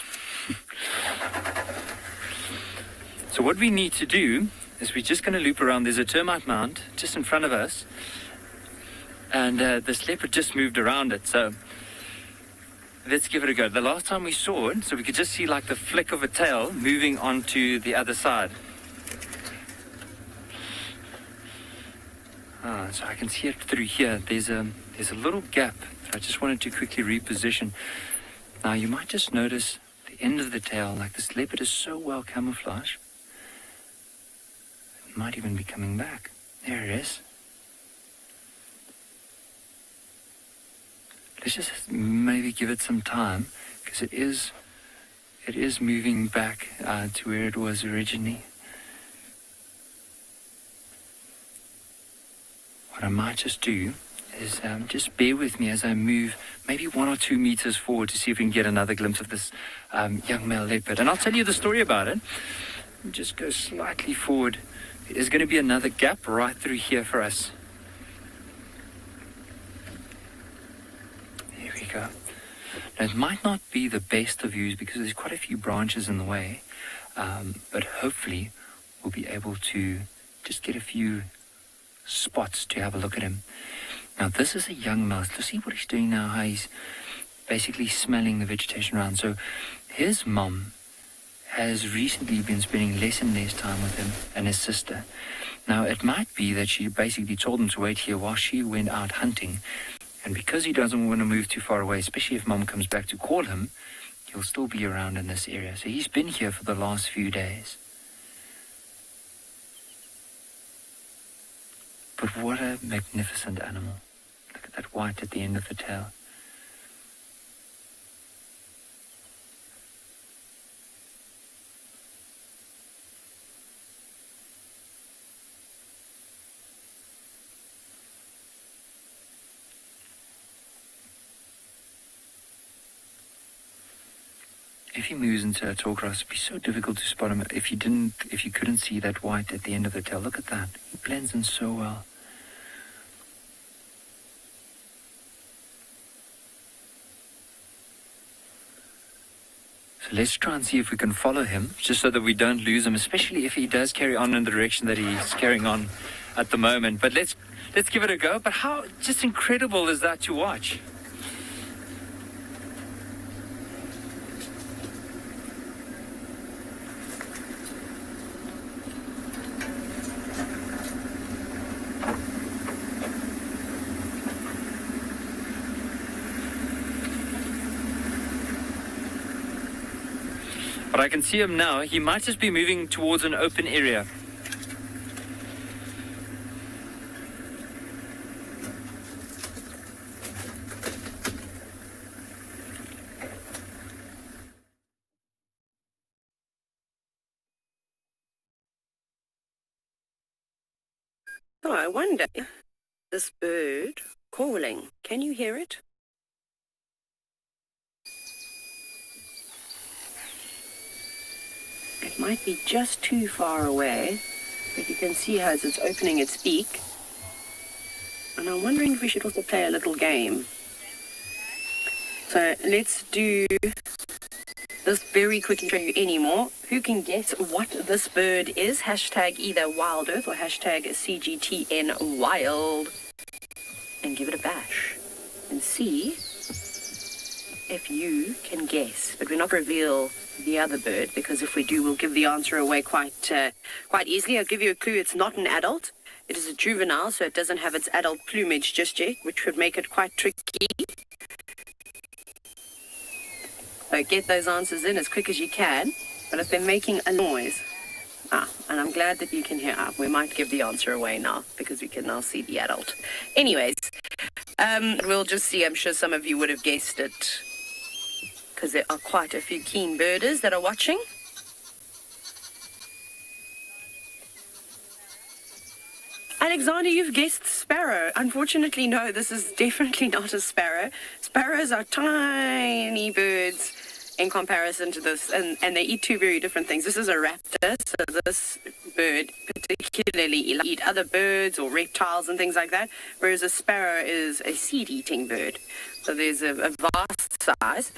So what we need to do is we're just going to loop around. There's a termite mound just in front of us. and this leopard just moved around it. So let's give it a go. The last time we saw it, so we could just see like the flick of a tail moving onto the other side. So I can see it through here. There's a little gap that I just wanted to quickly reposition. Now you might just notice the end of the tail, like this leopard is so well camouflaged. It might even be coming back. There it is. Let's just maybe give it some time, because it is moving back to where it was originally. What I might just do is just bear with me as I move maybe 1 or 2 meters forward to see if we can get another glimpse of this young male leopard. And I'll tell you the story about it. Just go slightly forward. There's going to be another gap right through here for us. There we go. Now, it might not be the best of views because there's quite a few branches in the way, but hopefully we'll be able to just get a few spots to have a look at him. Now this is a young mouse. Let's see what he's doing now, how he's basically smelling the vegetation around. So his mom has recently been spending less and less time with him and his sister. Now it might be that she basically told him to wait here while she went out hunting, and because he doesn't want to move too far away, especially if mom comes back to call him, he'll still be around in this area. So he's been here for the last few days. But what a magnificent animal. Look at that white at the end of the tail. If he moves into a tall grass, it'd be so difficult to spot him if you couldn't see that white at the end of the tail. Look at that. He blends in so well. So let's try and see if we can follow him, just so that we don't lose him, especially if he does carry on in the direction that he's carrying on at the moment. But let's give it a go. But how just incredible is that to watch? But I can see him now. He might just be moving towards an open area. Oh, I wonder, this bird calling, can you hear it? It might be just too far away, but you can see how it's opening its beak. And I'm wondering if we should also play a little game. So let's do this very quickly show you anymore. Who can guess what this bird is? Hashtag either Wild Earth or hashtag CGTN Wild. And give it a bash. And see if you can guess. But we're not reveal the other bird, because if we do, we'll give the answer away quite easily. I'll give you a clue. It's not an adult. It is a juvenile, so it doesn't have its adult plumage just yet, which would make it quite tricky. So get those answers in as quick as you can. But if they're making a noise, and I'm glad that you can hear. We might give the answer away now because we can now see the adult. Anyways, we'll just see. I'm sure some of you would have guessed it, because there are quite a few keen birders that are watching. Alexander, you've guessed sparrow. Unfortunately, no, this is definitely not a sparrow. Sparrows are tiny birds in comparison to this, and they eat two very different things. This is a raptor, so this bird particularly eat other birds or reptiles and things like that, whereas a sparrow is a seed-eating bird. So there's a vast size.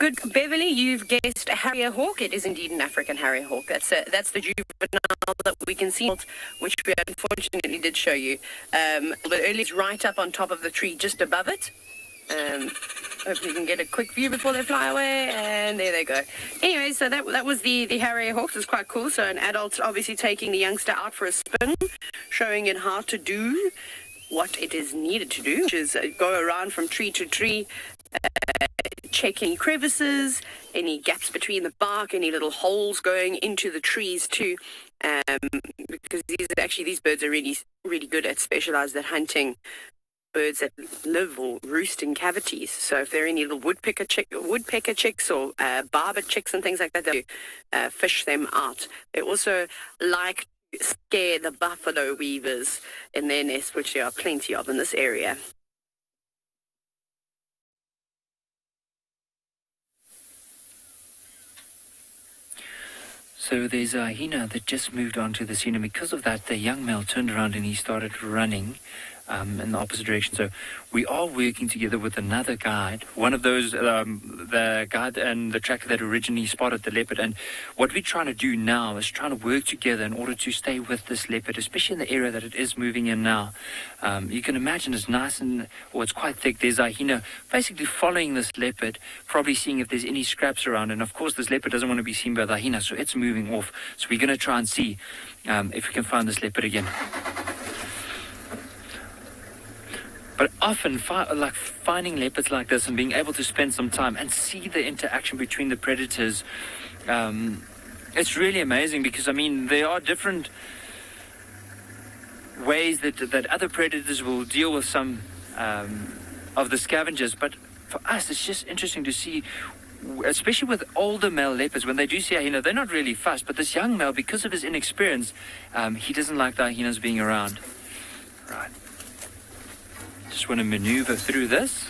Good, Beverly, you've guessed a harrier hawk. It is indeed an African harrier hawk. That's the juvenile that we can see, which we unfortunately did show you. But early is right up on top of the tree, just above it. Hopefully you can get a quick view before they fly away, and there they go. Anyway, so that was the harrier hawk. It's quite cool. So an adult obviously taking the youngster out for a spin, showing it how to do what it is needed to do, which is go around from tree to tree, check any crevices, any gaps between the bark, any little holes going into the trees too, because these birds are really, really good at specialized at hunting birds that live or roost in cavities. So if there are any little woodpecker chicks or barber chicks and things like that, they fish them out. They also like to scare the buffalo weavers in their nests, which there are plenty of in this area. So there's a hyena that just moved onto the scene, and because of that, the young male turned around and he started running in the opposite direction. So we are working together with another guide, one of those, the guide and the tracker that originally spotted the leopard. And what we're trying to do now is trying to work together in order to stay with this leopard, especially in the area that it is moving in now. You can imagine it's nice it's quite thick. There's a hyena basically following this leopard, probably seeing if there's any scraps around. And of course, this leopard doesn't want to be seen by the hyena, so it's moving off. So we're going to try and see if we can find this leopard again. But often, finding leopards like this and being able to spend some time and see the interaction between the predators, it's really amazing, because, I mean, there are different ways that other predators will deal with some of the scavengers. But for us, it's just interesting to see, especially with older male leopards, when they do see a hyena, they're not really fussed. But this young male, because of his inexperience, he doesn't like the hyenas being around. Right. Just want to maneuver through this.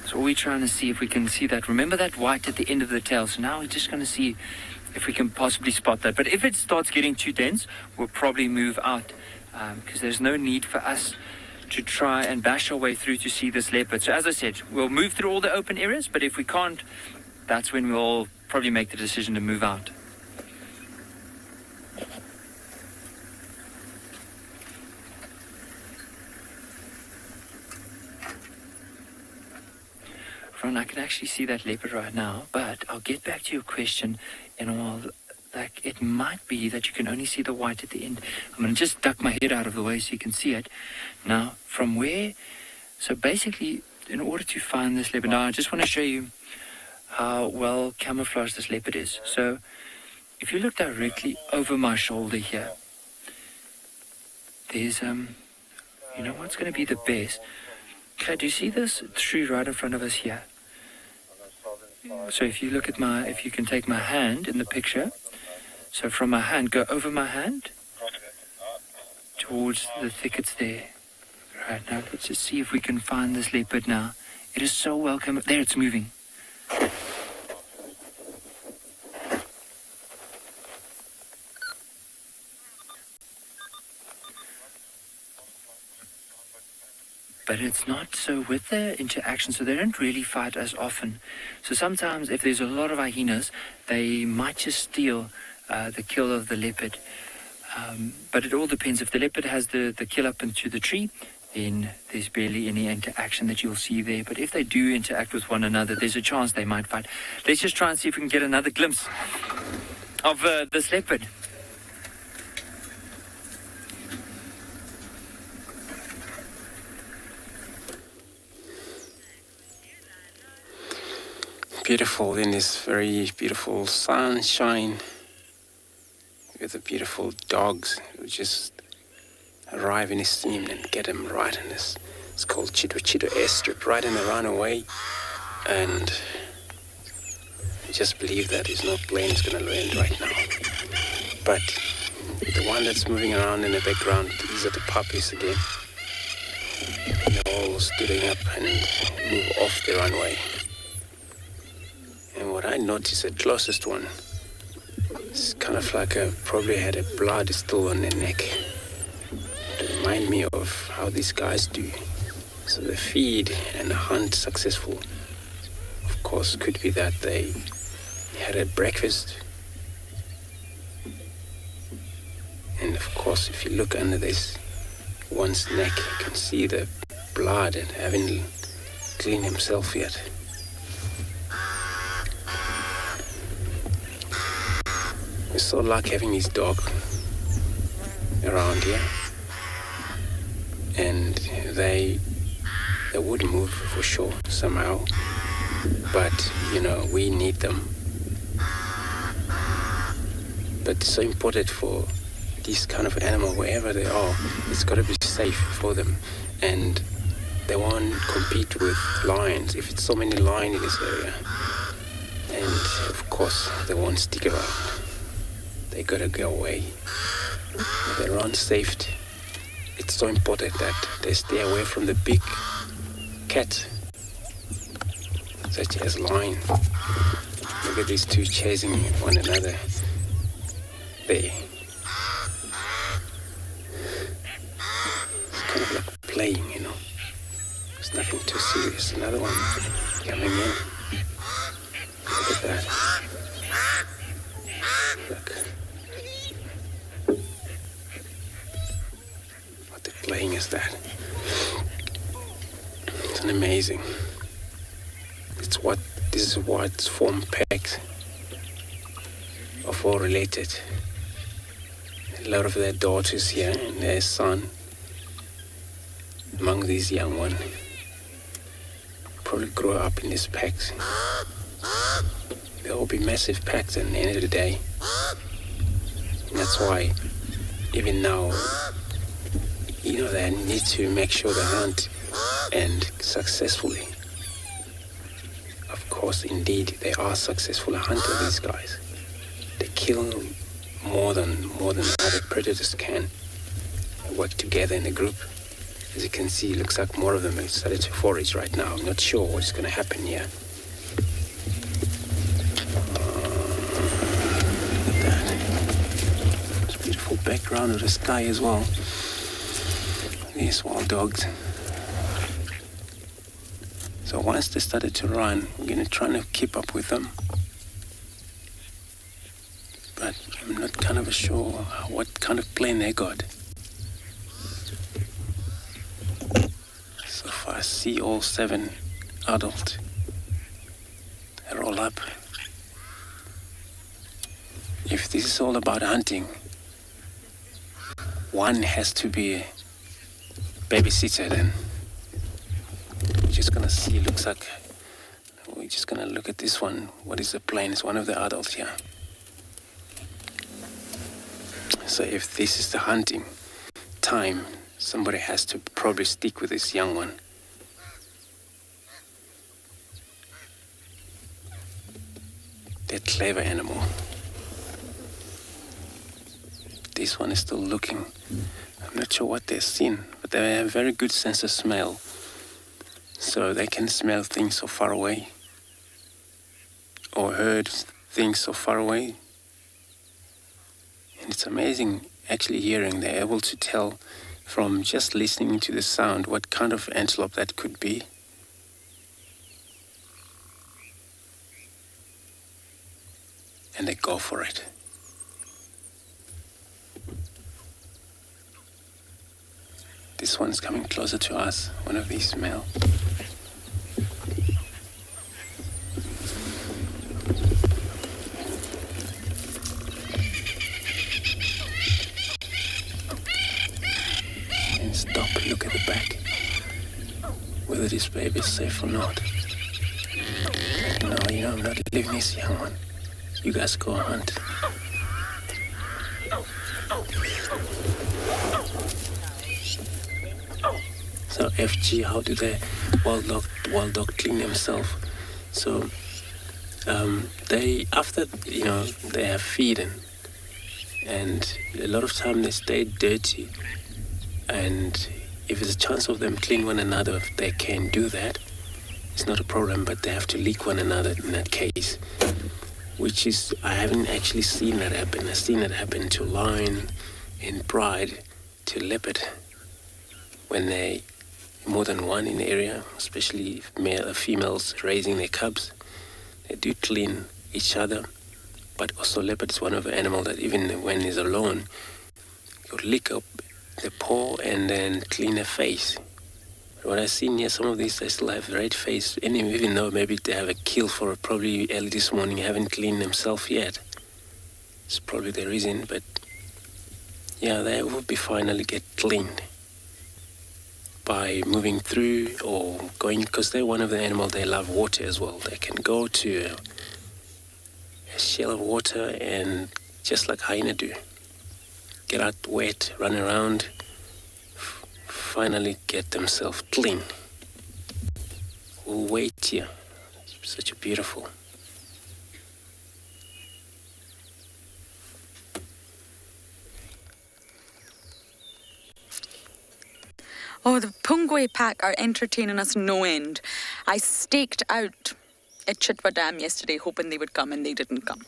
So we're trying to see if we can see that. Remember that white at the end of the tail. So now we're just going to see if we can possibly spot that. But if it starts getting too dense, we'll probably move out, because there's no need for us to try and bash our way through to see this leopard. So as I said, we'll move through all the open areas, but if we can't, that's when we'll probably make the decision to move out. Ron, I can actually see that leopard right now, but I'll get back to your question in a while. Like, it might be that you can only see the white at the end. I'm going to just duck my head out of the way so you can see it. Now, from where... So basically, in order to find this leopard... Now, I just want to show you how well camouflaged this leopard is. So, if you look directly over my shoulder here, there's, you know what's going to be the best? Okay, do you see this tree right in front of us here? So if you look at if you can take my hand in the picture, so from my hand, go over my hand towards the thickets there. Right, now let's just see if we can find this leopard now. It is so welcome. There, it's moving. But it's not so with the interaction, so they don't really fight as often. So sometimes if there's a lot of hyenas, they might just steal the kill of the leopard. But it all depends. If the leopard has the kill up into the tree, then there's barely any interaction that you'll see there. But if they do interact with one another, there's a chance they might fight. Let's just try and see if we can get another glimpse of this leopard. Beautiful in this very beautiful sunshine with the beautiful dogs who just arrive in this scene and get them right in this. It's called Chito airstrip, right in the runaway, and I just believe that his no plane is going to land right now. But the one that's moving around in the background, these are the puppies again. They're all stooding up and move off the runway. And what I noticed, the closest one is kind of like probably had a blood still on their neck. To remind me of how these guys do. So the feed and the hunt successful, of course, could be that they had a breakfast. And of course, if you look under this one's neck, you can see the blood and haven't cleaned himself yet. We're so lucky having his dog around here. And they would move for sure somehow, but we need them. But it's so important for these kind of animal, wherever they are, it's got to be safe for them, and they won't compete with lions if it's so many lions in this area. And of course they won't stick around, they gotta go away. They're unsafe. It's so important that they stay away from the big cats, such as lion. Look at these two chasing one another there. It's kind of like playing, It's nothing too serious. Another one coming in. Look at that. Look. Playing is that. It's an amazing. This is what's form packs of all related. A lot of their daughters here and their son among these young ones probably grow up in these packs. They'll all be massive packs at the end of the day. And that's why even now they need to make sure they hunt and successfully. Of course, indeed, they are successful hunters, these guys. They kill more than other predators can. They work together in a group. As you can see, it looks like more of them have started to forage right now. I'm not sure what's going to happen here. Look at that. It's a beautiful background of the sky as well. These wild dogs. So once they started to run, we're going to try to keep up with them. But I'm not kind of sure what kind of plane they got. So far I see all 7 adults. They're all up. If this is all about hunting, one has to be babysitter then. We're just gonna see, looks like we're just gonna look at this one. What is the plane? It's one of the adults here. So if this is the hunting time, somebody has to probably stick with this young one. They're clever animal. This one is still looking. I'm not sure what they've seen, but they have a very good sense of smell. So they can smell things so far away, or heard things so far away. And it's amazing actually hearing. They're able to tell from just listening to the sound what kind of antelope that could be. And they go for it. This one's coming closer to us, one of these male. And stop, look at the back. Whether this baby is safe or not. No, I'm not leaving this young one. You guys go hunt. So FG, how do the wild dog clean themselves? So they, after they have feeding, and a lot of time they stay dirty, and if there's a chance of them clean one another, they can do that. It's not a problem, but they have to lick one another in that case. which is, I haven't actually seen that happen. I've seen it happen to lion in pride, to leopard, when they more than one in the area, especially females raising their cubs. They do clean each other, but also leopard is one of the animals that even when he's alone, you lick up the paw and then clean the face. But what I've seen here, some of these, they still have red face, and even though maybe they have a kill for it, probably early this morning, haven't cleaned themselves yet. It's probably the reason, but yeah, they would be finally get cleaned by moving through or going, because they're one of the animals, they love water as well. They can go to a shell of water and just like hyena do, get out wet, run around, finally get themselves clean. We'll wait here. It's such a beautiful. Oh, the Pungwe pack are entertaining us no end. I staked out at Chitwa Dam yesterday hoping they would come, and they didn't come.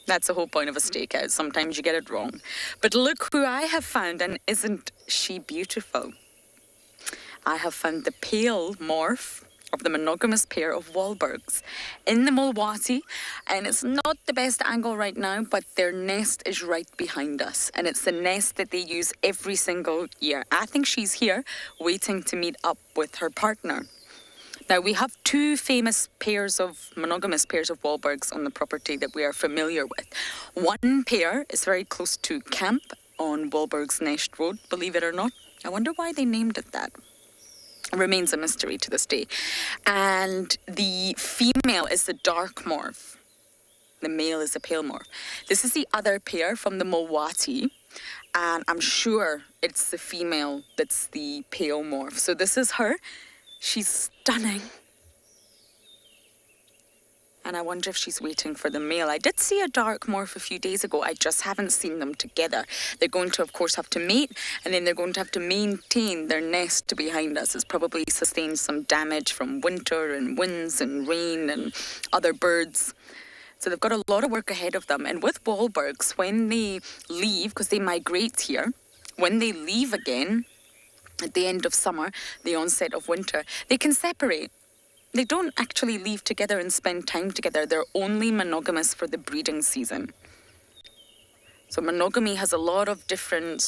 That's the whole point of a stakeout. Sometimes you get it wrong. But look who I have found, and isn't she beautiful? I have found the pale morph of the monogamous pair of Wahlbergs in the Mulwati, and it's not the best angle right now, but their nest is right behind us, and it's the nest that they use every single year. I think she's here waiting to meet up with her partner. Now, we have two famous monogamous pairs of Wahlbergs on the property that we are familiar with. One pair is very close to camp on Wahlberg's Nest Road, believe it or not. I wonder why they named it that. Remains a mystery to this day. And the female is the dark morph. The male is the pale morph. This is the other pair from the Mulwati, and I'm sure it's the female that's the pale morph. So this is her. She's stunning. And I wonder if she's waiting for the male. I did see a dark morph a few days ago. I just haven't seen them together. They're going to, of course, have to mate, and then they're going to have to maintain their nest behind us. It's probably sustained some damage from winter and winds and rain and other birds. So they've got a lot of work ahead of them. And with Wahlbergs, when they leave, because they migrate here, when they leave again at the end of summer, the onset of winter, they can separate. They don't actually leave together and spend time together. They're only monogamous for the breeding season. So monogamy has a lot of different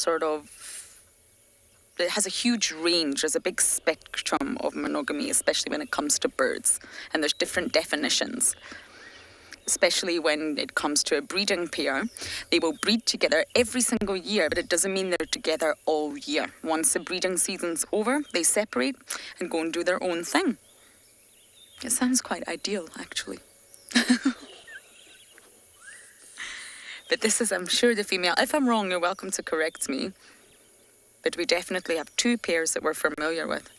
it has a huge range. There's a big spectrum of monogamy, especially when it comes to birds. And there's different definitions. Especially when it comes to a breeding pair, they will breed together every single year, but it doesn't mean they're together all year. Once the breeding season's over, they separate and go and do their own thing. It sounds quite ideal, actually. But this is, I'm sure, the female. If I'm wrong, you're welcome to correct me. But we definitely have two pairs that we're familiar with.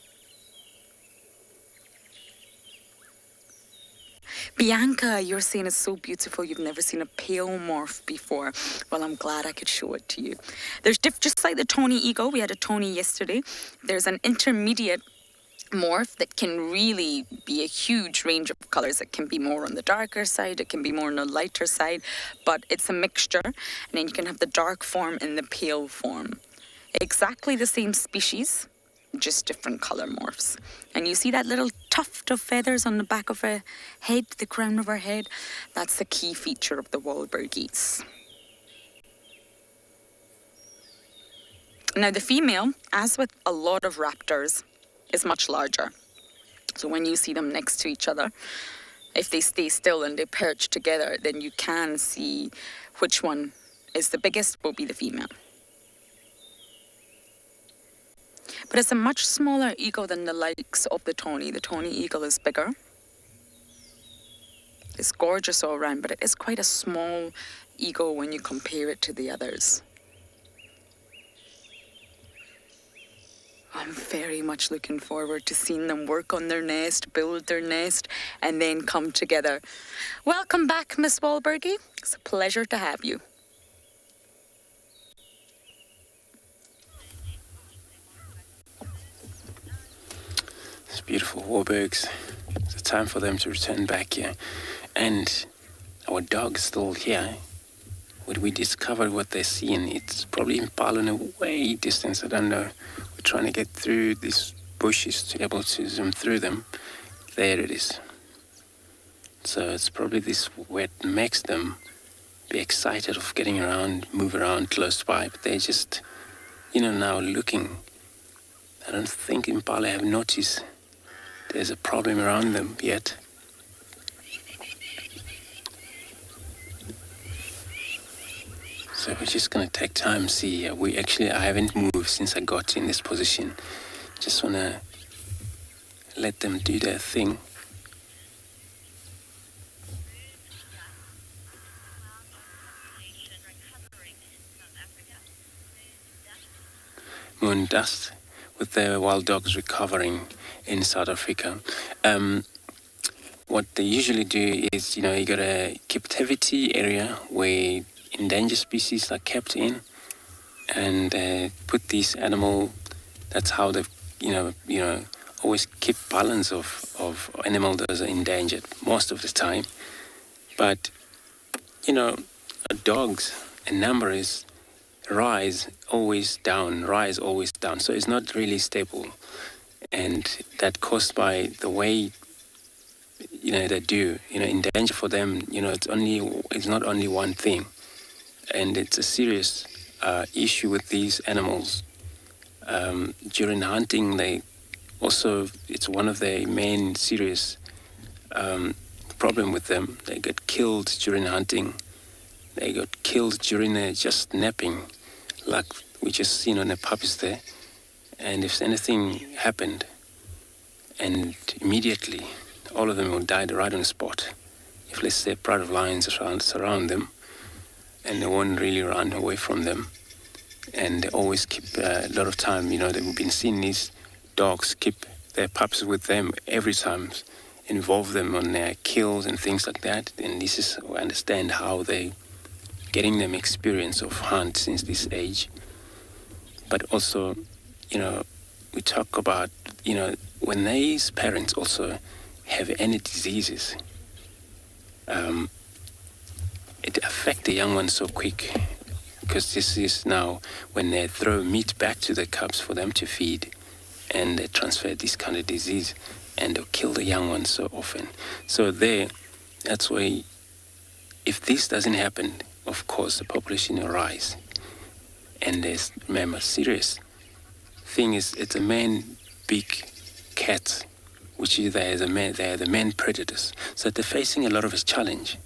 Bianca, you're saying it's so beautiful. You've never seen a pale morph before. Well, I'm glad I could show it to you. There's just like the Tony Eagle. We had a Tony yesterday. There's an intermediate morph that can really be a huge range of colors. It can be more on the darker side, it can be more on the lighter side, but it's a mixture. And then you can have the dark form and the pale form. Exactly the same species, just different color morphs. And you see that little tuft of feathers on the back of her head, the crown of her head? That's the key feature of the Wahlberg geese. Now the female, as with a lot of raptors, is much larger. So when you see them next to each other, if they stay still and they perch together, then you can see which one is the biggest will be the female. But it's a much smaller eagle than the likes of the Tony. The Tony eagle is bigger. It's gorgeous all around, but it is quite a small eagle when you compare it to the others. I'm very much looking forward to seeing them work on their nest, build their nest, and then come together. Welcome back, Miss Wahlbergie. It's a pleasure to have you. It's beautiful Wahlbergs. It's time for them to return back here. And our dog is still here, when we discover what they're seeing, it's probably impala in a way distance. I don't know. We're trying to get through these bushes to be able to zoom through them. There it is. So it's probably this what makes them be excited of getting around, move around close by, but they're just, now looking. I don't think impala have noticed there's a problem around them yet. So we're just going to take time, see. I haven't moved since I got in this position. Just want to let them do their thing. Moon dust with the wild dogs recovering in South Africa. What they usually do is, you got a captivity area where endangered species are kept in, and put these animal. That's how they, always keep balance of animal that are endangered most of the time. But dogs, a number is rise always down. So it's not really stable, and that caused by the way they do. In danger for them. It's not only one thing, and it's a serious issue with these animals. During hunting, it's one of the main serious problem with them. They get killed during hunting. They got killed during just napping, like we just seen on the puppies there. And if anything happened, and immediately all of them will die right on the spot. If, let's say, a pride of lions surround them, and they won't really run away from them. And they always keep a lot of time, they've been seeing these dogs keep their pups with them every time, involve them on their kills and things like that. And this is, I understand how they getting them experience of hunt since this age. But also, we talk about, when these parents also have any diseases, it affects the young ones so quick, because this is now when they throw meat back to the cubs for them to feed, and they transfer this kind of disease, and they'll kill the young ones so often. So that's why, if this doesn't happen, of course the population will rise. And remember, serious thing is, it's a main big cat, which is they are the main predators. So they're facing a lot of a challenge.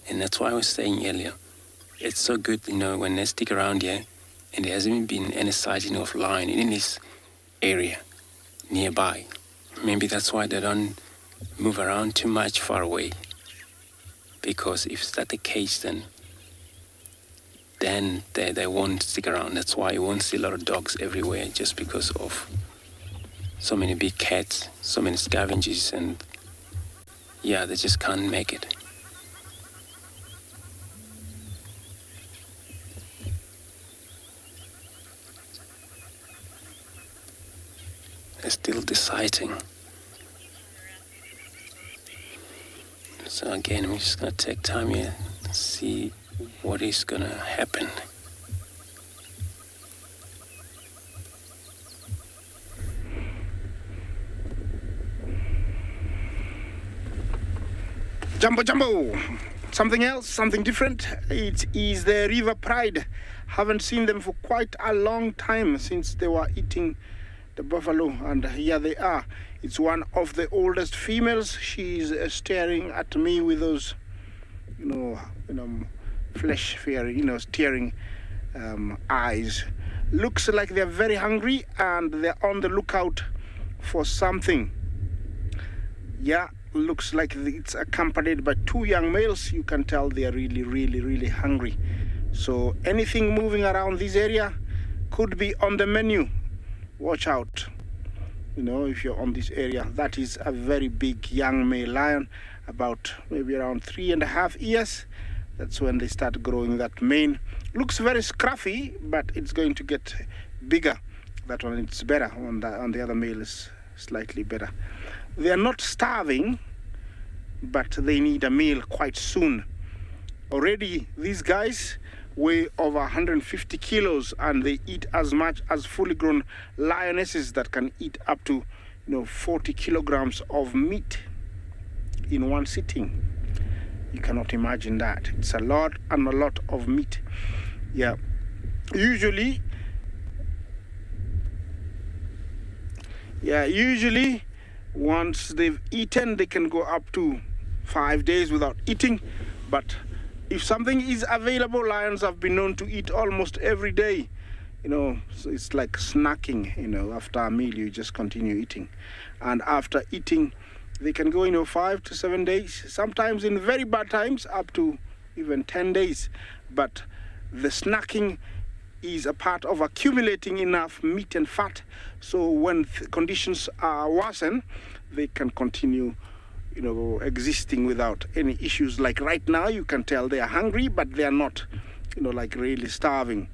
And that's why I was saying earlier, it's so good, when they stick around here, and there hasn't been any sighting of lion in this area nearby. Maybe that's why they don't move around too much far away. Because if that's the case, then they won't stick around. That's why you won't see a lot of dogs everywhere, just because of so many big cats, so many scavengers, and they just can't make it. They're still deciding. So again, we're just going to take time here to see what is going to happen. Jumbo. Something else, something different. It is the River Pride. Haven't seen them for quite a long time, since they were eating the buffalo, and here they are. It's one of the oldest females. She's staring at me with those, flesh-fearing, staring eyes. Looks like they're very hungry, and they're on the lookout for something. Looks like it's accompanied by two young males. You can tell they're really, really, really hungry. So anything moving around this area could be on the menu. Watch out, if you're on this area. That is a very big young male lion, about maybe around 3.5 years. That's when they start growing that mane. Looks very scruffy, but it's going to get bigger. That one, it's better. On the other male is slightly better. They are not starving, but they need a meal quite soon. Already, these guys weigh over 150 kilos, and they eat as much as fully grown lionesses that can eat up to 40 kilograms of meat in one sitting. You cannot imagine that. It's a lot and a lot of meat. Yeah. Usually once they've eaten, they can go up to 5 days without eating. But if something is available, lions have been known to eat almost every day. So it's like snacking. After a meal, you just continue eating. And after eating, they can go 5 to 7 days, sometimes in very bad times up to even 10 days. But the snacking is a part of accumulating enough meat and fat, so when conditions are worsen, they can continue existing without any issues. Like right now, you can tell they are hungry, but they are not like really starving.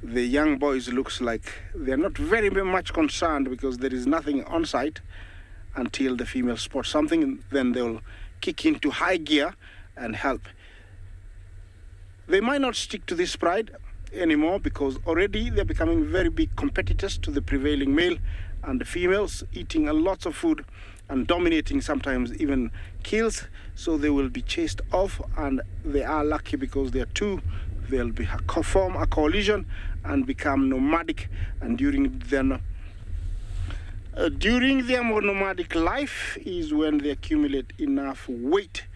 The young boys looks like they're not very much concerned, because there is nothing on site until the female spots something, then they'll kick into high gear and help. They might not stick to this pride anymore, because already they're becoming very big competitors to the prevailing male, and the females eating a lot of food and dominating, sometimes even kills, so they will be chased off. And they are lucky because they're two. They'll form a coalition and become nomadic, and during their nomadic life is when they accumulate enough weight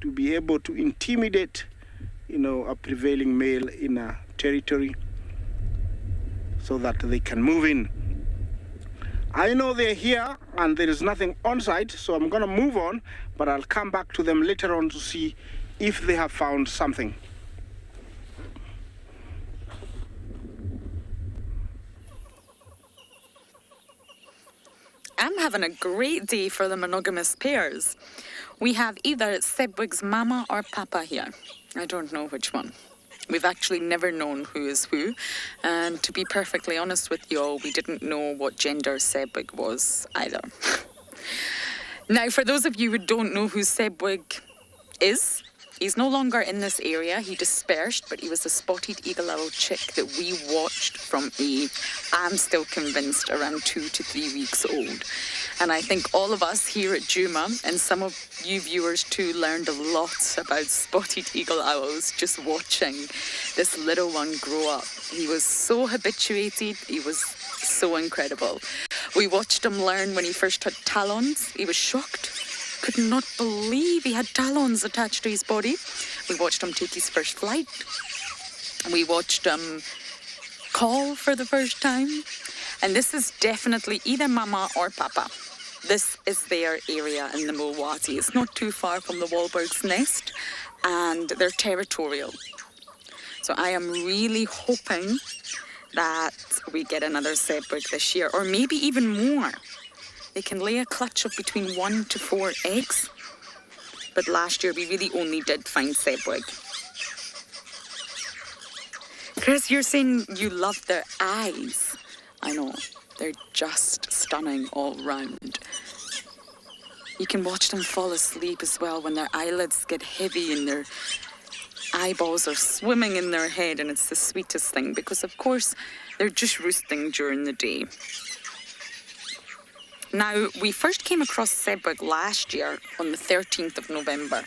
to be able to intimidate a prevailing male in a territory, so that they can move in. I know they're here and there is nothing on site, so I'm gonna move on, but I'll come back to them later on to see if they have found something. I'm having a great day for the monogamous pairs. We have either Sebwig's mama or papa here. I don't know which one. We've actually never known who is who, and to be perfectly honest with you all, we didn't know what gender Sebwig was either. Now, for those of you who don't know who Sebwig is, he's no longer in this area. He dispersed, but he was a spotted eagle owl chick that we watched from I'm still convinced, around 2 to 3 weeks old. And I think all of us here at Juma, and some of you viewers too, learned a lot about spotted eagle owls just watching this little one grow up. He was so habituated. He was so incredible. We watched him learn when he first had talons. He was shocked. Could not believe he had talons attached to his body. We watched him take his first flight. We watched him call for the first time. And this is definitely either mama or papa. This is their area in the Mulwati. It's not too far from the Wahlberg's nest, and they're territorial. So I am really hoping that we get another Sebwig this year, or maybe even more. They can lay a clutch of between 1 to 4 eggs. But last year we really only did find Sebwig. Chris, you're saying you love their eyes. I know, they're just stunning all round. You can watch them fall asleep as well when their eyelids get heavy and their eyeballs are swimming in their head, and it's the sweetest thing because, of course, they're just roosting during the day. Now, we first came across Sebwig last year on the 13th of November.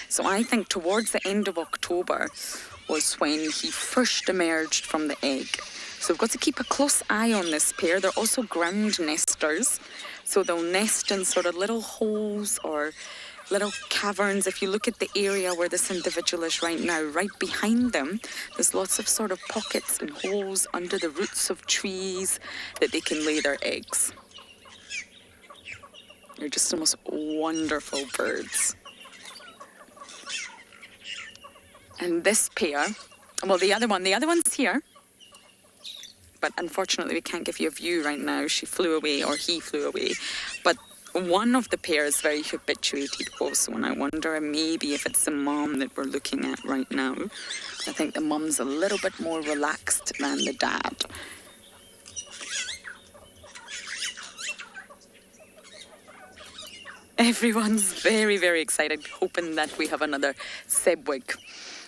So I think towards the end of October was when he first emerged from the egg. So we've got to keep a close eye on this pair. They're also ground nesters. So they'll nest in sort of little holes or little caverns. If you look at the area where this individual is right now, right behind them, there's lots of sort of pockets and holes under the roots of trees that they can lay their eggs. They're just the most wonderful birds. And this pair, well, the other one's here. But unfortunately, we can't give you a view right now. She flew away, or he flew away. But one of the pair is very habituated also, and I wonder maybe if it's the mom that we're looking at right now. I think the mom's a little bit more relaxed than the dad. Everyone's very, very excited, hoping that we have another Seb week.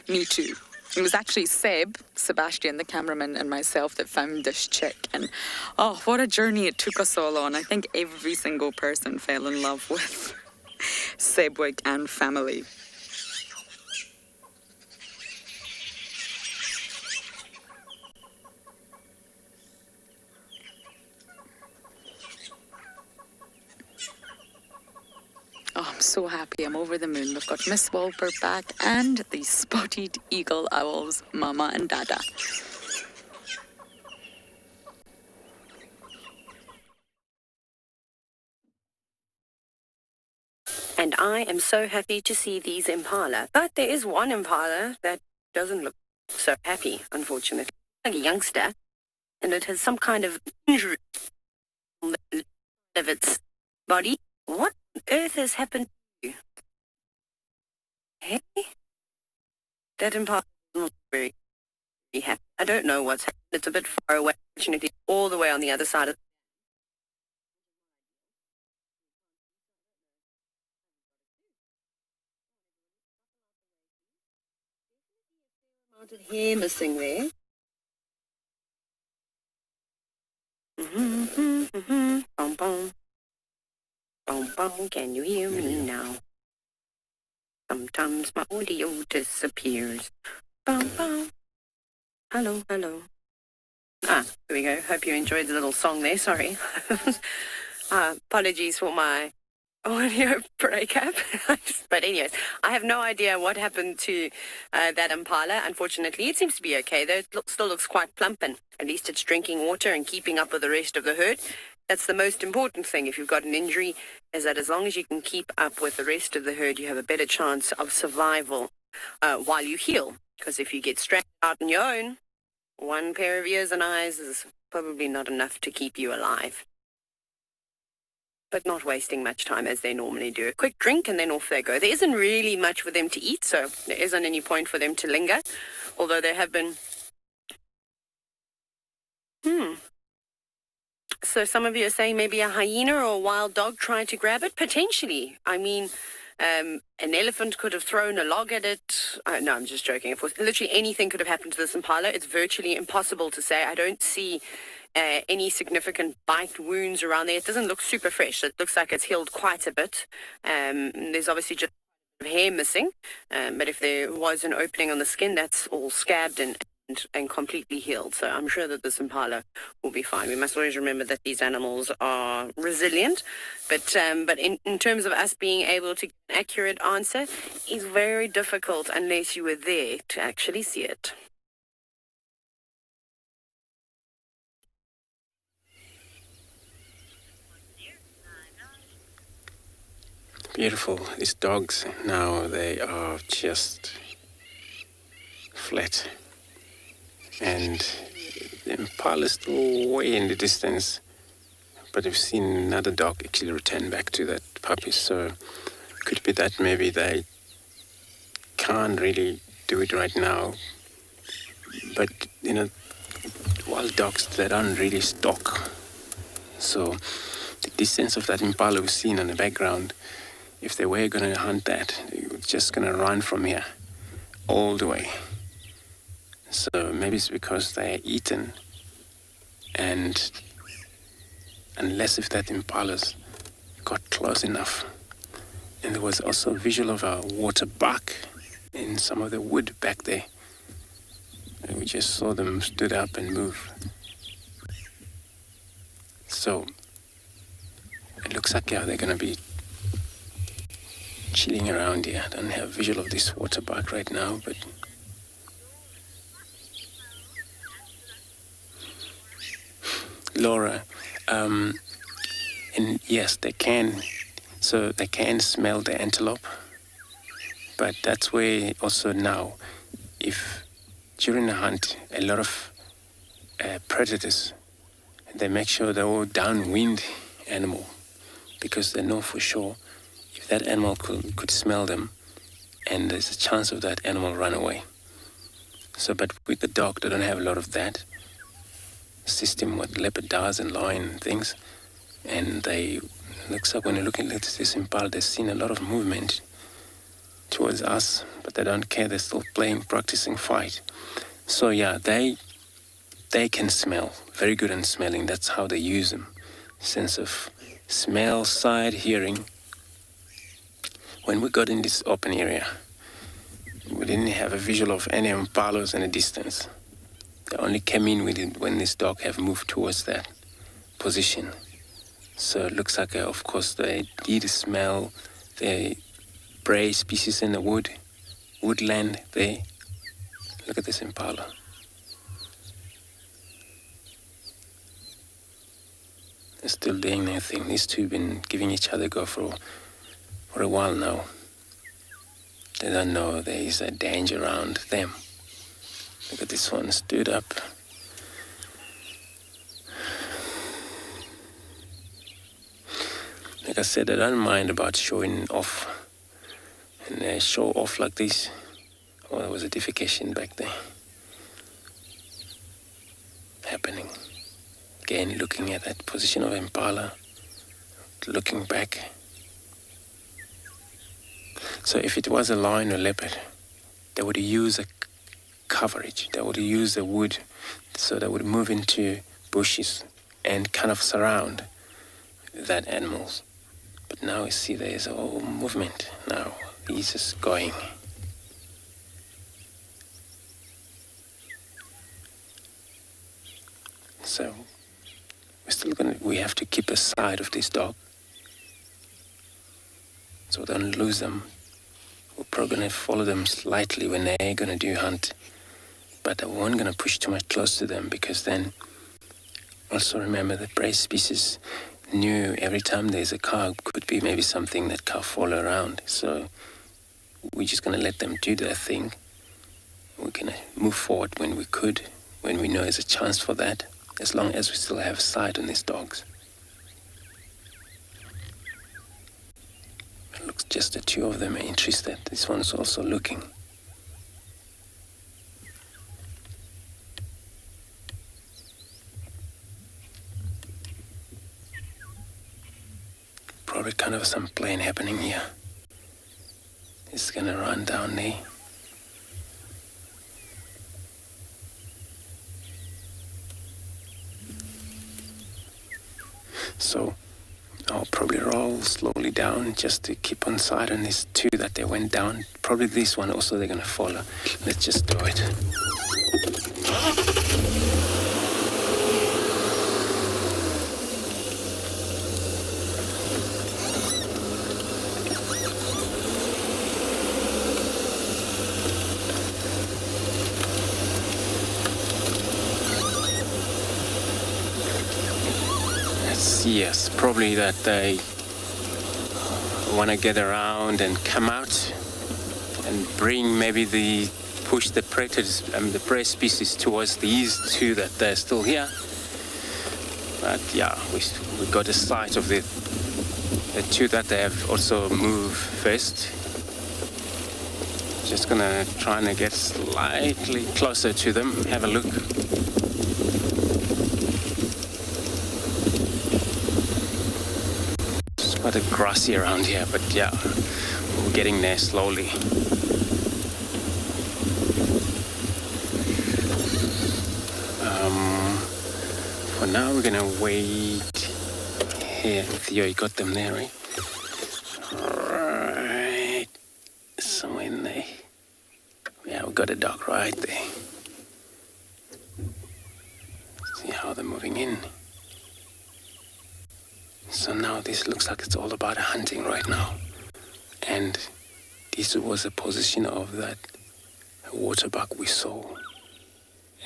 Me too. It was actually Seb, Sebastian, the cameraman, and myself that found this chick. And oh, what a journey it took us all on. I think every single person fell in love with Sebwig and family. Oh, I'm so happy. I'm over the moon. We've got Miss Walper back and the spotted eagle owls, Mama and Dada. And I am so happy to see these impala. But there is one impala that doesn't look so happy, unfortunately. Like a youngster. And it has some kind of injury on the left of its body. What on earth has happened to you? Hey? That impala is not very happy. I don't know what's happened. It's a bit far away, unfortunately, all the way on the other side of the hair missing there. Bum, bum. Bum, bum. Can you hear me now? Sometimes my audio disappears. Bum, bum. Hello, hello. Here we go. Hope you enjoyed the little song there. Sorry. Apologies for my audio breakup. But anyways, I have no idea what happened to that impala. Unfortunately, it seems to be okay, though. It still looks quite plump, and at least it's drinking water and keeping up with the rest of the herd. That's the most important thing if you've got an injury, is that as long as you can keep up with the rest of the herd, you have a better chance of survival while you heal. Because if you get stranded out on your own, one pair of ears and eyes is probably not enough to keep you alive. But not wasting much time as they normally do. A quick drink and then off they go. There isn't really much for them to eat, so there isn't any point for them to linger. Although there have been... So some of you are saying maybe a hyena or a wild dog tried to grab it? Potentially. I mean, an elephant could have thrown a log at it. No, I'm just joking. Of course, literally anything could have happened to this impala. It's virtually impossible to say. I don't see any significant bite wounds around there. It doesn't look super fresh. It looks like it's healed quite a bit. There's obviously just hair missing. But if there was an opening on the skin, that's all scabbed and completely healed. So I'm sure that this impala will be fine. We must always remember that these animals are resilient, but in terms of us being able to get an accurate answer is very difficult unless you were there to actually see it. Beautiful. These dogs now, they are just flat. And the impala is still way in the distance, but we've seen another dog actually return back to that puppy. So it could be that maybe they can't really do it right now. But, wild dogs, they don't really stalk. So the distance of that impala we've seen on the background, if they were going to hunt that, they were just going to run from here all the way. So maybe it's because they're eaten, and unless if that impala's got close enough. And there was also a visual of a water buck in some of the wood back there. And we just saw them stood up and move. So it looks like they're going to be chilling around here. I don't have a visual of this water buck right now, but Laura, and yes, they can smell the antelope, but that's where also now, if during a hunt, a lot of predators, they make sure they're all downwind animal, because they know for sure if that animal could smell them, and there's a chance of that animal run away. So, but with the dog, they don't have a lot of that system, what leopard does and lion and things, and they Looks like when you're looking at this impala, they've seen a lot of movement towards us, but they don't care. They're still playing, practicing fight. So yeah, they can smell. Very good at smelling. That's how they use them. Sense of smell, sight, hearing. When we got in this open area, we didn't have a visual of any impalas in the distance. They only came in with it when this dog have moved towards that position. So it looks like, of course, they did smell the prey species in the woodland there. Look at this impala. They're still doing their thing. These two have been giving each other a go for a while now. They don't know there is a danger around them. Look at this one, stood up. Like I said, I don't mind about showing off. And they show off like this. Oh, there was a defecation back there. Happening. Again, looking at that position of impala. Looking back. So if it was a lion or leopard, they would use a coverage. They would use the wood, so they would move into bushes and kind of surround that animals. But now you see there's all movement. Now he's just going. So we have to keep aside of this dog, so we don't lose them. We're probably going to follow them slightly when they're going to do hunt. But I won't going to push too much close to them, because then also remember that prey species knew every time there's a cow could be maybe something that cow follow around. So we're just going to let them do their thing. We're going to move forward when we could, when we know there's a chance for that, as long as we still have sight on these dogs. It looks just the two of them are interested. This one's also looking. Probably kind of some playing happening here. It's gonna run down there. So I'll probably roll slowly down just to keep on side on these two that they went down. Probably this one also they're gonna follow. Let's just do it. Yes, probably that they want to get around and come out and bring push the predators and the prey species towards these two that they're still here. But yeah, we got a sight of the two that they have also moved first. Just gonna try and get slightly closer to them, have a look. Quite a grassy around here, but yeah, we're getting there slowly. For now, we're gonna wait here. Theo, you got them there, right? Right, somewhere in there. Yeah, we got a dog right there. See how they're moving in. So now this looks like it's all about hunting right now. And this was the position of that water buck we saw.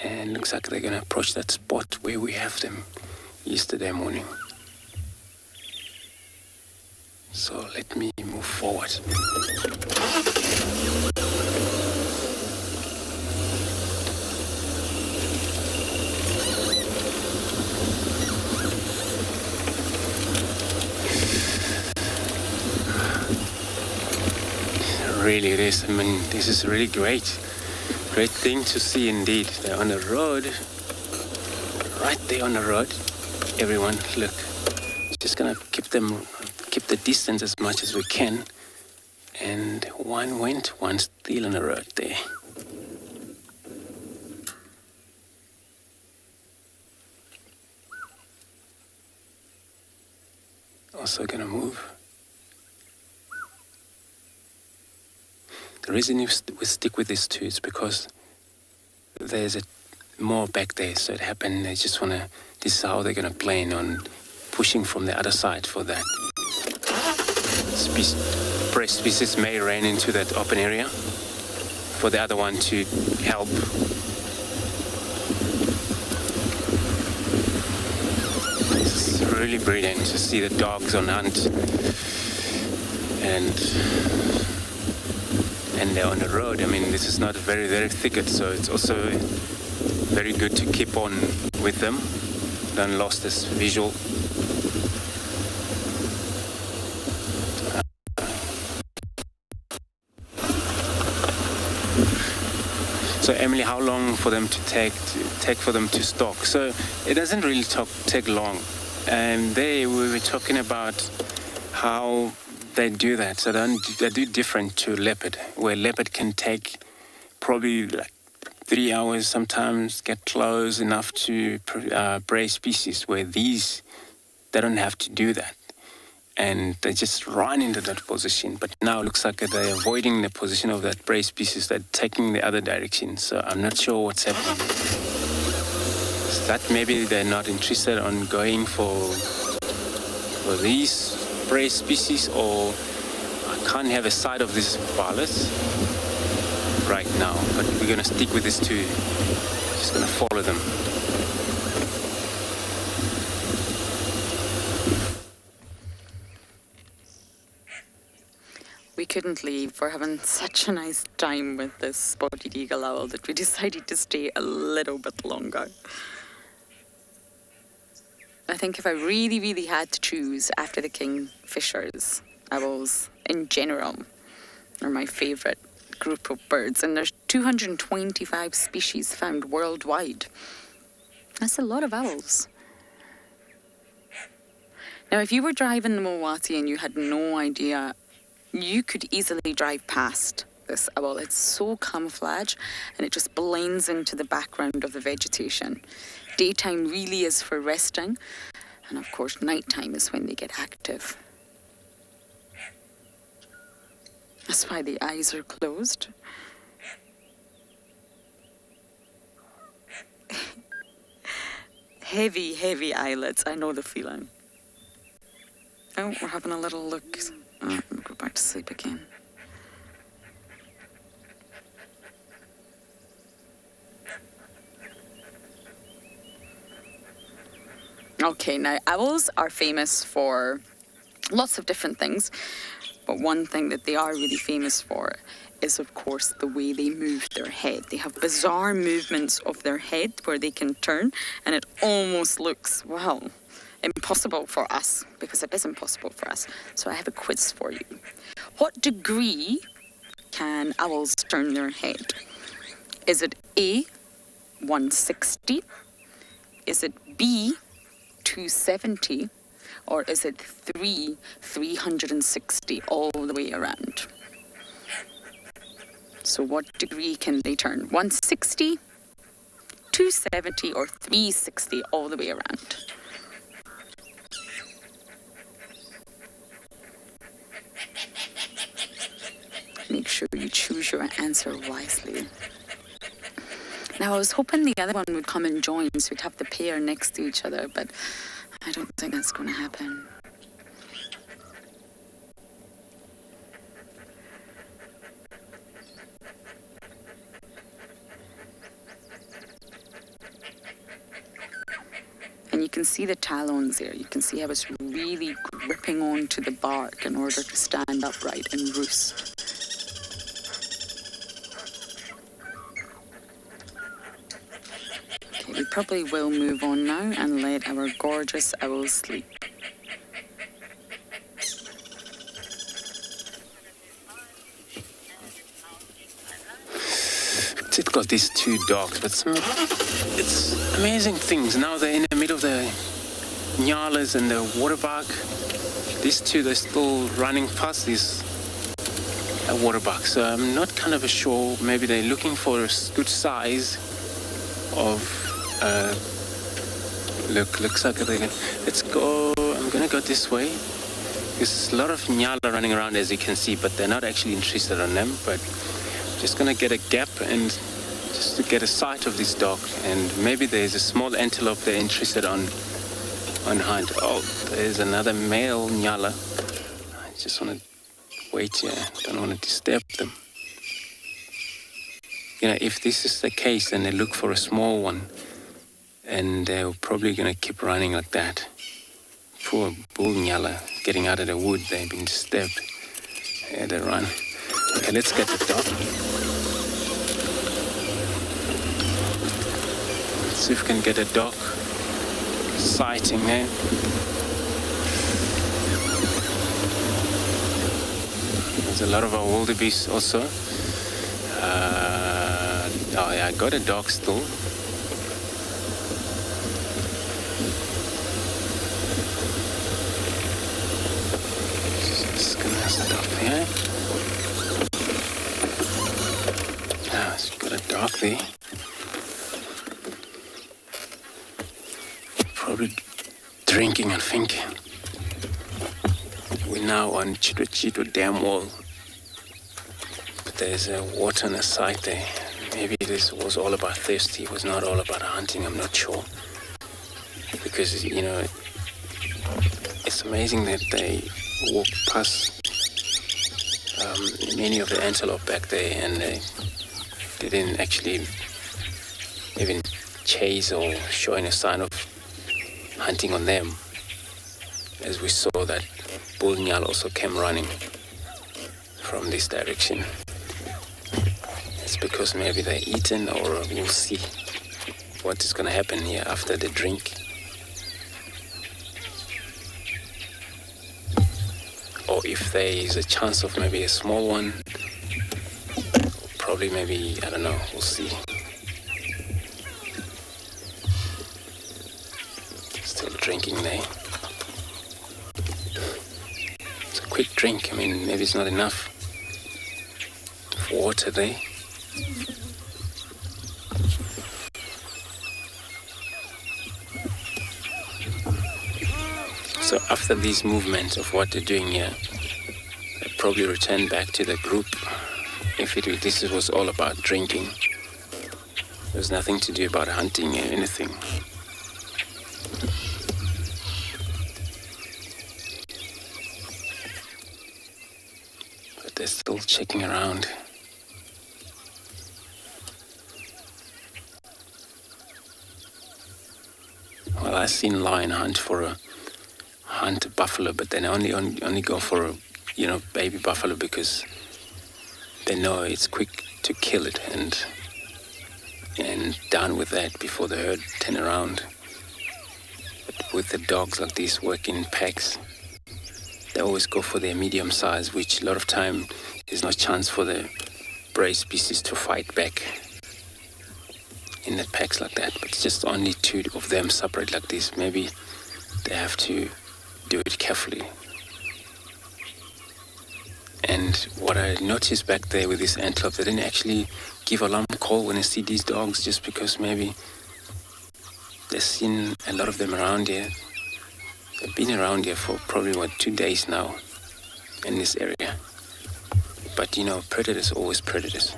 And looks like they're going to approach that spot where we have them yesterday morning. So let me move forward. Really it is. I mean, this is really great. Great thing to see indeed. They're on the road. Right there on the road. Everyone, look. Just gonna keep them keep the distance as much as we can. And one went, one still on the road there. Also gonna move. The reason we stick with these two is because there's more back there, so it happened. They just want to, this is how they're going to plan on pushing from the other side for that. Prey species may run into that open area for the other one to help. It's really brilliant to see the dogs on hunt and they're on the road. I mean, this is not a very, very thicket, so it's also very good to keep on with them. Don't lose this visual. So Emily, how long for them to take for them to stalk? So it doesn't really take long. And we were talking about how they do that. So they do different to leopard, where leopard can take probably like 3 hours sometimes, get close enough to prey species, where these, they don't have to do that. And they just run into that position. But now it looks like they're avoiding the position of that prey species. They're taking the other direction. So I'm not sure what's happening. Is that maybe they're not interested on going for these prey species, or I can't have a sight of these koalas right now, but we're going to stick with these two. Just going to follow them. We couldn't leave. We're having such a nice time with this spotted eagle owl that we decided to stay a little bit longer. I think if I really, really had to choose after the kingfishers, owls in general are my favourite group of birds. And there's 225 species found worldwide. That's a lot of owls. Now, if you were driving the Mowati and you had no idea, you could easily drive past this owl. It's so camouflage and it just blends into the background of the vegetation. Daytime really is for resting, and of course nighttime is when they get active. That's why the eyes are closed. Heavy, heavy eyelids. I know the feeling. Oh, we're having a little look. Oh, we'll go back to sleep again. Okay, now owls are famous for lots of different things, but one thing that they are really famous for is, of course, the way they move their head. They have bizarre movements of their head where they can turn, and it almost looks, well, impossible for us, because it is impossible for us. So I have a quiz for you. What degree can owls turn their head? Is it A, 160? Is it B, 270? Or is it 360 all the way around? So what degree can they turn? 160, 270, or 360 all the way around? Make sure you choose your answer wisely. Now, I was hoping the other one would come and join, so we'd have the pair next to each other, but I don't think that's going to happen. And you can see the talons there. You can see how it's really gripping onto the bark in order to stand upright and roost. Okay, we probably will move on now and let our gorgeous owls sleep. It's got these two dogs, but it's amazing things. Now they're in the middle of the nyalas and the waterbark. these two, they're still running past this water buck. So I'm not kind of sure. Maybe they're looking for a good size of. Looks like they're gonna. Let's go. I'm gonna go this way. There's a lot of nyala running around, as you can see, but they're not actually interested on them. But just gonna get a gap and just to get a sight of this dog, and maybe there's a small antelope they're interested on hunt. Oh, there's another male nyala. I just want to wait here. Don't want to disturb them. You know, if this is the case, then they look for a small one, and they're probably gonna keep running like that. Poor bull nyala getting out of the wood. They've been disturbed. Yeah, they run. Okay, let's get the dog. Let's see if we can get a dog sighting there. There's a lot of our wildebeest also. Oh yeah, I got a dog still. Just gonna stop here. Ah, it's got a dog there. Probably drinking, I think. We're now on Chito Dam wall. But there's water on the side there. Maybe this was all about thirsty. It was not all about hunting, I'm not sure. Because, you know, it's amazing that they walk past many of the antelope back there, and they didn't actually even chase or show any sign of hunting on them, as we saw that bull nyala also came running from this direction. It's because maybe they're eaten, or we'll see what is going to happen here after the drink. Or if there is a chance of maybe a small one, probably maybe, I don't know, we'll see. Still drinking there. It's a quick drink. I mean, maybe it's not enough of water there. So after this movement of what they're doing here, they'll probably return back to the group. If this was all about drinking, there's nothing to do about hunting or anything. But they're still checking around. Well, I've seen lion hunt buffalo, but then only go for a, baby buffalo, because they know it's quick to kill it and done with that before the herd turn around. But with the dogs like these work in packs, they always go for their medium size, which a lot of time there's no chance for the prey species to fight back in the packs like that. But it's just only two of them separate like this. Maybe they have to do it carefully. And what I noticed back there with this antelope, they didn't actually give alarm call when they see these dogs, just because maybe they've seen a lot of them around here. They've been around here for probably, 2 days now in this area. But, predators are always predators.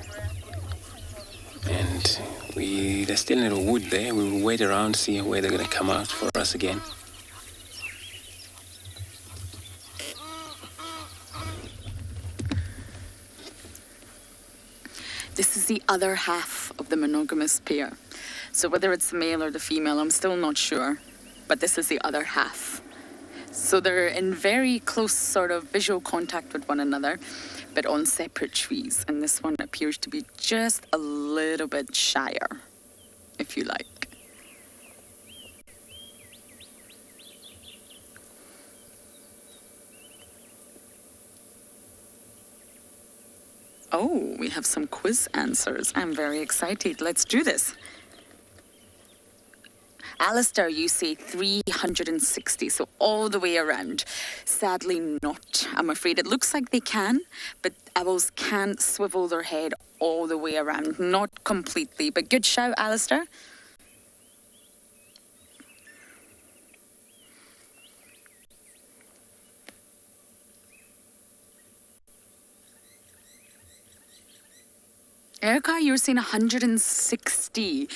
And there's still a little wood there. We will wait around, see where they're going to come out for us again. This is the other half of the monogamous pair. So whether it's the male or the female, I'm still not sure. But this is the other half. So they're in very close sort of visual contact with one another, but on separate trees. And this one appears to be just a little bit shyer, if you like. Oh, we have some quiz answers. I'm very excited. Let's do this. Alistair, you say 360, so all the way around. Sadly not, I'm afraid. It looks like they can, but owls can't swivel their head all the way around. Not completely, but good shout, Alistair. Erica, you're saying 160.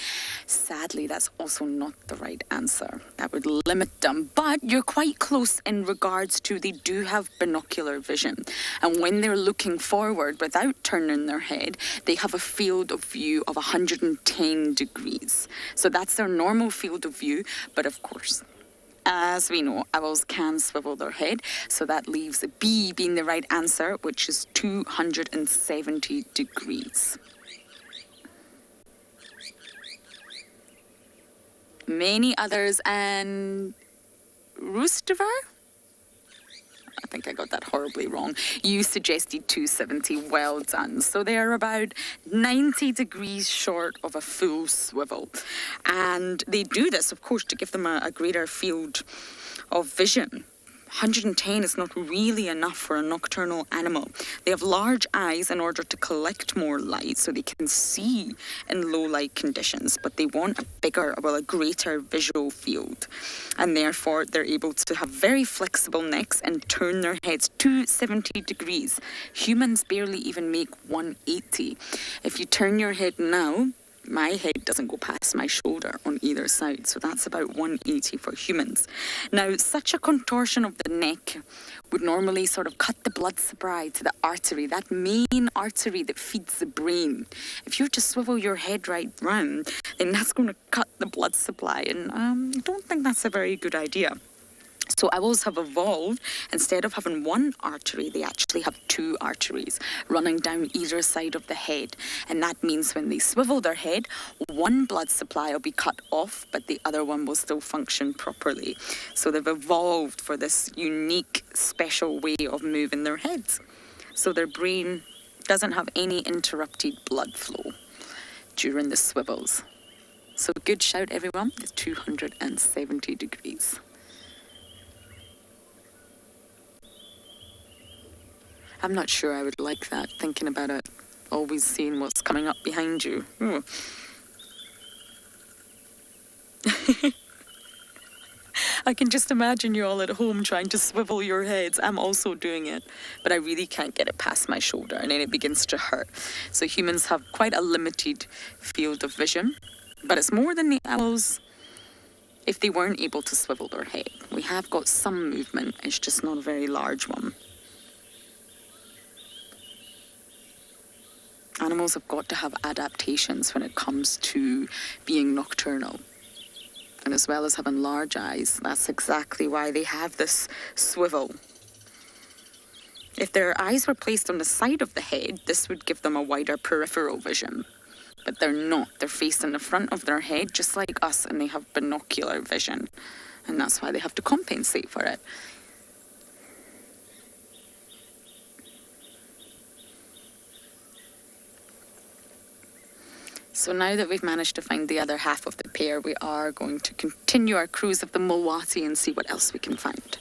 Sadly, that's also not the right answer. That would limit them. But you're quite close in regards to they do have binocular vision. And when they're looking forward without turning their head, they have a field of view of 110 degrees. So that's their normal field of view. But of course, as we know, owls can swivel their head. So that leaves B being the right answer, which is 270 degrees. Many others, and Roostiver? I think I got that horribly wrong. You suggested 270. Well done. So they're about 90 degrees short of a full swivel. And they do this, of course, to give them a greater field of vision. 110 is not really enough for a nocturnal animal. They have large eyes in order to collect more light so they can see in low light conditions, but they want a greater visual field. And therefore, they're able to have very flexible necks and turn their heads 270 degrees. Humans barely even make 180. If you turn your head now, my head doesn't go past my shoulder on either side, so that's about 180 for humans. Now, such a contortion of the neck would normally sort of cut the blood supply to the artery, that main artery that feeds the brain. If you were to swivel your head right round, then that's going to cut the blood supply, and I don't think that's a very good idea. So owls have evolved, instead of having one artery, they actually have two arteries running down either side of the head. And that means when they swivel their head, one blood supply will be cut off, but the other one will still function properly. So they've evolved for this unique, special way of moving their heads. So their brain doesn't have any interrupted blood flow during the swivels. So good shout, everyone. It's 270 degrees. I'm not sure I would like that, thinking about it, always seeing what's coming up behind you. Ooh. I can just imagine you all at home trying to swivel your heads. I'm also doing it, but I really can't get it past my shoulder, and then it begins to hurt. So humans have quite a limited field of vision, but it's more than the owls if they weren't able to swivel their head. We have got some movement, it's just not a very large one. Animals have got to have adaptations when it comes to being nocturnal. And as well as having large eyes, that's exactly why they have this swivel. If their eyes were placed on the side of the head, this would give them a wider peripheral vision. But they're not. They're facing the front of their head, just like us, and they have binocular vision. And that's why they have to compensate for it. So now that we've managed to find the other half of the pair, we are going to continue our cruise of the Mulwati and see what else we can find.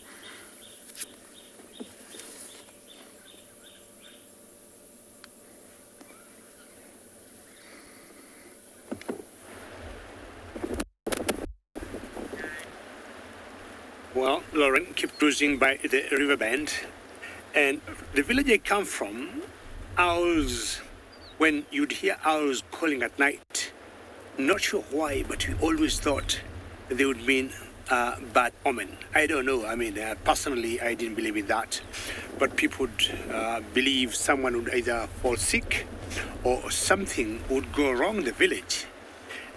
Well, Lauren, keep cruising by the river bend. And the village I come from, owls, when you'd hear owls calling at night, not sure why, but we always thought they would mean bad omen. I don't know. I mean, personally, I didn't believe in that. But people would believe someone would either fall sick or something would go wrong in the village.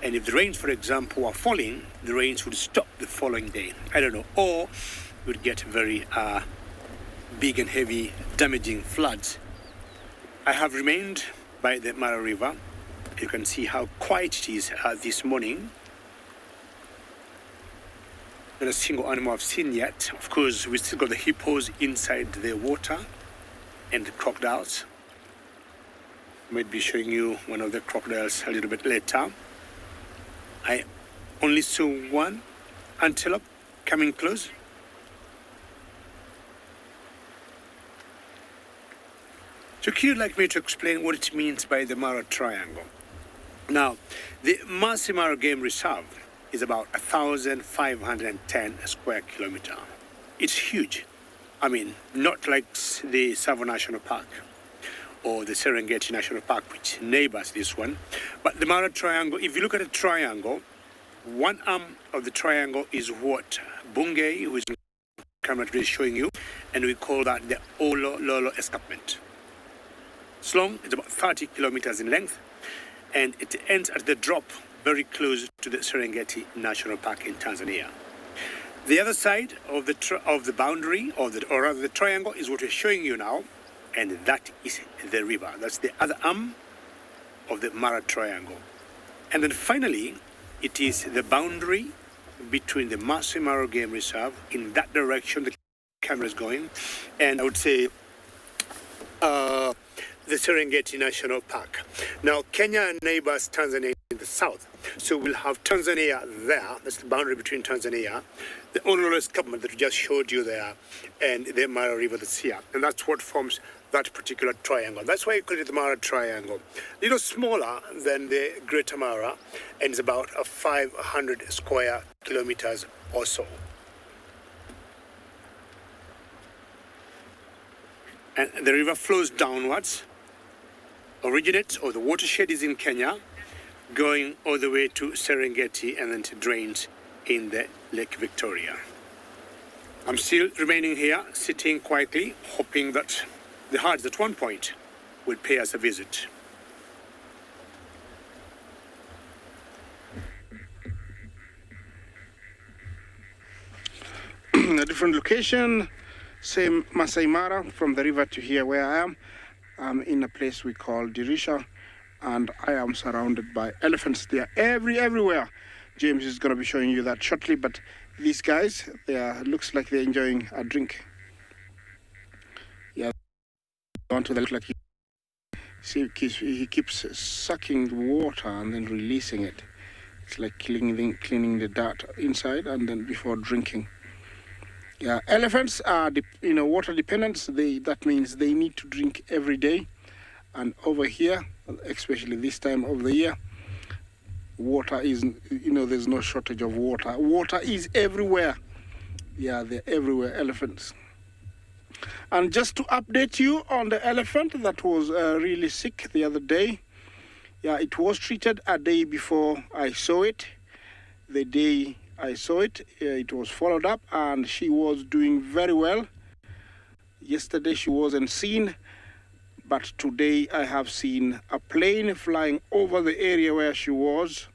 And if the rains, for example, were falling, the rains would stop the following day. I don't know. Or you would get very big and heavy, damaging floods. I have remained by the Mara River. You can see how quiet it is this morning. Not a single animal I've seen yet. Of course, we still got the hippos inside the water and the crocodiles. Might be showing you one of the crocodiles a little bit later. I only saw one antelope coming close. So could you like me to explain what it means by the Mara Triangle? Now, the Masai Mara Game Reserve is about 1,510 square kilometer. It's huge. I mean, not like the Tsavo National Park or the Serengeti National Park, which neighbors this one. But the Mara Triangle, if you look at a triangle, one arm of the triangle is what Bungei, who is in the camera today showing you, and we call that the Olo Lolo escarpment. It's long, it's about 30 kilometers in length, and it ends at the drop very close to the Serengeti National Park in Tanzania. The other side of the boundary, or rather the triangle, is what we're showing you now, and that is the river. That's the other arm of the Mara Triangle. And then finally, it is the boundary between the Masai Mara Game Reserve, in that direction the camera is going, and I would say the Serengeti National Park. Now, Kenya neighbors Tanzania in the south, so we'll have Tanzania there, that's the boundary between Tanzania, the Ololo escarpment that we just showed you there, and the Mara River that's here, and that's what forms that particular triangle. That's why you call it the Mara Triangle. A little smaller than the Greater Mara, and it's about 500 square kilometers or so. And the river flows downwards, originates, or the watershed is in Kenya, going all the way to Serengeti, and then it drains in the Lake Victoria. I'm still remaining here, sitting quietly, hoping that the herds at one point will pay us a visit. A different location, same Masai Mara, from the river to here where I am. I'm in a place we call Dirisha, and I am surrounded by elephants. They are everywhere. James is going to be showing you that shortly, but these guys, looks like they're enjoying a drink. Yeah, on to the look like he keeps sucking water and then releasing it. It's like cleaning the dirt inside and then before drinking. Yeah, elephants are water dependent. That means they need to drink every day, and over here, especially this time of the year, water is there's no shortage of water. Water is everywhere. Yeah, they're everywhere, elephants. And just to update you on the elephant that was really sick the other day. Yeah, it was treated a day before I saw it. The day I saw it, it was followed up, and she was doing very well. Yesterday she wasn't seen, but today I have seen a plane flying over the area where she was,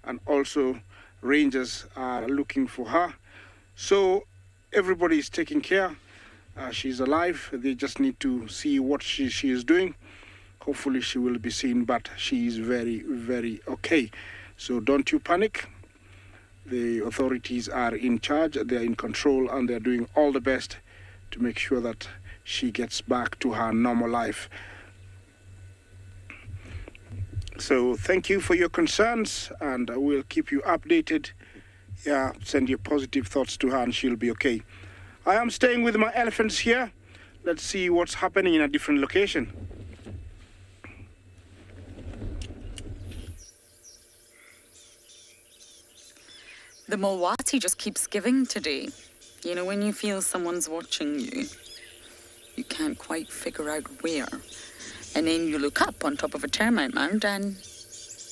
and also rangers are looking for her. So everybody is taking care. She's alive. They just need to see what she is doing. Hopefully she will be seen, but she is very, very okay. So don't you panic. The authorities are in charge, they're in control, and they're doing all the best to make sure that she gets back to her normal life. So thank you for your concerns, and we'll keep you updated. Yeah, send your positive thoughts to her and she'll be okay. I am staying with my elephants here. Let's see what's happening in a different location. The Mulwati just keeps giving today. You know, when you feel someone's watching you, you can't quite figure out where. And then you look up on top of a termite mound and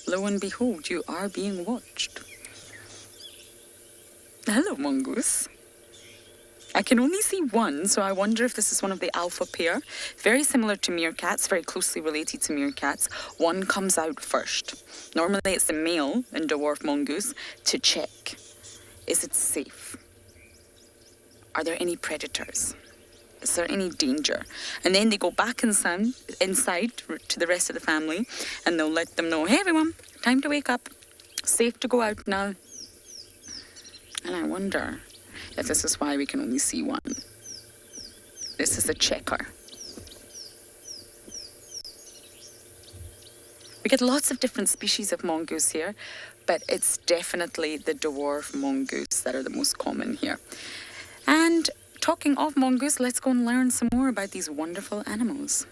lo and behold, you are being watched. Hello, mongoose. I can only see one, so I wonder if this is one of the alpha pair. Very similar to meerkats, very closely related to meerkats. One comes out first. Normally it's the male in dwarf mongoose to check. Is it safe? Are there any predators? Is there any danger? And then they go back inside to the rest of the family, and they'll let them know, hey everyone, time to wake up. Safe to go out now. And I wonder if this is why we can only see one. This is a checker. We get lots of different species of mongoose here, but it's definitely the dwarf mongoose that are the most common here. And talking of mongoose, let's go and learn some more about these wonderful animals.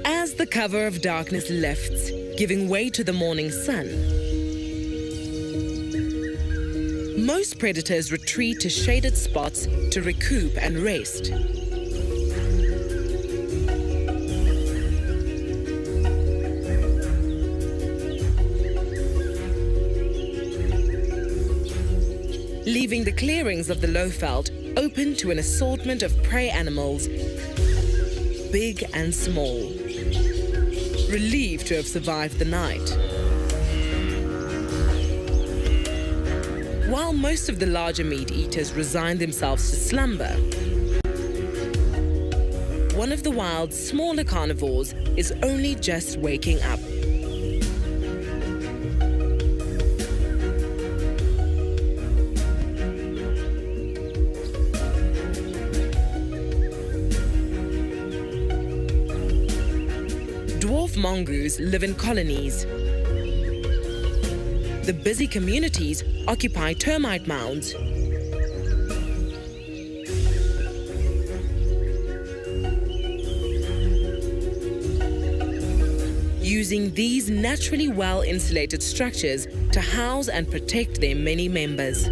As the cover of darkness lifts, giving way to the morning sun, most predators retreat to shaded spots to recoup and rest. Leaving the clearings of the lowveld open to an assortment of prey animals, big and small, relieved to have survived the night. While most of the larger meat eaters resign themselves to slumber, one of the wild's smaller carnivores is only just waking up. Dwarf mongoose live in colonies. The busy communities occupy termite mounds, using these naturally well-insulated structures to house and protect their many members.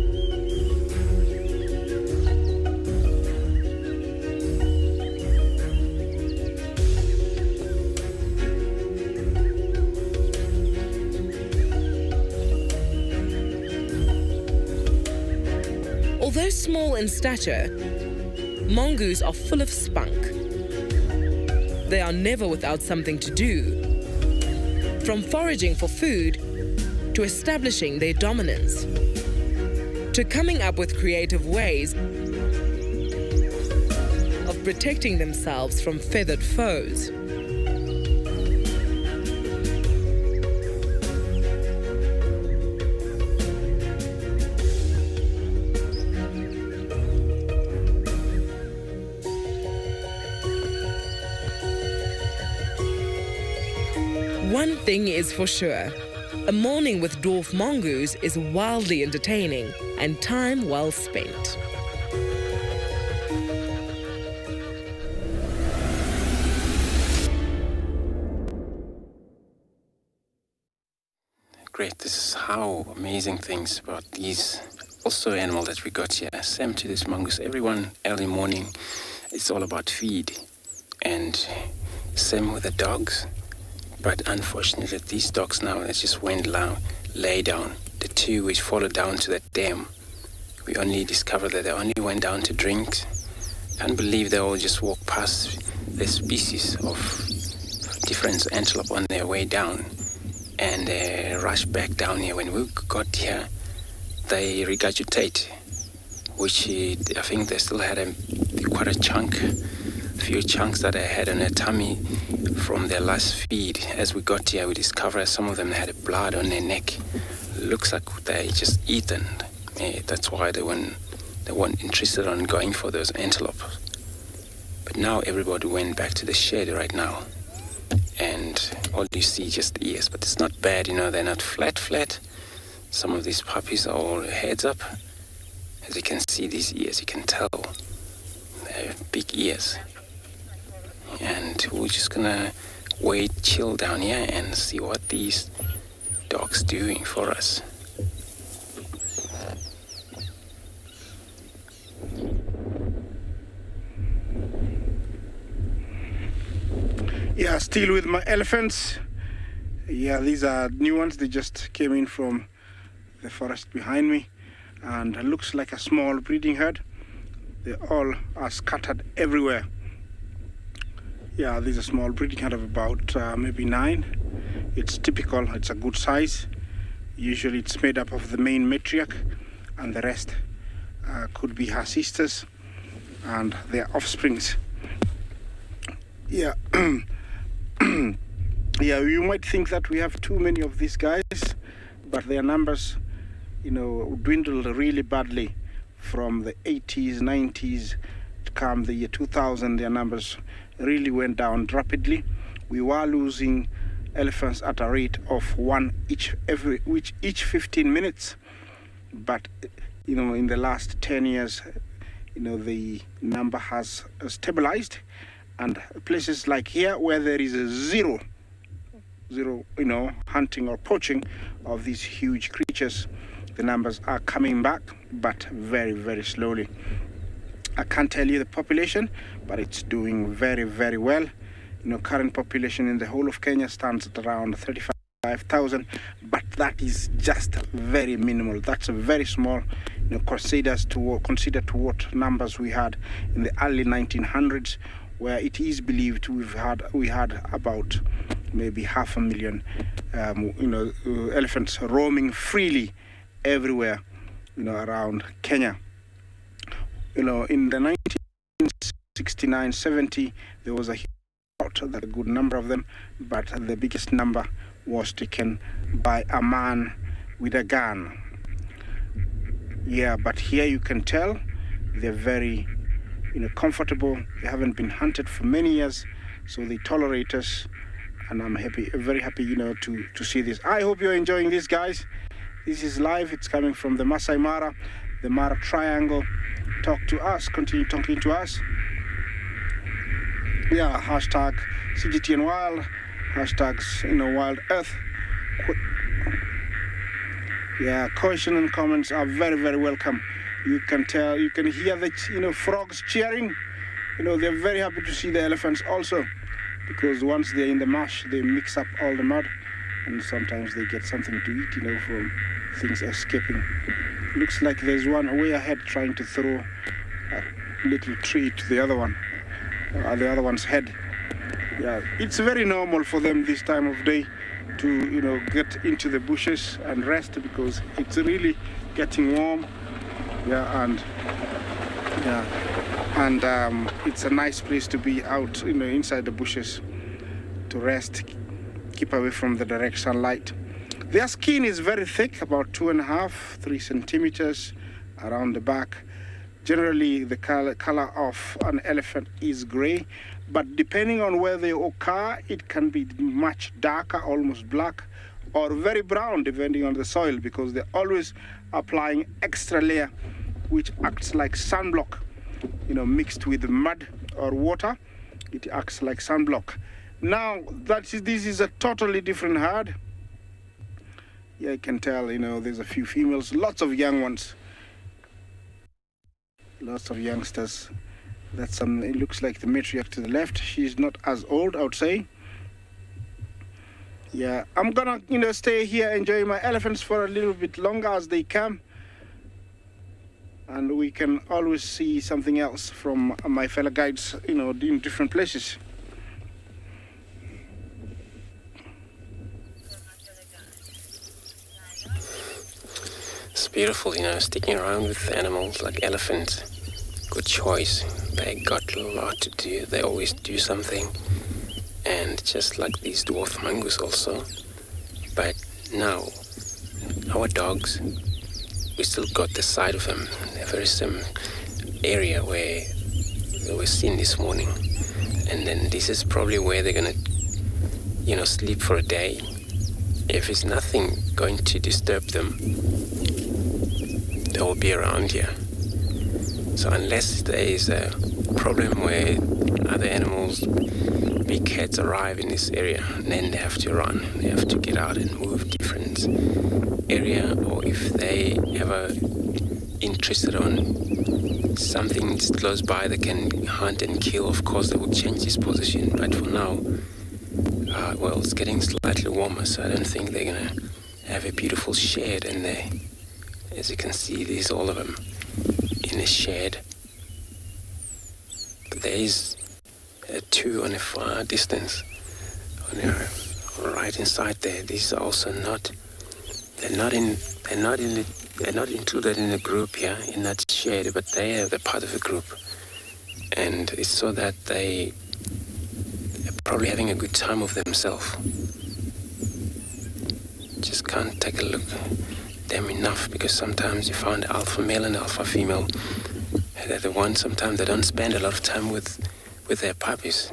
Although small in stature, mongoose are full of spunk. They are never without something to do, from foraging for food to establishing their dominance, to coming up with creative ways of protecting themselves from feathered foes. One thing is for sure, a morning with dwarf mongoose is wildly entertaining and time well spent. Great, this is how amazing things about these also animal that we got here. Same to this mongoose. Everyone early morning, it's all about feed. And same with the dogs. But unfortunately, these dogs now, they just went lay down. The two which followed down to that dam, we only discovered that they only went down to drink. Can't believe they all just walked past the species of different antelope on their way down and rushed back down here. When we got here, they regurgitate, which I think they still had quite a few chunks that they had on their tummy from their last feed. As we got here, we discovered some of them had blood on their neck. Looks like they just eaten. That's why they weren't interested in going for those antelope. But now everybody went back to the shed right now, and all you see just ears. But it's not bad, they're not flat. Some of these puppies are all heads up. As you can see these ears, you can tell they have big ears. And we're just gonna chill down here and see what these dogs doing for us. Yeah, still with my elephants. Yeah, these are new ones. They just came in from the forest behind me, and it looks like a small breeding herd. They all are scattered everywhere. Yeah, this is a small breeding herd of about maybe 9. It's typical, it's a good size. Usually it's made up of the main matriarch, and the rest could be her sisters and their offsprings. Yeah, yeah, you might think that we have too many of these guys, but their numbers dwindled really badly from the 80s, 90s. To come the year 2000, their numbers really went down rapidly. We were losing elephants at a rate of one each 15 minutes. But, in the last 10 years, the number has stabilized. And places like here where there is a zero, hunting or poaching of these huge creatures, the numbers are coming back, but very, very slowly. I can't tell you the population, but it's doing very, very well. Current population in the whole of Kenya stands at around 35,000, but that is just very minimal. That's a very small, consider to what numbers we had in the early 1900s, where it is believed we had about maybe 500,000, elephants roaming freely everywhere, around Kenya. In the 1969-70, there was a good number of them, but the biggest number was taken by a man with a gun. Yeah, but here you can tell they're very, comfortable. They haven't been hunted for many years, so they tolerate us, and I'm very happy, to see this. I hope you're enjoying this, guys. This is live. It's coming from the Masai Mara, the Mara Triangle. Talk to us. Continue talking to us. Yeah, hashtag CGTN Wild, hashtags, Wild Earth. Yeah, question and comments are very, very welcome. You can hear the, frogs cheering. They're very happy to see the elephants also, because once they're in the marsh, they mix up all the mud, and sometimes they get something to eat, from things escaping. Looks like there's one way ahead trying to throw a little tree to the other one, the other one's head. Yeah, it's very normal for them this time of day to, get into the bushes and rest, because it's really getting warm. Yeah, and it's a nice place to be out, inside the bushes to rest, keep away from the direct sunlight. Their skin is very thick, about 2.5-3 centimeters around the back. Generally, the color of an elephant is gray, but depending on where they occur, it can be much darker, almost black, or very brown, depending on the soil, because they're always applying extra layer, which acts like sunblock, mixed with mud or water. It acts like sunblock. Now, this is a totally different herd. Yeah, you can tell, there's a few females, lots of young ones. Lots of youngsters. It looks like the matriarch to the left. She's not as old, I would say. Yeah, I'm gonna, stay here, enjoy my elephants for a little bit longer as they come. And we can always see something else from my fellow guides, in different places. It's beautiful, sticking around with animals like elephants. Good choice. They got a lot to do. They always do something. And just like these dwarf mongoose also. But now, our dogs, we still got the side of them. There is some area where they were seen this morning. And then this is probably where they're going to, sleep for a day. If it's nothing going to disturb them, they will be around here. So unless there is a problem where other animals, big cats arrive in this area, then they have to run. They have to get out and move different area. Or if they ever interested on something that's close by they can hunt and kill, of course they will change this position. But for now, it's getting slightly warmer, so I don't think they're going to have a beautiful shed in there. As you can see, there's all of them in a shed. But there is two on a far distance, right inside there. These are also they're not included in the group here in that shed, but they're part of the group. And it's so that they're probably having a good time of themselves. Just can't take a look them enough, because sometimes you find alpha male and alpha female, they're the ones sometimes they don't spend a lot of time with their puppies,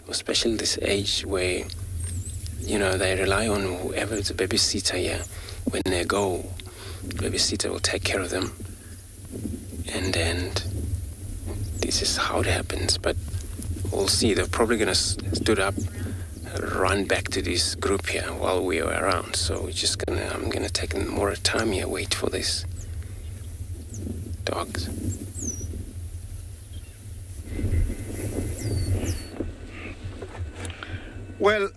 especially this age where, they rely on whoever is a babysitter here. When they go, babysitter will take care of them. And then this is how it happens. But we'll see. They're probably going to stood up, run back to this group here while we are around. So I'm going to take more time here, wait for these dogs. Well,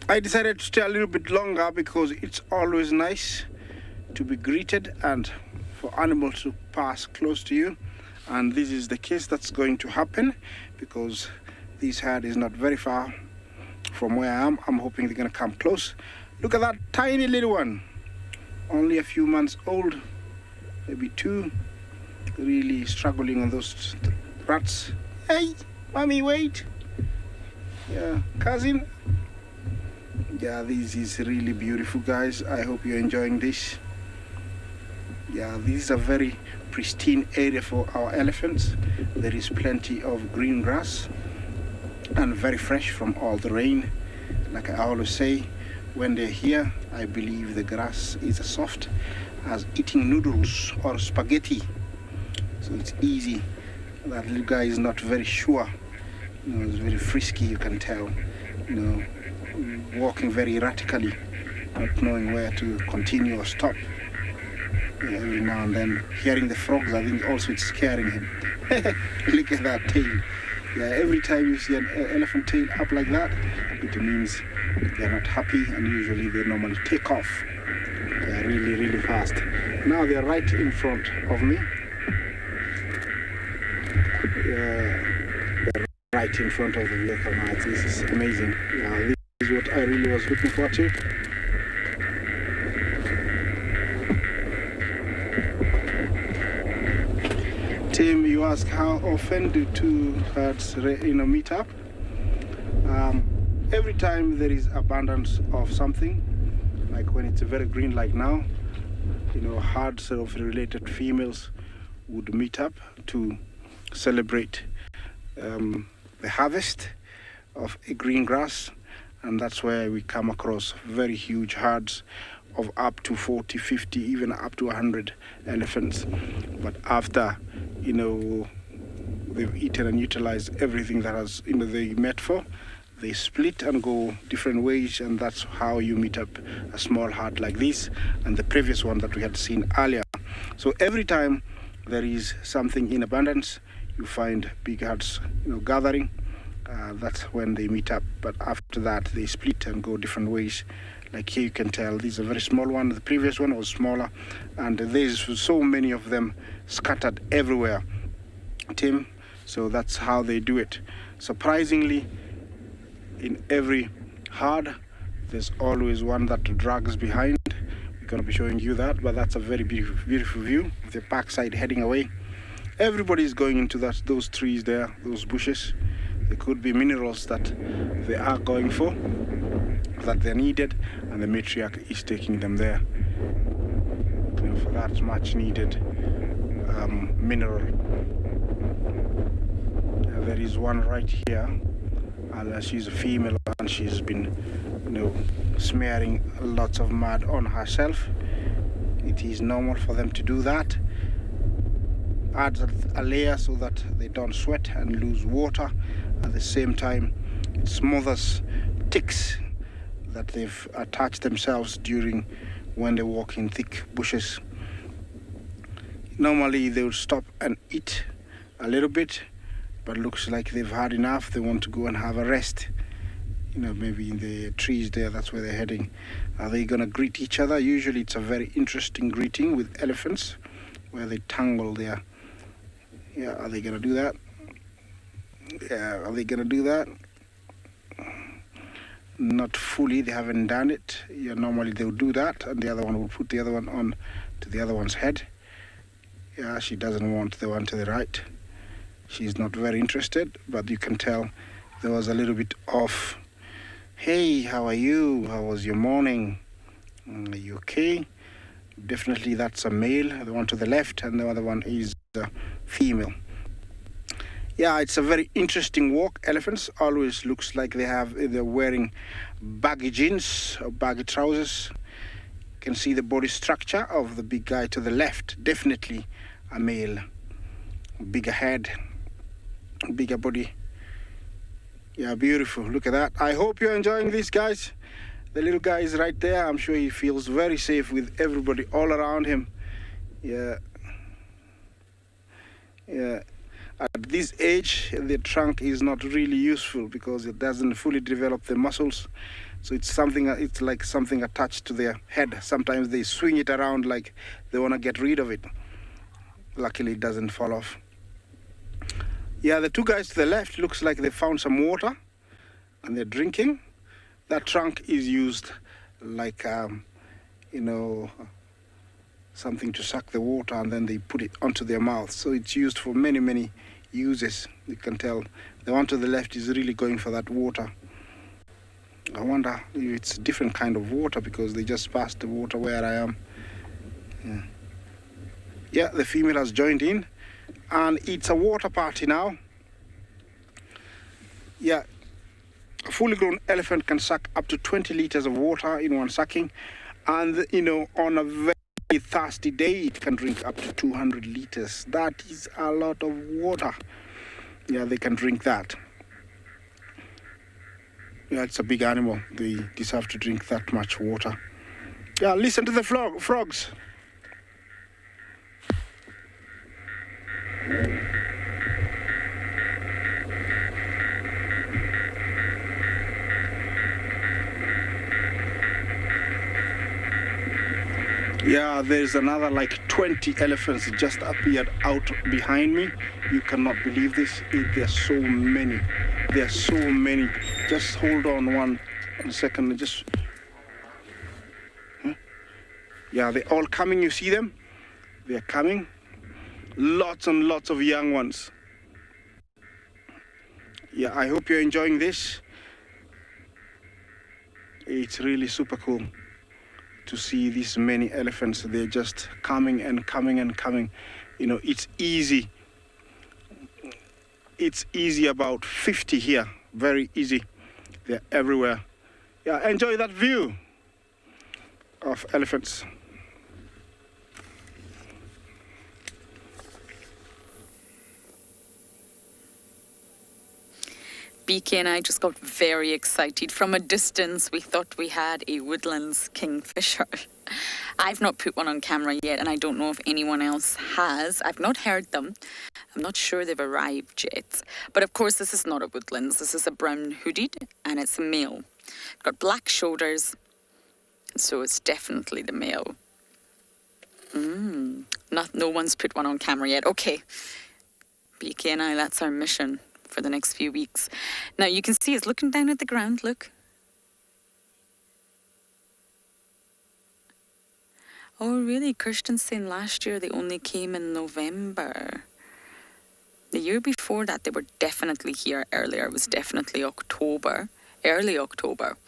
I decided to stay a little bit longer because it's always nice to be greeted and for animals to pass close to you. And this is the case that's going to happen because this herd is not very far from where I am. I'm hoping they're going to come close. Look at that tiny little one. Only a few months old, maybe 2. Really struggling on those rats. Hey, mommy, wait. Yeah, cousin. Yeah, this is really beautiful, guys. I hope you're enjoying this. Yeah, this is a very pristine area for our elephants. There is plenty of green grass and very fresh from all the rain. Like I always say, when they're here, I believe the grass is as soft as eating noodles or spaghetti. So it's easy. That little guy is not very sure. He's very frisky, you can tell. Walking very erratically, not knowing where to continue or stop. Every now and then, hearing the frogs, I think also it's scaring him. Look at that tail. Yeah, every time you see an elephant tail up like that, it means they're not happy, and usually they normally take off. They're really, really fast. Now they're right in front of me. They're right in front of the vehicle now. This is amazing. This is what I really was looking for too. Tim, you ask how often do two herds meet up? Every time there is abundance of something, like when it's very green like now, herds of related females would meet up to celebrate the harvest of a green grass, and that's where we come across very huge herds of up to 40, 50, even up to 100 elephants. But after, they've eaten and utilized everything that has, they met for, they split and go different ways, and that's how you meet up a small herd like this and the previous one that we had seen earlier. So every time there is something in abundance, you find big herds, gathering. That's when they meet up. But after that, they split and go different ways. Like here, you can tell this is a very small one. The previous one was smaller, and there's so many of them scattered everywhere, Tim. So that's how they do it. Surprisingly, in every herd, there's always one that drags behind. We're going to be showing you that, but that's a very beautiful, beautiful view of the backside heading away. Everybody's going into those trees there, those bushes. There could be minerals that they are going for, that they're needed, and the matriarch is taking them there for that much needed mineral. There is one right here, and she's a female, and she's been smearing lots of mud on herself. It is normal for them to do that. Adds a layer so that they don't sweat and lose water. At the same time, it smothers ticks that they've attached themselves during when they walk in thick bushes. Normally they would stop and eat a little bit, but looks like they've had enough. They want to go and have a rest. Maybe in the trees there, that's where they're heading. Are they gonna greet each other? Usually it's a very interesting greeting with elephants, where they tangle there. Yeah, are they gonna do that? Yeah, are they gonna do that? Not fully, they haven't done it. Yeah, normally they would do that, and the other one would put the other one on to the other one's head. Yeah, she doesn't want the one to the right. She's not very interested, but you can tell there was a little bit of, hey, how are you? How was your morning? Are you okay? Definitely that's a male, the one to the left, and the other one is a female. Yeah, it's a very interesting walk. Elephants always looks like they're wearing baggy jeans or baggy trousers. You can see the body structure of the big guy to the left. Definitely a male. Bigger head, bigger body. Yeah, beautiful. Look at that. I hope you're enjoying this, guys. The little guy is right there. I'm sure he feels very safe with everybody all around him. Yeah. Yeah. At this age, the trunk is not really useful because it doesn't fully develop the muscles. So it's like something attached to their head. Sometimes they swing it around like they want to get rid of it. Luckily, it doesn't fall off. Yeah, the two guys to the left looks like they found some water and they're drinking. That trunk is used like, something to suck the water, and then they put it onto their mouth. So it's used for many, many uses. You can tell the one to the left is really going for that water. I wonder if it's a different kind of water because they just passed the water where I am. Yeah, the female has joined in, and it's a water party now. Yeah. A fully grown elephant can suck up to 20 liters of water in one sucking. And, on a very thirsty day, it can drink up to 200 liters. That is a lot of water. Yeah, they can drink that. Yeah, it's a big animal. They deserve to drink that much water. Yeah, listen to the frogs. Yeah, there's another like 20 elephants just appeared out behind me. You cannot believe this. There are so many. There are so many. Just hold on one second. Yeah, they're all coming. You see them? They're coming. Lots and lots of young ones. Yeah, I hope you're enjoying this. It's really super cool to see these many elephants. They're just coming and coming and coming. It's easy. It's easy, about 50 here. Very easy. They're everywhere. Yeah, enjoy that view of elephants. BK and I just got very excited. From a distance, we thought we had a woodlands kingfisher. I've not put one on camera yet, and I don't know if anyone else has. I've not heard them. I'm not sure they've arrived yet. But of course, this is not a woodlands. This is a brown hooded, and it's a male. Got black shoulders, so it's definitely the male. No one's put one on camera yet. Okay, BK and I, that's our mission for the next few weeks. Now you can see it's looking down at the ground. Look. Oh really? Christensen last year they only came in November. The year before that they were definitely here earlier. It was definitely October, early October.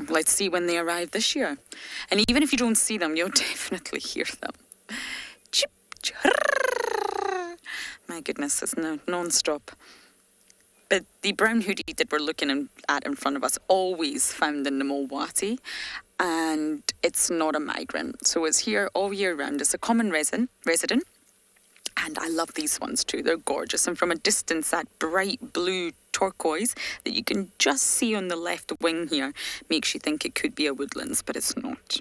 Let's see when they arrive this year. And even if you don't see them, you'll definitely hear them. Chip, chirr. My goodness, it's non-stop. But the brown hoodie that we're looking at in front of us, always found in the Mulwati, and it's not a migrant. So it's here all year round. It's a common resident, and I love these ones too. They're gorgeous. And from a distance, that bright blue turquoise that you can just see on the left wing here makes you think it could be a woodlands, but it's not.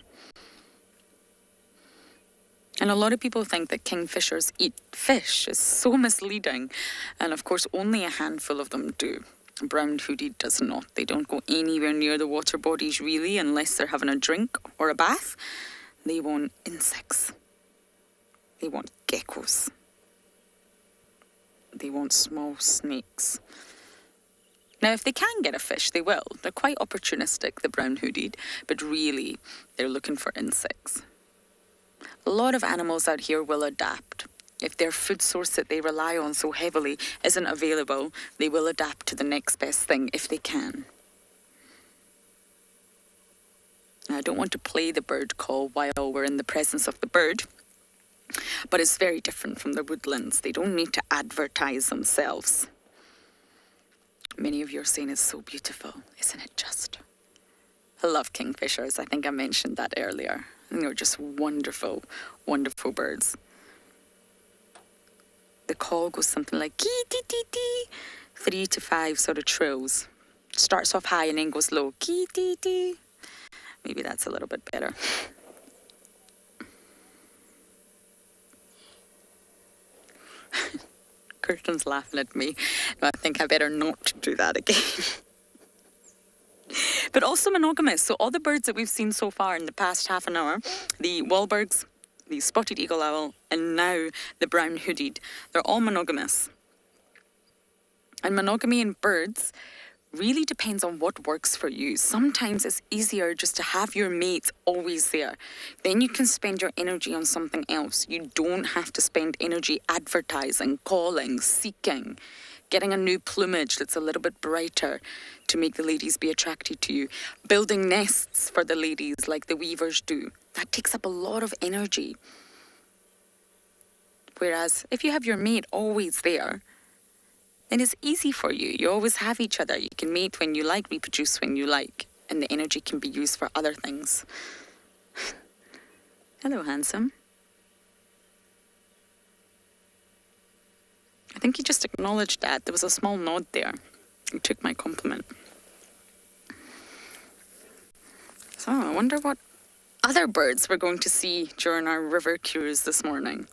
And a lot of people think that kingfishers eat fish. It's so misleading. And of course, only a handful of them do. Brown hooded does not. They don't go anywhere near the water bodies really unless they're having a drink or a bath. They want insects. They want geckos. They want small snakes. Now, if they can get a fish, they will. They're quite opportunistic, the brown hooded, but really, they're looking for insects. A lot of animals out here will adapt. If their food source that they rely on so heavily isn't available, they will adapt to the next best thing if they can. Now, I don't want to play the bird call while we're in the presence of the bird, but it's very different from the woodlands. They don't need to advertise themselves. Many of you are saying it's so beautiful, isn't it just? I love kingfishers. I think I mentioned that earlier. And they're just wonderful, wonderful birds. The call goes something like kee tee tee tee, 3 to 5 sort of trills. Starts off high and then goes low. Kee tee tee. Maybe that's a little bit better. Kirsten's laughing at me. No, I think I better not do that again. But also monogamous. So all the birds that we've seen so far in the past half an hour, the wahlbergs, the spotted eagle owl, and now the brown hooded, they're all monogamous. And monogamy in birds really depends on what works for you. Sometimes it's easier just to have your mates always there. Then you can spend your energy on something else. You don't have to spend energy advertising, calling, seeking, getting a new plumage that's a little bit brighter to make the ladies be attracted to you, building nests for the ladies like the weavers do. That takes up a lot of energy. Whereas if you have your mate always there, then it's easy for you. You always have each other. You can mate when you like, reproduce when you like, and the energy can be used for other things. Hello, handsome. I think he just acknowledged that. There was a small nod there. He took my compliment. So I wonder what other birds we're going to see during our river cruise this morning.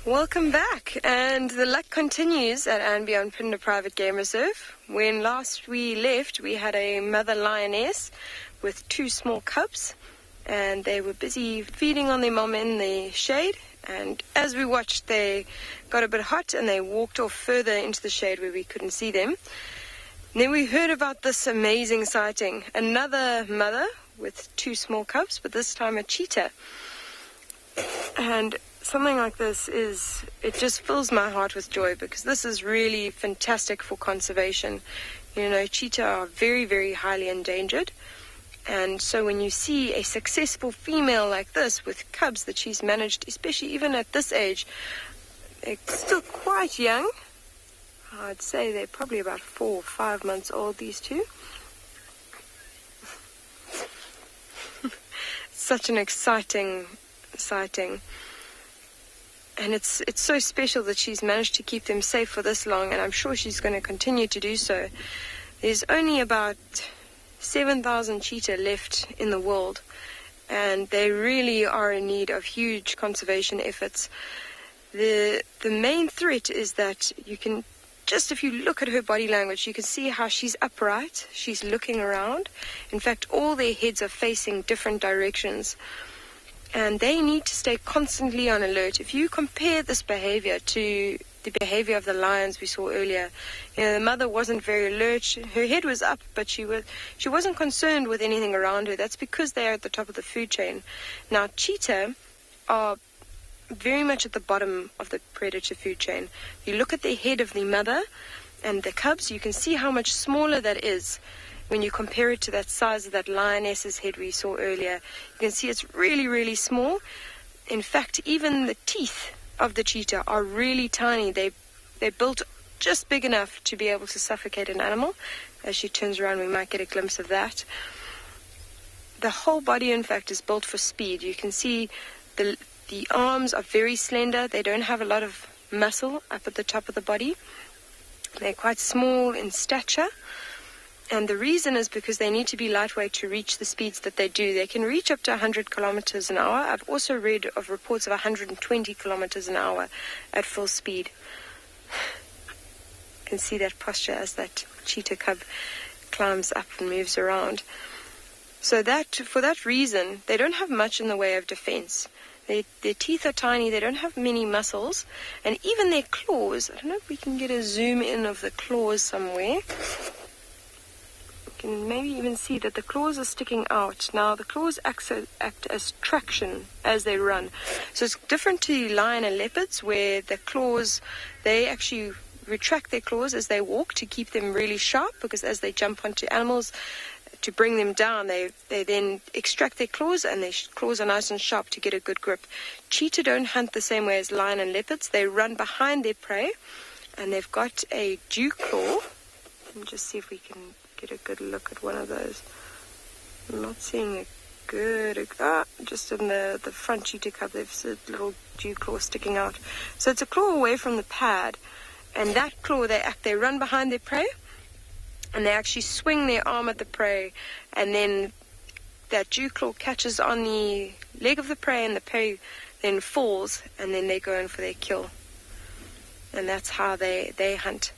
Welcome back, and the luck continues at Anbionpinda Private Game Reserve. When last we left, we had a mother lioness with 2 small cubs, and they were busy feeding on their mom in the shade, and as we watched, they got a bit hot and they walked off further into the shade where we couldn't see them. And then we heard about this amazing sighting, another mother with 2 small cubs, but this time a cheetah. And something like this it just fills my heart with joy, because this is really fantastic for conservation. You know, cheetah are very, very highly endangered. And so when you see a successful female like this with cubs that she's managed, especially even at this age, they're still quite young. I'd say they're probably about 4 or 5 months old, these 2. Such an exciting sighting. And it's so special that she's managed to keep them safe for this long, and I'm sure she's going to continue to do so. There's only about 7,000 cheetah left in the world, and they really are in need of huge conservation efforts. The main threat is that you can, just if you look at her body language, you can see how she's upright, she's looking around. In fact, all their heads are facing different directions. And they need to stay constantly on alert. If you compare this behavior to the behavior of the lions we saw earlier, you know, the mother wasn't very alert. Her head was up, but she wasn't concerned with anything around her. That's because they're at the top of the food chain. Now, cheetah are very much at the bottom of the predator food chain. You look at the head of the mother and the cubs, you can see how much smaller that is. When you compare it to that size of that lioness's head we saw earlier, you can see it's really, really small. In fact, even the teeth of the cheetah are really tiny. They're built just big enough to be able to suffocate an animal. As she turns around, we might get a glimpse of that. The whole body, in fact, is built for speed. You can see the arms are very slender. They don't have a lot of muscle up at the top of the body. They're quite small in stature. And the reason is because they need to be lightweight to reach the speeds that they do. They can reach up to 100 kilometers an hour. I've also read of reports of 120 kilometers an hour at full speed. You can see that posture as that cheetah cub climbs up and moves around. So for that reason, they don't have much in the way of defense. Their teeth are tiny, they don't have many muscles, and even their claws, I don't know if we can get a zoom in of the claws somewhere. can maybe even see that the claws are sticking out. Now, the claws act as traction as they run. So it's different to lion and leopards, where the claws, they actually retract their claws as they walk to keep them really sharp, because as they jump onto animals, to bring them down, they then extract their claws, and their claws are nice and sharp to get a good grip. Cheetah don't hunt the same way as lion and leopards. They run behind their prey, and they've got a dew claw. Let me just see if we can get a good look at one of those. I'm not seeing a good... just in the front cheetah cub, there's a little dew claw sticking out. So it's a claw away from the pad, and that claw, they run behind their prey, and they actually swing their arm at the prey, and then that dew claw catches on the leg of the prey, and the prey then falls, and then they go in for their kill. And that's how they hunt.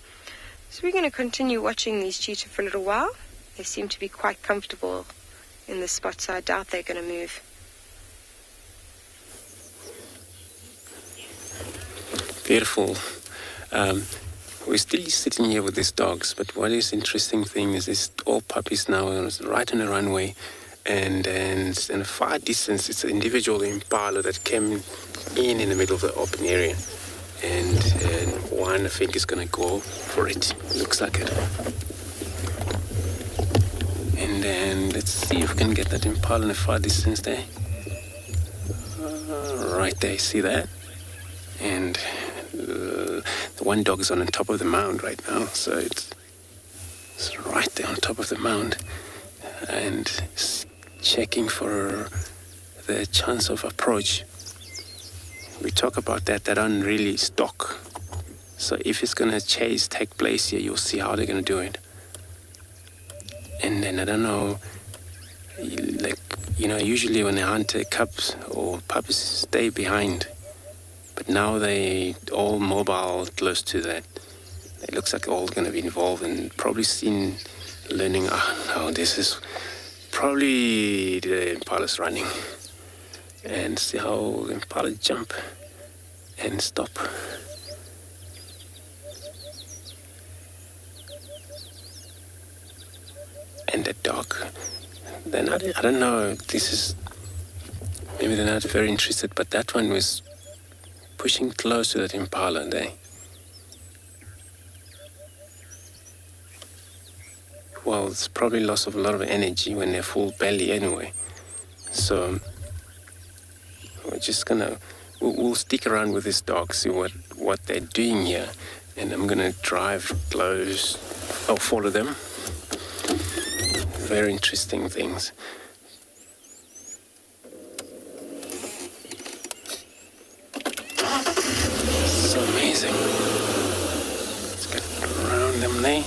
So we're going to continue watching these cheetah for a little while. They seem to be quite comfortable in the spot, so I doubt they're going to move. Beautiful. We're still sitting here with these dogs, but what is interesting thing is this all puppies now right on the runway, and in a far distance it's an individual impala that came in the middle of the open area, and one I think is going to go for it. Looks like it. And then let's see if we can get that impala in the far distance there. Right there, see that? And the one dog is on top of the mound right now, so it's right there on top of the mound, and checking for the chance of approach. We talk about that, they don't really stalk. So if it's going to take place here, you'll see how they're going to do it. And then, I don't know, usually when they hunt, the cubs or puppies stay behind. But now they all mobile close to that. It looks like all going to be involved and probably learning, this is probably the impala's running. And see how the impala jump and stop. And the dog, then I don't know, maybe they're not very interested, but that one was pushing close to that impala there. Well, it's probably loss of a lot of energy when they're full belly anyway. So we're just we'll stick around with this dog, see what they're doing here. And I'm gonna drive close, follow them. Very interesting things. So amazing. Let's get around them there.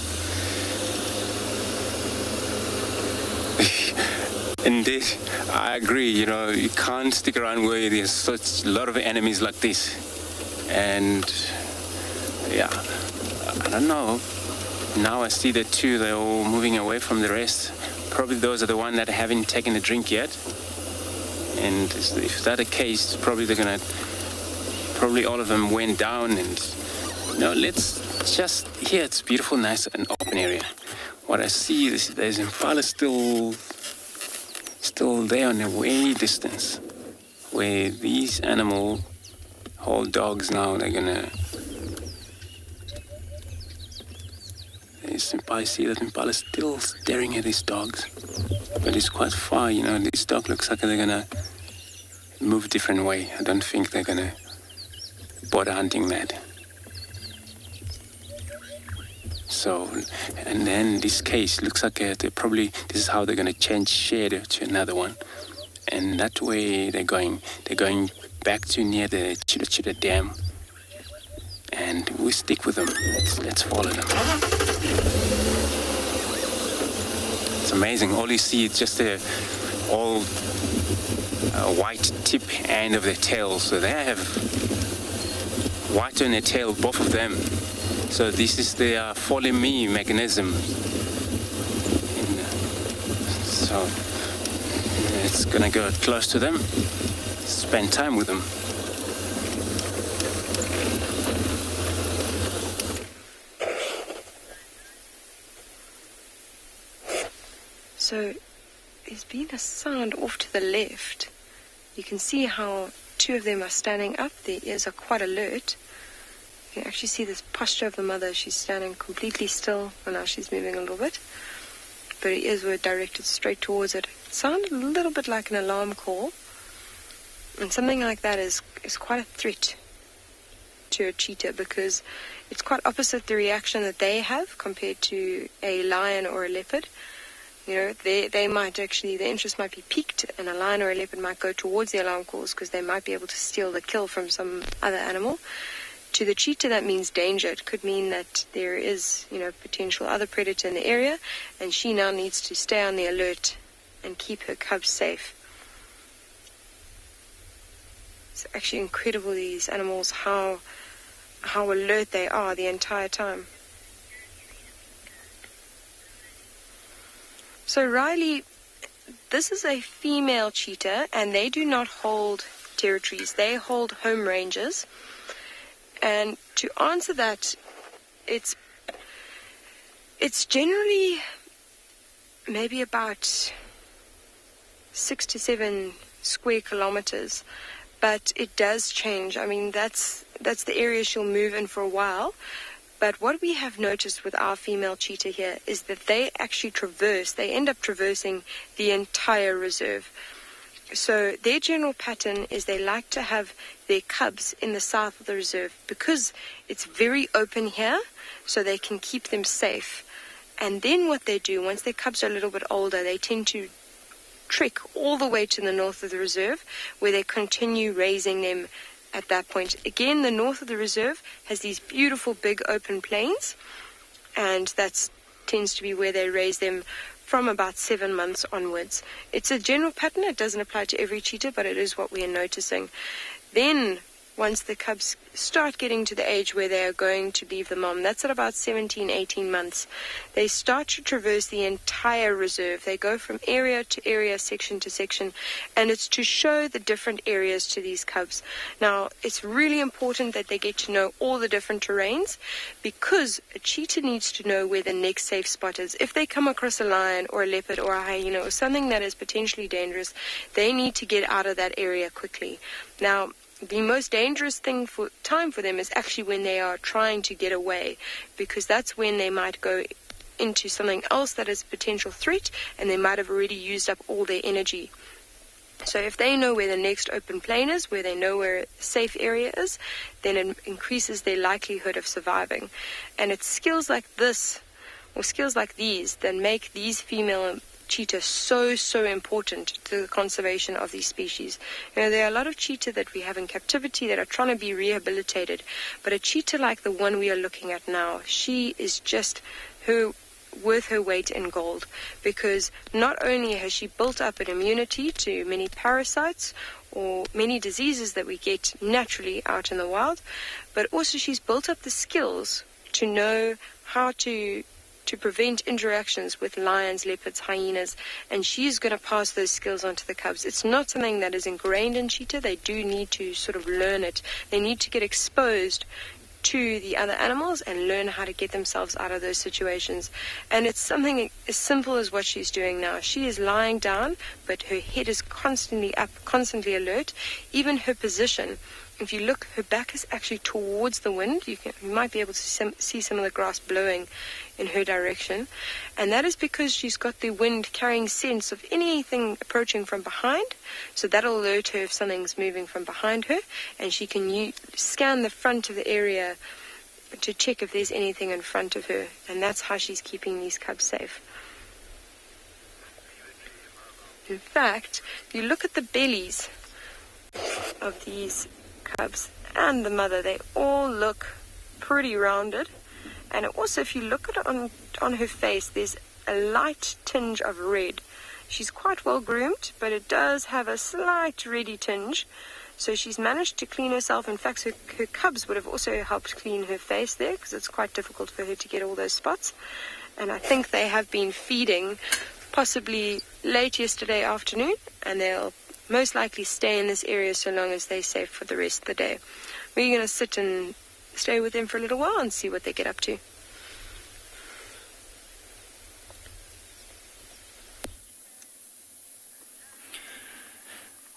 Indeed, I agree. You can't stick around where there's such a lot of enemies like this. And yeah, I don't know. Now I see the two, they're all moving away from the rest. Probably those are the ones that haven't taken a drink yet. And if that's the case, probably all of them went down. And let's just here. It's beautiful, nice, and open area. What I see is there's impala still there on a way distance, where these whole dogs now, they're gonna. I see that impala is still staring at these dogs, but it's quite far. This dog looks like they're gonna move a different way. I don't think they're gonna bother hunting that. So, and then this case looks like this is how they're gonna change shade to another one, and that way they're going back to near the Chita Dam. And we stick with them. Let's follow them. It's amazing. All you see is just all white tip end of their tail. So they have white on their tail, both of them. So this is their follow me mechanism. So it's gonna go close to them, spend time with them. So there's been a sound off to the left. You can see how two of them are standing up. Their ears are quite alert. You can actually see this posture of the mother. She's standing completely still, and now she's moving a little bit. But her ears were directed straight towards it. It sounded a little bit like an alarm call. And something like that is quite a threat to a cheetah, because it's quite opposite the reaction that they have compared to a lion or a leopard. You know, they might actually, their interest might be piqued, and a lion or a leopard might go towards the alarm calls because they might be able to steal the kill from some other animal. To the cheetah, that means danger. It could mean that there is, potential other predator in the area, and she now needs to stay on the alert and keep her cubs safe. It's actually incredible, these animals, how alert they are the entire time. So Riley, this is a female cheetah, and they do not hold territories. They hold home ranges. And to answer that, it's generally maybe about 6 to 7 square kilometers, but it does change. I mean, that's the area she'll move in for a while. But what we have noticed with our female cheetah here is that they actually end up traversing the entire reserve. So their general pattern is they like to have their cubs in the south of the reserve because it's very open here, so they can keep them safe. And then what they do, once their cubs are a little bit older, they tend to trek all the way to the north of the reserve, where they continue raising them at that point. Again, the north of the reserve has these beautiful big open plains, and that tends to be where they raise them from about 7 months onwards. It's a general pattern. It doesn't apply to every cheetah, but it is what we are noticing. Then, once the cubs start getting to the age where they are going to leave the mom, that's at about 17, 18 months, they start to traverse the entire reserve. They go from area to area, section to section, and it's to show the different areas to these cubs. Now, it's really important that they get to know all the different terrains, because a cheetah needs to know where the next safe spot is. If they come across a lion or a leopard or a hyena or something that is potentially dangerous, they need to get out of that area quickly. Now, the most dangerous time for them is actually when they are trying to get away, because that's when they might go into something else that is a potential threat, and they might have already used up all their energy. So if they know where the next open plain is, where they know where a safe area is, then it increases their likelihood of surviving. And it's skills like this, or skills like these, that make these female cheetah so important to the conservation of these species. There are a lot of cheetah that we have in captivity that are trying to be rehabilitated, but a cheetah like the one we are looking at now, she is just worth her weight in gold, because not only has she built up an immunity to many parasites or many diseases that we get naturally out in the wild, but also she's built up the skills to know how to prevent interactions with lions, leopards, hyenas, and she's going to pass those skills on to the cubs. It's not something that is ingrained in cheetah. They do need to sort of learn it. They need to get exposed to the other animals and learn how to get themselves out of those situations. And it's something as simple as what she's doing now. She is lying down, but her head is constantly up, constantly alert. Even her position, if you look, her back is actually towards the wind. You might be able to see some of the grass blowing in her direction. And that is because she's got the wind carrying sense of anything approaching from behind. So that'll alert her if something's moving from behind her. And she can scan the front of the area to check if there's anything in front of her. And that's how she's keeping these cubs safe. In fact, if you look at the bellies of these cubs and the mother, they all look pretty rounded. And also, if you look at it on her face, there's a light tinge of red. She's quite well groomed, but it does have a slight reddy tinge. So she's managed to clean herself. In fact, her cubs would have also helped clean her face there, because it's quite difficult for her to get all those spots. And I think they have been feeding possibly late yesterday afternoon, and they'll most likely stay in this area so long as they're safe for the rest of the day. We're going to sit and stay with them for a little while and see what they get up to.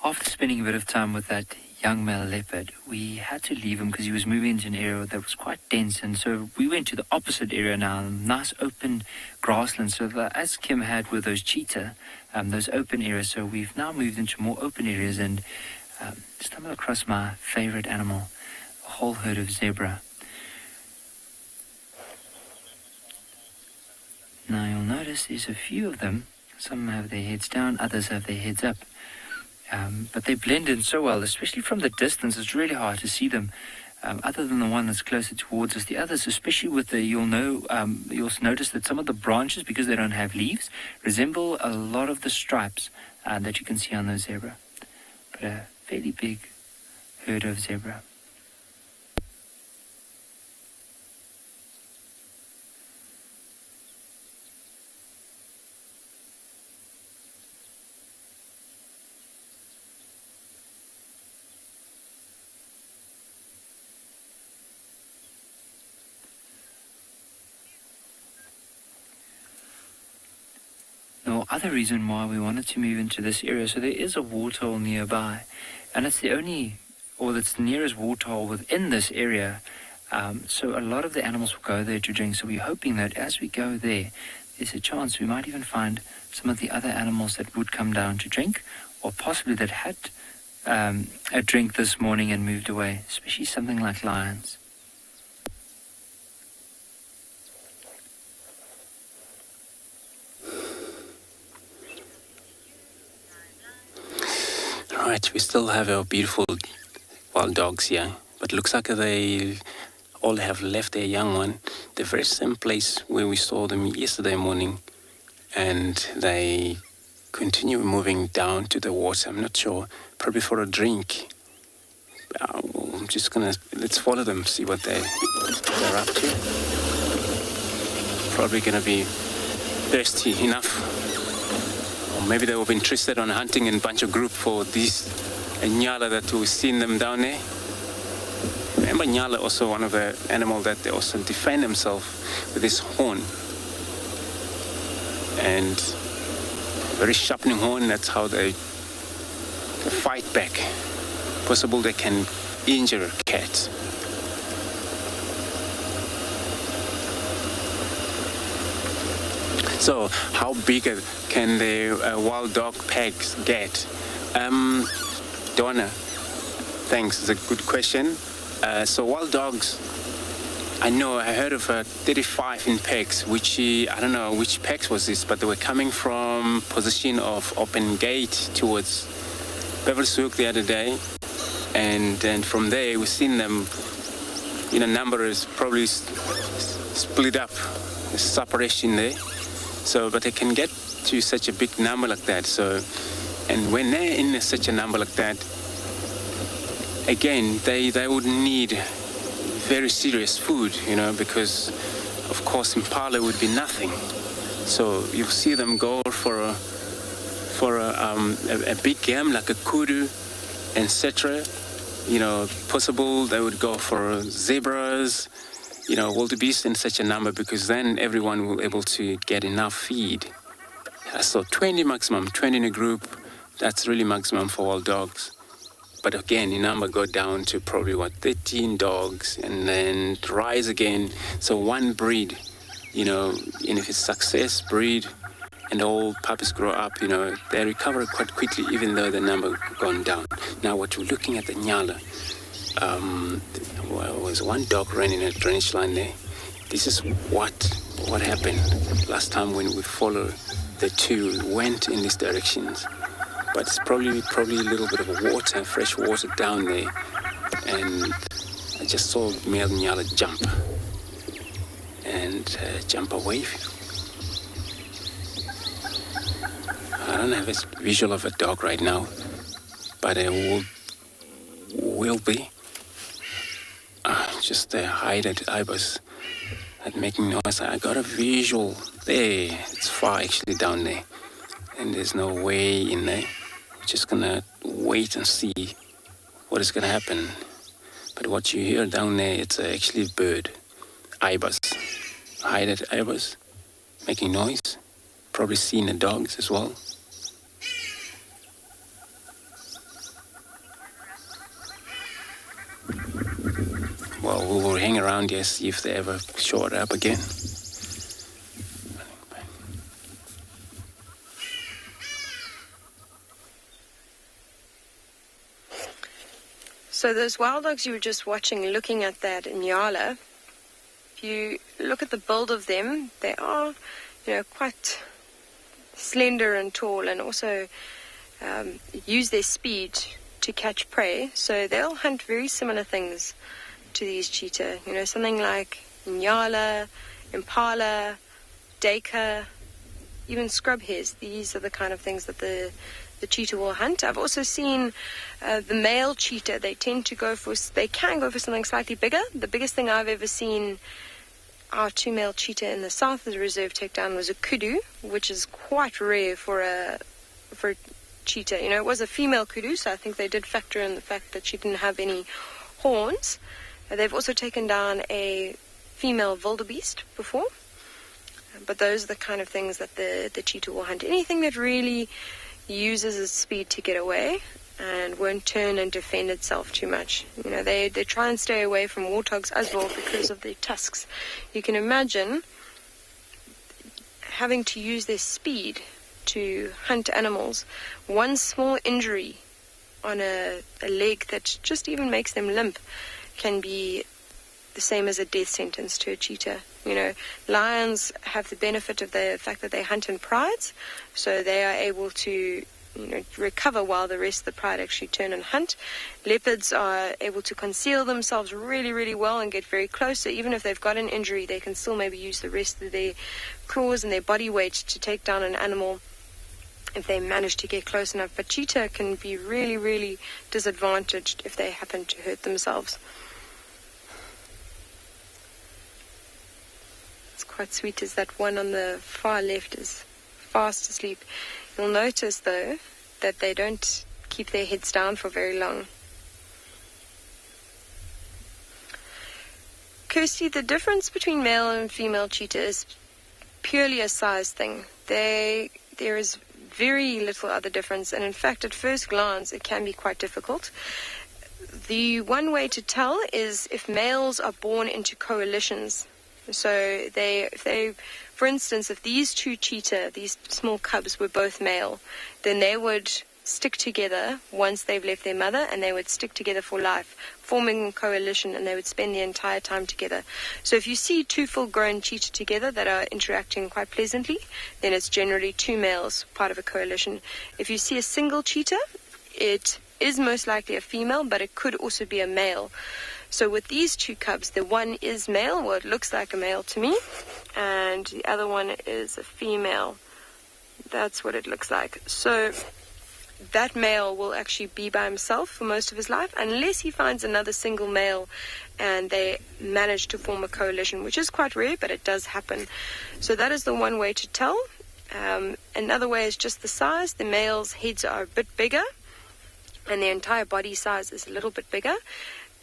After spending a bit of time with that young male leopard, we had to leave him because he was moving into an area that was quite dense, and so we went to the opposite area now, nice open grassland. So as Kim had with those cheetah, those open areas, so we've now moved into more open areas and stumbled across my favorite animal, a whole herd of zebra. Now you'll notice there's a few of them. Some have their heads down, others have their heads up. But they blend in so well, especially from the distance. It's really hard to see them, other than the one that's closer towards us. The others, especially with you'll notice that some of the branches, because they don't have leaves, resemble a lot of the stripes that you can see on those zebra. But a fairly big herd of zebra. Other reason why we wanted to move into this area, so there is a waterhole nearby, and it's the only, or it's the nearest waterhole within this area, so a lot of the animals will go there to drink. So we're hoping that as we go there, there's a chance we might even find some of the other animals that would come down to drink, or possibly that had a drink this morning and moved away, especially something like lions. Right, we still have our beautiful wild dogs here, but looks like they all have left their young one, the very same place where we saw them yesterday morning, and they continue moving down to the water. I'm not sure, probably for a drink. I'm just let's follow them, see what they're up to. Probably gonna be thirsty enough. Or maybe they were interested on hunting in a bunch of group for these nyala that we've seen them down there. Remember, nyala also one of the animals that they also defend themselves with this horn. And very sharpening horn, that's how they fight back. Possible they can injure a cat. So, how big can the wild dog pegs get? Donna, thanks, it's a good question. So wild dogs, I heard of 35 in pegs, which I don't know which pegs was this, but they were coming from position of open gate towards Bevershoek the other day, and then from there we've seen them in a number is probably split up, there's separation there. So, but they can get to such a big number like that. So, and when they're in such a number like that, again, they would need very serious food, because of course impala would be nothing. So you see them go for a big game like a kudu, etc. Possible they would go for zebras, wildebeest in such a number, because then everyone will be able to get enough feed. So 20 maximum, 20 in a group, that's really maximum for wild dogs. But again, the number go down to probably 13 dogs, and then rise again. So one breed, and if it's success breed, and all puppies grow up, they recover quite quickly, even though the number gone down. Now, what we're looking at the nyala, was one dog running a drainage line there. This is what happened last time when we followed the two, went in these directions. But it's probably a little bit of water, fresh water down there, and I just saw male nyala jump and jump away. I don't have a visual of a dog right now, but it will be. Just hide at ibis and making noise. I got a visual there. It's far actually down there, and there's no way in there. We're just gonna wait and see what is gonna happen. But what you hear down there, it's actually a bird, ibis. Hide at ibis, making noise. Probably seeing the dogs as well. well, we will hang around here, see if they ever show it up again. So those wild dogs you were just watching, looking at that Nyala, if you look at the build of them, they are, quite slender and tall, and also use their speed to catch prey. So they'll hunt very similar things to these cheetah. Something like Nyala, Impala, Dacre, even scrub hares. These are the kind of things that the cheetah will hunt. I've also seen the male cheetah. They can go for something slightly bigger. The biggest thing I've ever seen our 2 male cheetah in the south of the reserve take down was a kudu, which is quite rare for a cheetah. It was a female kudu, so I think they did factor in the fact that she didn't have any horns. They've also taken down a female wildebeest before, but those are the kind of things that the cheetah will hunt. Anything that really uses its speed to get away and won't turn and defend itself too much. They try and stay away from warthogs as well because of their tusks. You can imagine having to use their speed to hunt animals. One small injury on a leg that just even makes them limp can be the same as a death sentence to a cheetah. Lions have the benefit of the fact that they hunt in prides, so they are able to recover while the rest of the pride actually turn and hunt. Leopards are able to conceal themselves really, really well and get very close, so even if they've got an injury, they can still maybe use the rest of their claws and their body weight to take down an animal if they manage to get close enough. But cheetah can be really, really disadvantaged if they happen to hurt themselves. Quite sweet is that one on the far left is fast asleep. You'll notice though that they don't keep their heads down for very long. Kirsty, the difference between male and female cheetah is purely a size thing. There is very little other difference, and in fact at first glance it can be quite difficult. The one way to tell is if males are born into coalitions. So for instance, if these two cheetah, these small cubs, were both male, then they would stick together once they've left their mother, and they would stick together for life, forming a coalition, and they would spend the entire time together. So if you see 2 full-grown cheetah together that are interacting quite pleasantly, then it's generally 2 males, part of a coalition. If you see a single cheetah, it is most likely a female, but it could also be a male. So with these 2 cubs, the one is male, well, it looks like a male to me, and the other one is a female. That's what it looks like. So that male will actually be by himself for most of his life, unless he finds another single male and they manage to form a coalition, which is quite rare, but it does happen. So that is the one way to tell. Another way is just the size. The male's heads are a bit bigger, and their entire body size is a little bit bigger.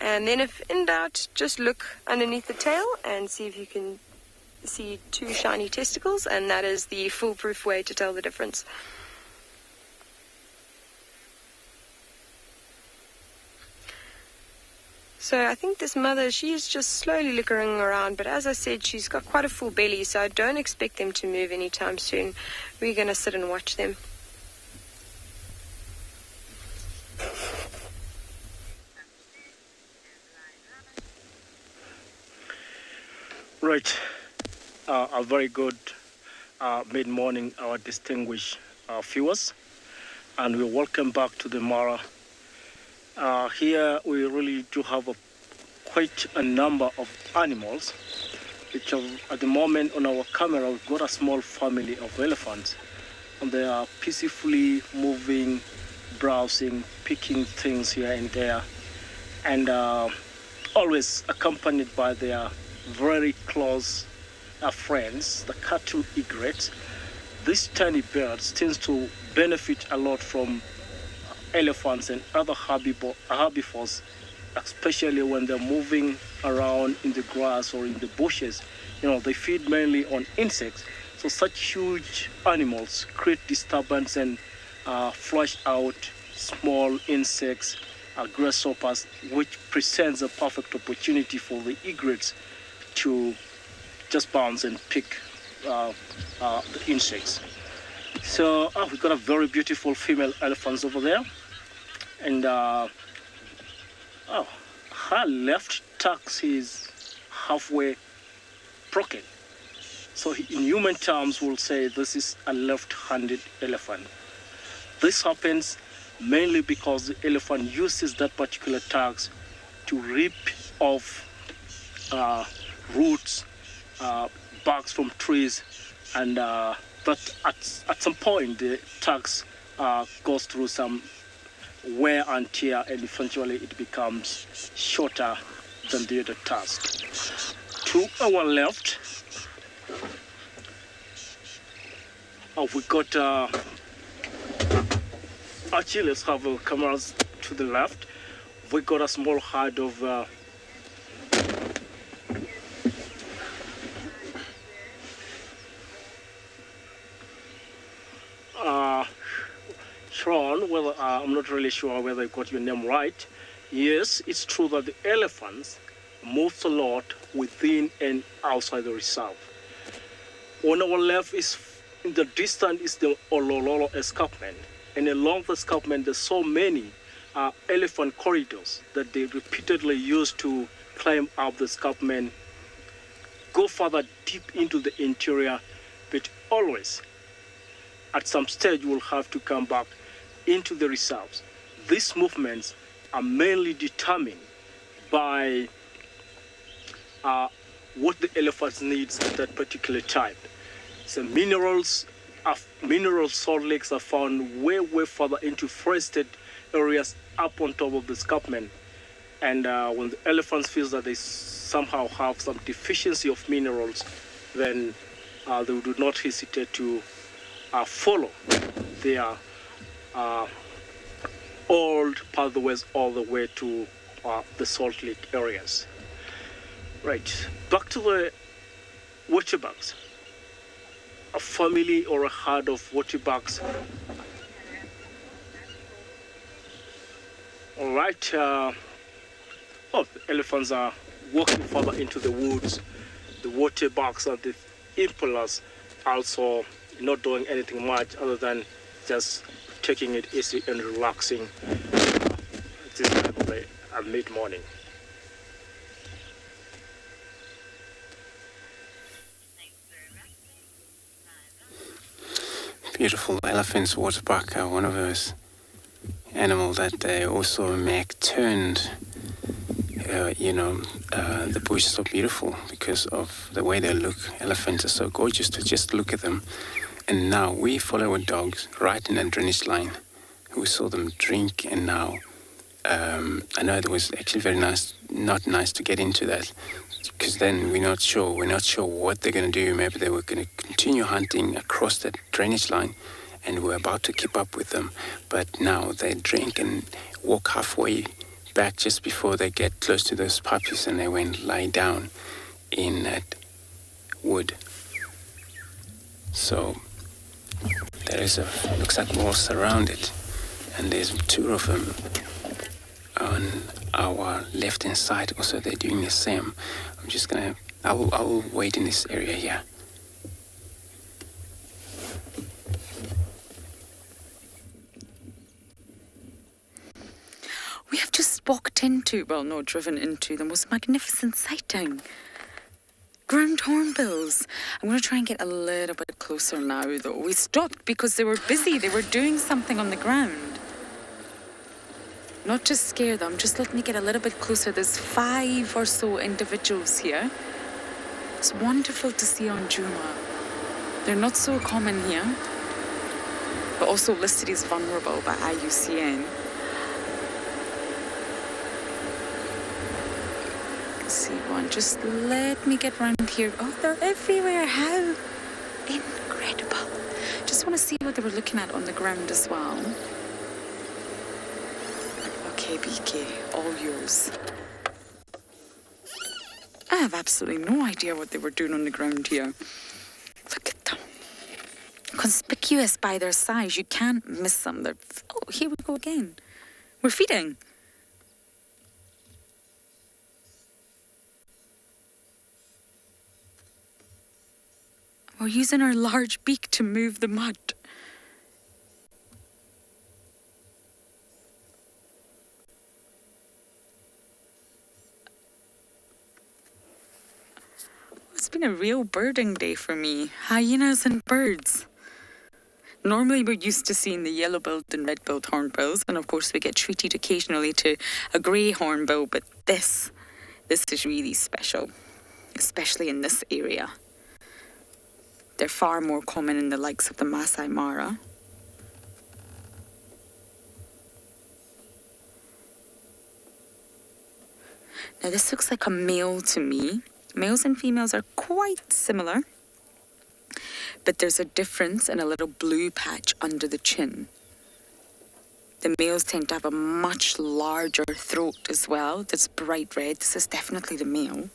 And then if in doubt, just look underneath the tail and see if you can see 2 shiny testicles, and that is the foolproof way to tell the difference. So I think this mother, she is just slowly looking around, but as I said, she's got quite a full belly, so I don't expect them to move anytime soon. We're going to sit and watch them. Right. A very good mid-morning, our distinguished viewers, and we welcome back to the Mara. Here we really do have quite a number of animals, which at the moment on our camera we've got a small family of elephants, and they are peacefully moving, browsing, picking things here and there, and always accompanied by their very close friends, the cattle egrets. These tiny birds tend to benefit a lot from elephants and other herbivores, especially when they're moving around in the grass or in the bushes. They feed mainly on insects. So such huge animals create disturbance and flush out small insects grasshoppers, which presents a perfect opportunity for the egrets to just bounce and pick the insects. So we've got a very beautiful female elephant over there, and her left tusk is halfway broken. So in human terms, we'll say this is a left-handed elephant. This happens mainly because the elephant uses that particular tusk to rip off roots, barks from trees, and that at some point the tusk goes through some wear and tear, and eventually it becomes shorter than the other tusk. To our left, we got actually, let's have the cameras to the left. We got a small herd of Sean, well, I'm not really sure whether I got your name right. Yes, it's true that the elephants moves a lot within and outside the reserve. On our left is, in the distance, is the Olololo escarpment. And along the escarpment, there's so many elephant corridors that they repeatedly use to climb up the escarpment, go further deep into the interior, but always, at some stage, will have to come back into the reserves. These movements are mainly determined by what the elephants needs at that particular time. So mineral salt lakes are found way further into forested areas up on top of the escarpment. And when the elephants feel that they somehow have some deficiency of minerals, then they do not hesitate to follow their old pathways all the way to the salt lake areas. Right, back to the waterbucks. A family or a herd of waterbucks. All right, the elephants are walking further into the woods. The waterbucks and the impalas also not doing anything much other than just taking it easy and relaxing at this time of the mid-morning. Beautiful elephants, waterbuck are one of those animals that they also make turned, the bush so beautiful because of the way they look. Elephants are so gorgeous to just look at them. And now we follow our dogs right in a drainage line. We saw them drink, and now I know it was actually not nice to get into that, because then we're not sure what they're going to do. Maybe they were going to continue hunting across that drainage line, and we're about to keep up with them. But now they drink and walk halfway back just before they get close to those puppies, and they went lie down in that wood. So there is looks like walls around it, and there's two of them on our left-hand side. Also, they're doing the same. I will wait in this area here. We have just driven into the most magnificent sighting. Ground hornbills. I'm going to try and get a little bit closer now, though. We stopped because they were busy. They were doing something on the ground. Not to scare them, just let me get a little bit closer. There's 5 or so individuals here. It's wonderful to see on Juma. They're not so common here, but also listed as vulnerable by IUCN. See one. Just let me get around here. Oh, they're everywhere. How incredible. Just want to see what they were looking at on the ground as well. Okay, BK, all yours. I have absolutely no idea what they were doing on the ground here. Look at them. Conspicuous by their size. You can't miss them. Oh, here we go again. We're feeding. or using her large beak to move the mud. It's been a real birding day for me. Hyenas and birds. Normally we're used to seeing the yellow-billed and red-billed hornbills, and of course we get treated occasionally to a grey hornbill, but this is really special, especially in this area. They're far more common in the likes of the Masai Mara. Now this looks like a male to me. Males and females are quite similar, but there's a difference in a little blue patch under the chin. The males tend to have a much larger throat as well. That's bright red. This is definitely the male.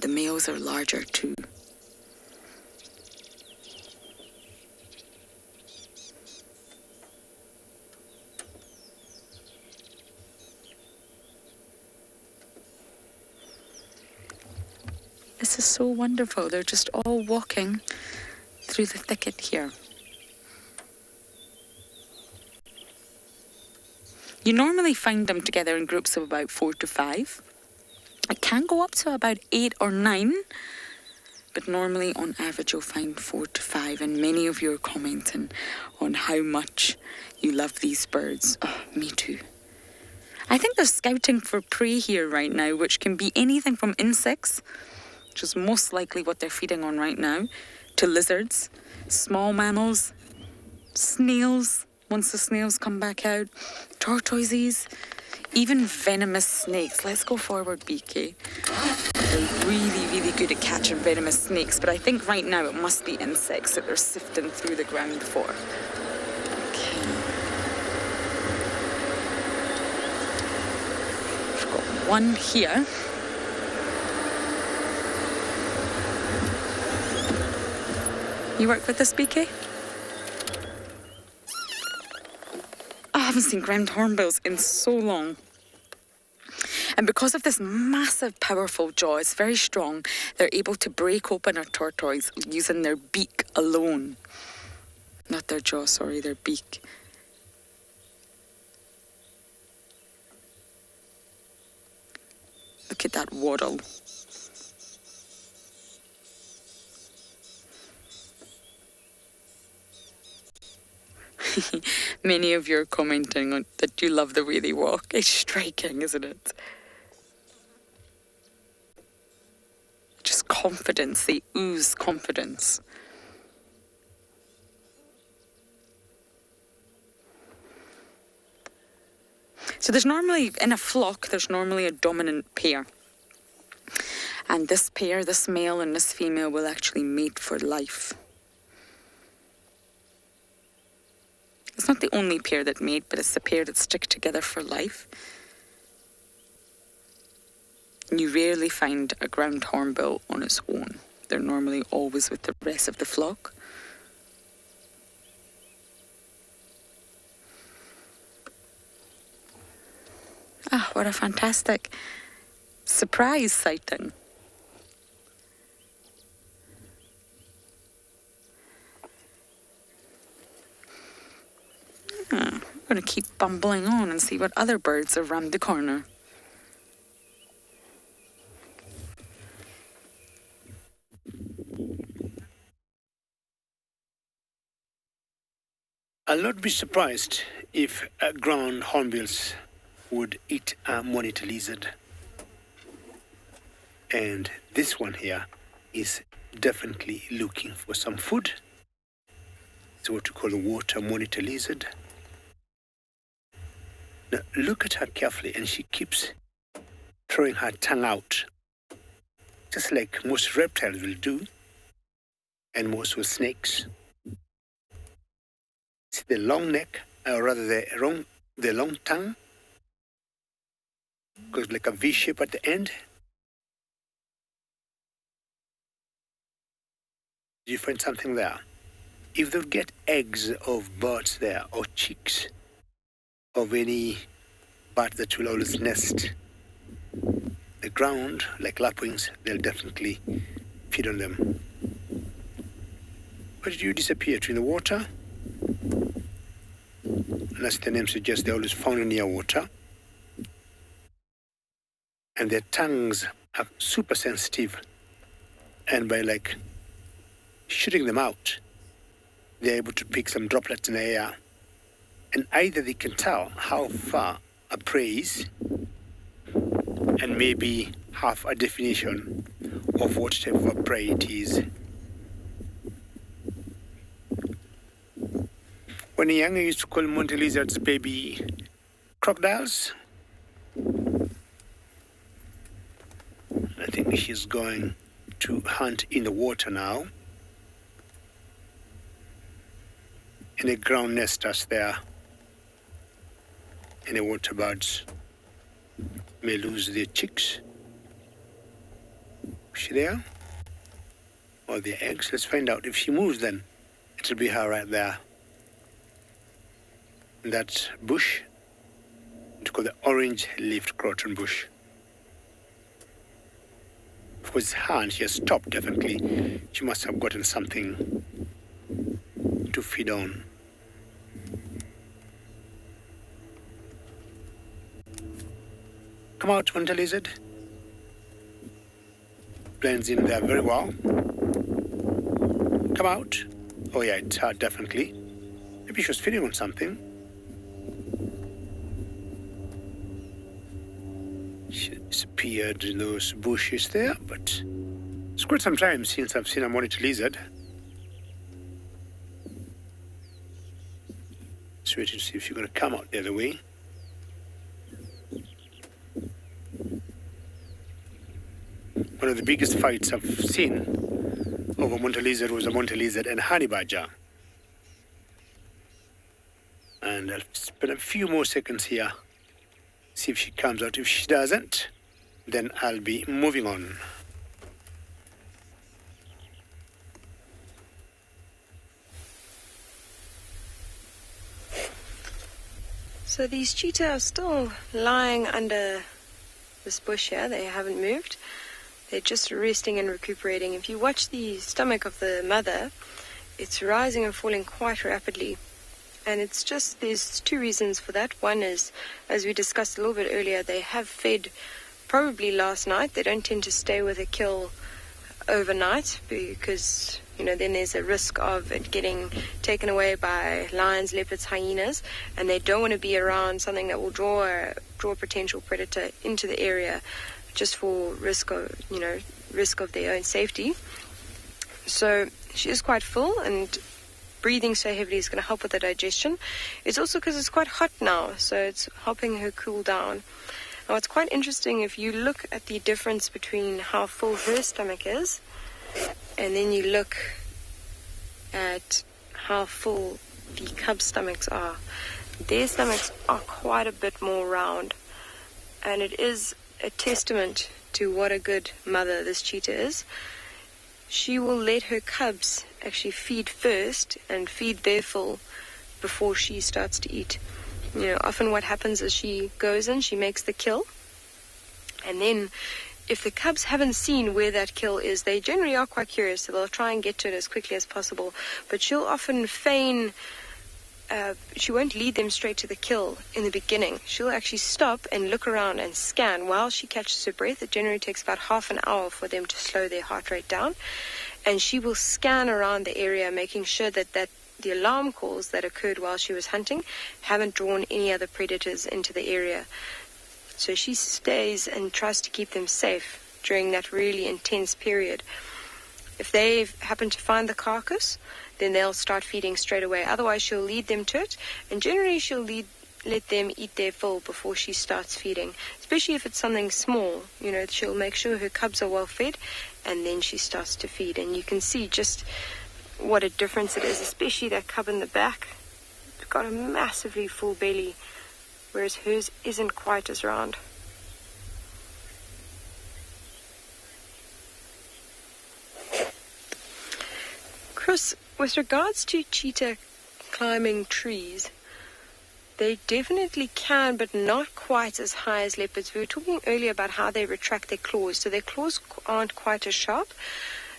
The males are larger too. This is so wonderful. They're just all walking through the thicket here. You normally find them together in groups of about 4 to 5. It can go up to about 8 or 9, but normally on average you'll find 4 to 5, and many of you are commenting on how much you love these birds. Oh, me too. I think they're scouting for prey here right now, which can be anything from insects, which is most likely what they're feeding on right now, to lizards, small mammals, snails, once the snails come back out, tortoises, even venomous snakes. Let's go forward, BK. They're really, really good at catching venomous snakes, but I think right now it must be insects that they're sifting through the ground for. Okay. We've got one here. You work with this, BK? I haven't seen ground hornbills in so long. And because of this massive, powerful jaw, it's very strong, they're able to break open a tortoise using their beak alone. Not their jaw, sorry, their beak. Look at that waddle. Many of you are commenting on that you love the way they walk. It's striking, isn't it? Just confidence. They ooze confidence. So there's normally, in a flock, there's normally a dominant pair. And this pair, this male and this female, will actually mate for life. It's not the only pair that mate, but it's the pair that stick together for life. You rarely find a ground hornbill on its own. They're normally always with the rest of the flock. Ah, what a fantastic surprise sighting. I'm going to keep bumbling on and see what other birds are around the corner. I'll not be surprised if ground hornbills would eat a monitor lizard. And this one here is definitely looking for some food. It's what we call a water monitor lizard. Now look at her carefully, and she keeps throwing her tongue out, just like most reptiles will do, and most with snakes. See the long neck, or rather the long tongue, goes like a V shape at the end. Do you find something there? If they'll get eggs of birds there, or chicks of any bird that will always nest, the ground, like lapwings, they'll definitely feed on them. Where did you disappear? To in the water? And as the name suggests, they're always found near water. And their tongues are super sensitive. And by like shooting them out, they're able to pick some droplets in the air. And either they can tell how far a prey is, and maybe have a definition of what type of a prey it is. When young, I used to call Monte lizards baby crocodiles. I think she's going to hunt in the water now. And the ground nesters there. And the water birds may lose their chicks. Is she there? Or their eggs? Let's find out. If she moves, then it'll be her right there. In that bush, it's called the orange-leafed croton bush. Of course, it's her and she has stopped, definitely. She must have gotten something to feed on. Come out, Monte lizard. Blends in there very well. Come out. Oh yeah, it's her, definitely. Maybe she was feeding on something. She disappeared in those bushes there, but it's quite some time since I've seen a monitor lizard. Let's wait and see if she's going to come out the other way. One of the biggest fights I've seen over Monte lizard was a Monte lizard and honey badger. And I'll spend a few more seconds here, see if she comes out. If she doesn't, then I'll be moving on. So these cheetah are still lying under this bush here. They haven't moved. They're just resting and recuperating. If you watch the stomach of the mother, it's rising and falling quite rapidly. And it's just, there's two reasons for that. One is, as we discussed a little bit earlier, they have fed probably last night. They don't tend to stay with a kill overnight because, then there's a risk of it getting taken away by lions, leopards, hyenas, and they don't want to be around something that will draw a potential predator into the area just for risk of their own safety. So she is quite full, and breathing so heavily is going to help with the digestion. It's also because it's quite hot now, so it's helping her cool down. Now, what's quite interesting, if you look at the difference between how full her stomach is, and then you look at how full the cub stomachs are, their stomachs are quite a bit more round, and it is a testament to what a good mother this cheetah is. She will let her cubs actually feed first and feed their full before she starts to eat. Often what happens is she goes in, she makes the kill, and then if the cubs haven't seen where that kill is, they generally are quite curious, so they'll try and get to it as quickly as possible. But she'll often feign, she won't lead them straight to the kill in the beginning. She'll actually stop and look around and scan while she catches her breath. It generally takes about half an hour for them to slow their heart rate down. And she will scan around the area, making sure that the alarm calls that occurred while she was hunting haven't drawn any other predators into the area. So she stays and tries to keep them safe during that really intense period. If they happen to find the carcass, then they'll start feeding straight away. Otherwise, she'll lead them to it, and generally she'll let them eat their fill before she starts feeding, especially if it's something small. She'll make sure her cubs are well fed, and then she starts to feed. And you can see just what a difference it is, especially that cub in the back. It's got a massively full belly, whereas hers isn't quite as round. Chris, with regards to cheetah climbing trees, They definitely can, but not quite as high as leopards. We were talking earlier about how they retract their claws, so their claws aren't quite as sharp.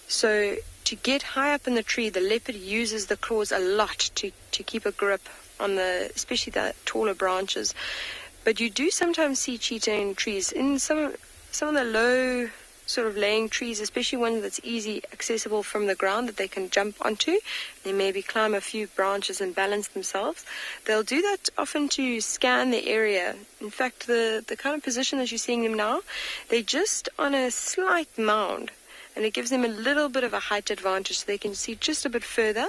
So to get high up in the tree, the leopard uses the claws a lot to keep a grip on especially the taller branches. But you do sometimes see cheetah in trees. In some of the low sort of laying trees, especially ones that's easy accessible from the ground that they can jump onto. They maybe climb a few branches and balance themselves. They'll do that often to scan the area. In fact, the kind of position that you're seeing them now, they're just on a slight mound, and it gives them a little bit of a height advantage so they can see just a bit further.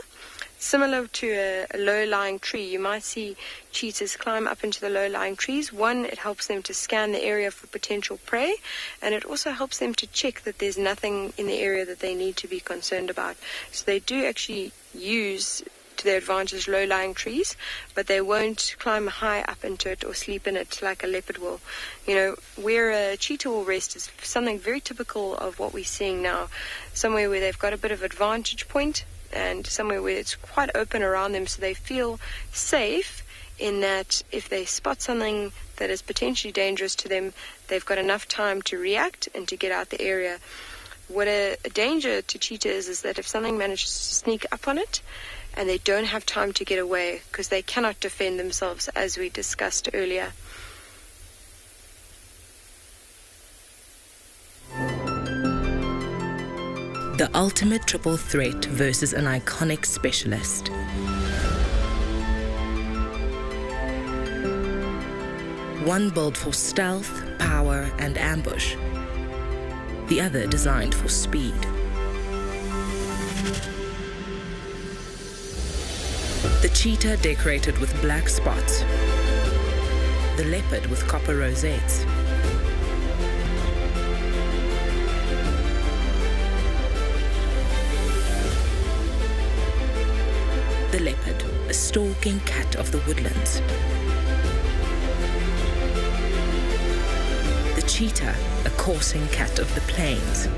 Similar to a low-lying tree, you might see cheetahs climb up into the low-lying trees. One, it helps them to scan the area for potential prey, and it also helps them to check that there's nothing in the area that they need to be concerned about. So they do actually use to their advantage low-lying trees, but they won't climb high up into it or sleep in it like a leopard will. You know, where a cheetah will rest is something very typical of what we're seeing now, somewhere where they've got a bit of advantage point, and somewhere where it's quite open around them, so they feel safe in that if they spot something that is potentially dangerous to them, they've got enough time to react and to get out the area. What a danger to cheetahs is that if something manages to sneak up on it and they don't have time to get away because they cannot defend themselves, as we discussed earlier. The ultimate triple threat versus an iconic specialist. One built for stealth, power, and ambush. The other designed for speed. The cheetah decorated with black spots. The leopard with copper rosettes. The leopard, a stalking cat of the woodlands. The cheetah, a coursing cat of the plains.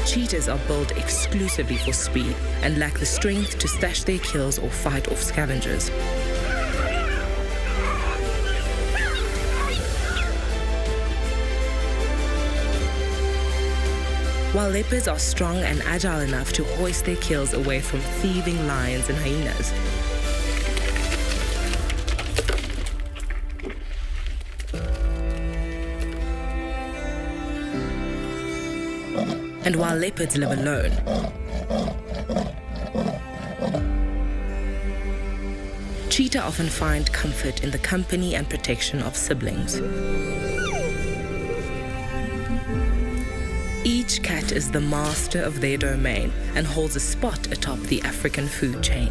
Cheetahs are built exclusively for speed and lack the strength to stash their kills or fight off scavengers. While leopards are strong and agile enough to hoist their kills away from thieving lions and hyenas, and while leopards live alone, cheetah often find comfort in the company and protection of siblings. Each cat is the master of their domain and holds a spot atop the African food chain.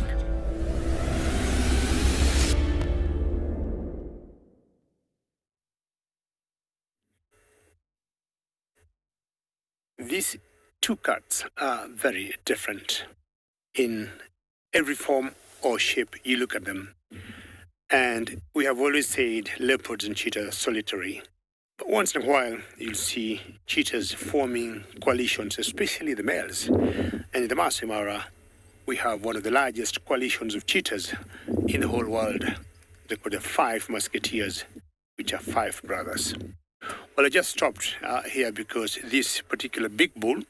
These two cats are very different in every form or shape you look at them. And we have always said leopards and cheetahs are solitary. But once in a while, you'll see cheetahs forming coalitions, especially the males. And in the Masai Mara, we have one of the largest coalitions of cheetahs in the whole world. They're called the Five Musketeers, which are five brothers. Well, I just stopped here because this particular big bull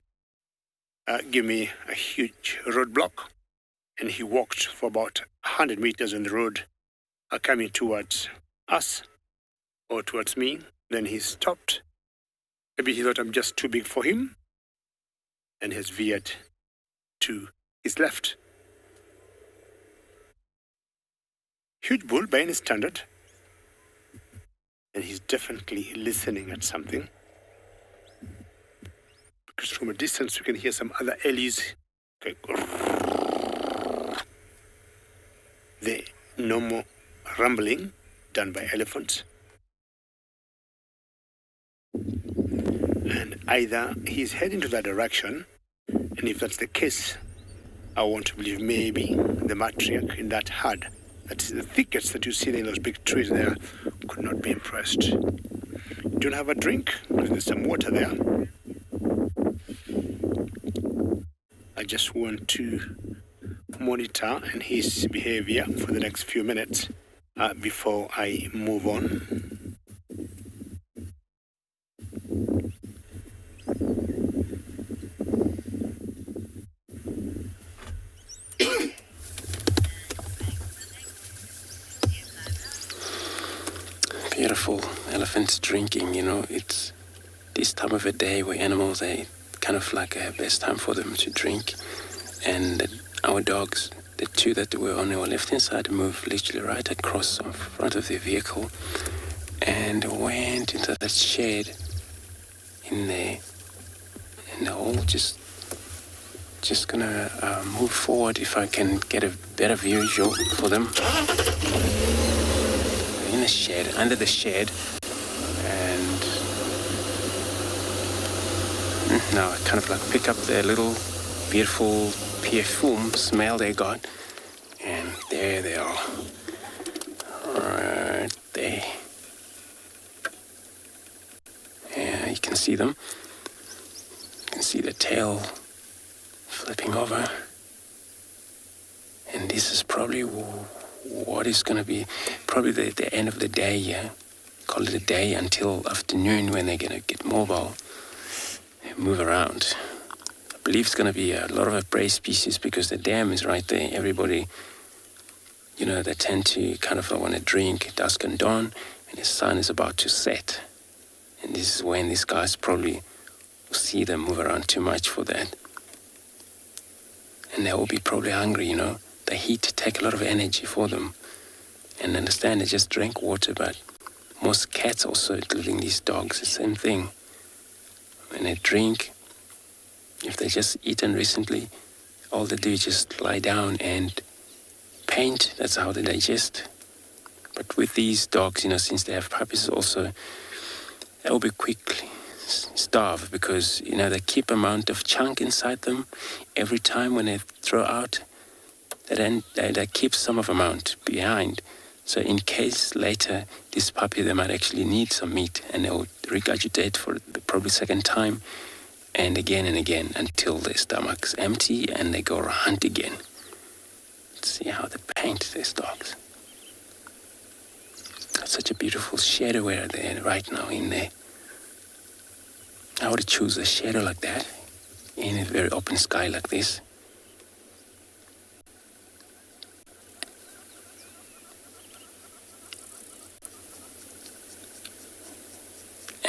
gave me a huge roadblock, and he walked for about 100 meters on the road coming towards us or towards me. Then he stopped. Maybe he thought I'm just too big for him and has veered to his left. Huge bull by any standard. And he's definitely listening at something. Because from a distance you can hear some other ellies. The normal rumbling done by elephants. And either he's heading to that direction, and if that's the case, I want to believe maybe the matriarch in that herd, that's the thickets that you see in those big trees there, could not be impressed. You don't have a drink? There's some water there. I just want to monitor and his behavior for the next few minutes before I move on. Beautiful elephants drinking, it's this time of the day where animals, they kind of like a best time for them to drink. And our dogs, the two that were on our left-hand side, moved literally right across in front of the vehicle and went into that shed in there. And they're all just gonna move forward if I can get a better visual for them. In the shed, under the shed, and now I kind of like pick up the little beautiful perfume smell they got, and there they are, right there. Yeah, you can see them. You can see the tail flipping over, and this is probably what is going to be probably the end of the day, yeah. Call it a day until afternoon when they're going to get mobile and move around. I believe it's going to be a lot of prey species because the dam is right there. Everybody, they tend to kind of want to drink dusk and dawn when the sun is about to set. And this is when these guys probably will see them move around too much for that. And they will be probably hungry, The heat take a lot of energy for them. And understand they just drink water, but most cats also, including these dogs, the same thing. When they drink, if they just eaten recently, all they do is just lie down and paint. That's how they digest. But with these dogs, since they have puppies also, they will be quickly starved because, they keep amount of chunk inside them every time when they throw out. They keep some of amount behind. So in case later this puppy, they might actually need some meat, and they will regurgitate for probably second time and again until their stomach's empty and they go hunt again. Let's see how they paint these dogs. That's such a beautiful shadow where they're right now in there. I would choose a shadow like that in a very open sky like this.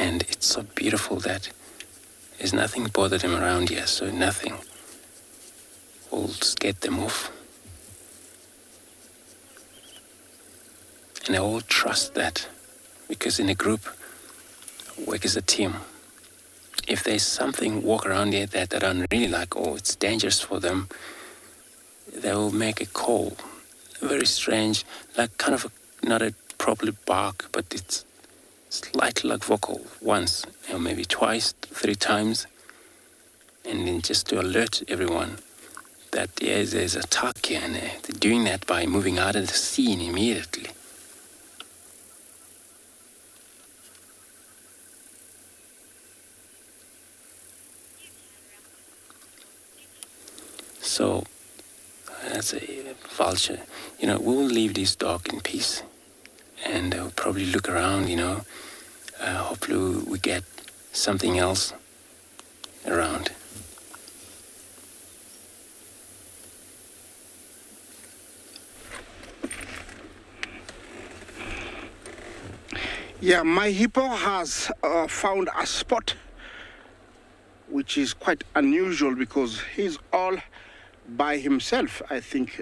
And it's so beautiful that there's nothing bothered them around here, so nothing will get them off. And they all trust that, because in a group, work as a team. If there's something walk around here that they don't really like, or it's dangerous for them, they will make a call. Very strange, like kind of not a properly bark, but it's slightly like vocal once, or maybe twice, 3 times, and then just to alert everyone that there's an attack here, and they're doing that by moving out of the scene immediately. So, that's a vulture. We will leave this dog in peace. And we'll probably look around, hopefully we get something else around. Yeah, my hippo has found a spot which is quite unusual because he's all by himself. I think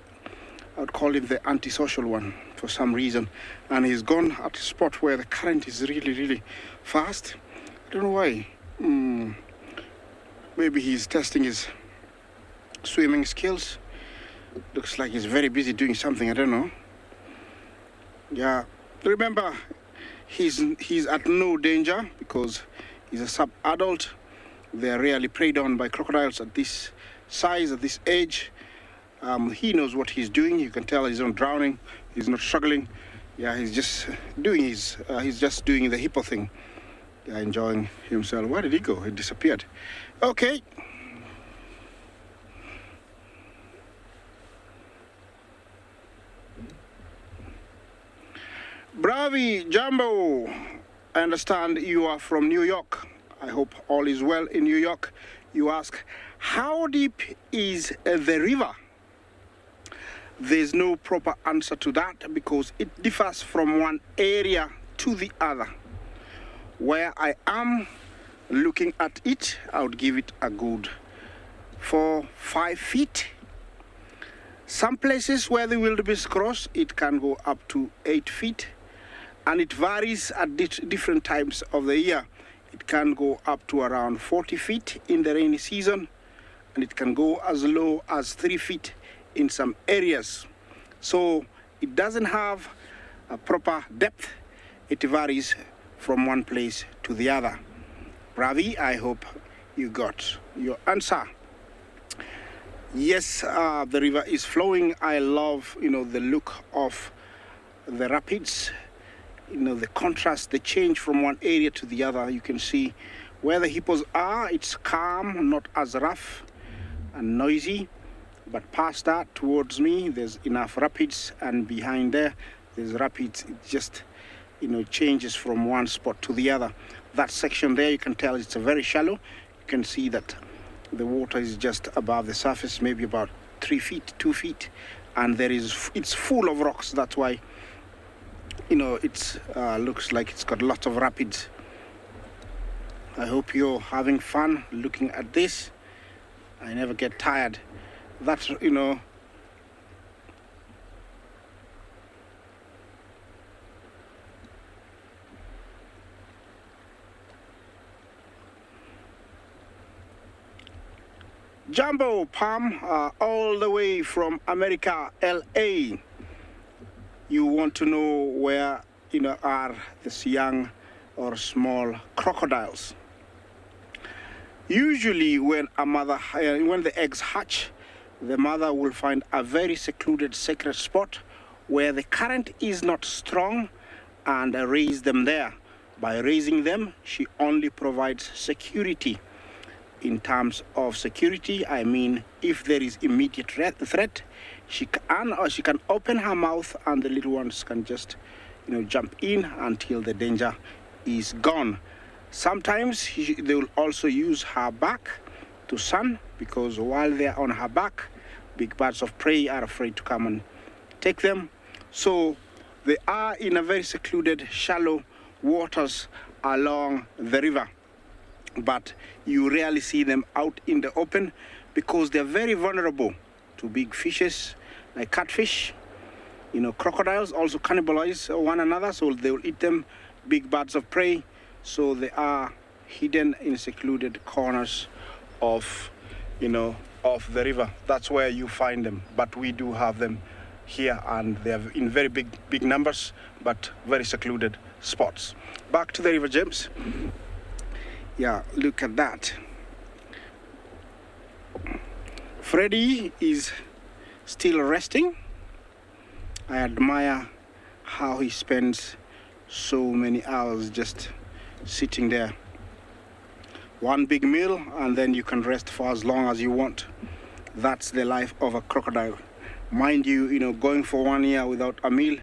I would call him the antisocial one for some reason. And he's gone at a spot where the current is really, really fast. I don't know why. Maybe he's testing his swimming skills. Looks like he's very busy doing something, I don't know. Yeah, remember, he's at no danger because he's a sub-adult. They're rarely preyed on by crocodiles at this size, at this age. He knows what he's doing. You can tell he's not drowning. He's not struggling. Yeah, he's just doing the hippo thing. Yeah, enjoying himself. Where did he go? He disappeared. Okay. Bravi Jumbo, I understand you are from New York. I hope all is well in New York. You ask, how deep is the river? There's no proper answer to that because it differs from one area to the other. Where I am looking at it, I would give it a good 4-5 feet. Some places where the wildebeest cross, it can go up to 8 feet, and it varies at different times of the year. It can go up to around 40 feet in the rainy season, and it can go as low as 3 feet in some areas. So it doesn't have a proper depth. It varies from one place to the other. Bravi, I hope you got your answer. Yes, the river is flowing. I love, the look of the rapids, the contrast, the change from one area to the other. You can see where the hippos are, it's calm, not as rough and noisy. But past that, towards me, there's enough rapids, and behind there's rapids. It just, changes from one spot to the other. That section there, you can tell it's very shallow. You can see that the water is just above the surface, maybe about 3 feet, 2 feet, and it's full of rocks. That's why, it looks like it's got lots of rapids. I hope you're having fun looking at this. I never get tired. That's, Jumbo Palm, all the way from America, LA. You want to know where, are these young or small crocodiles. Usually when when the eggs hatch, the mother will find a very secluded, sacred spot where the current is not strong and raise them there. By raising them, she only provides security. In terms of security, I mean, if there is immediate threat, she can open her mouth and the little ones can just, jump in until the danger is gone. Sometimes they will also use her back to sun, because while they are on her back, big birds of prey are afraid to come and take them. So they are in a very secluded, shallow waters along the river. But you rarely see them out in the open because they're very vulnerable to big fishes like catfish. Crocodiles also cannibalize one another, so they will eat them, big birds of prey. So they are hidden in secluded corners of the river. That's where you find them. But we do have them here, and they are in very big numbers, but very secluded spots. Back to the river, James. Yeah, look at that. Freddy is still resting. I admire how he spends so many hours just sitting there. One big meal, and then you can rest for as long as you want. That's the life of a crocodile. Mind you, going for 1 year without a meal,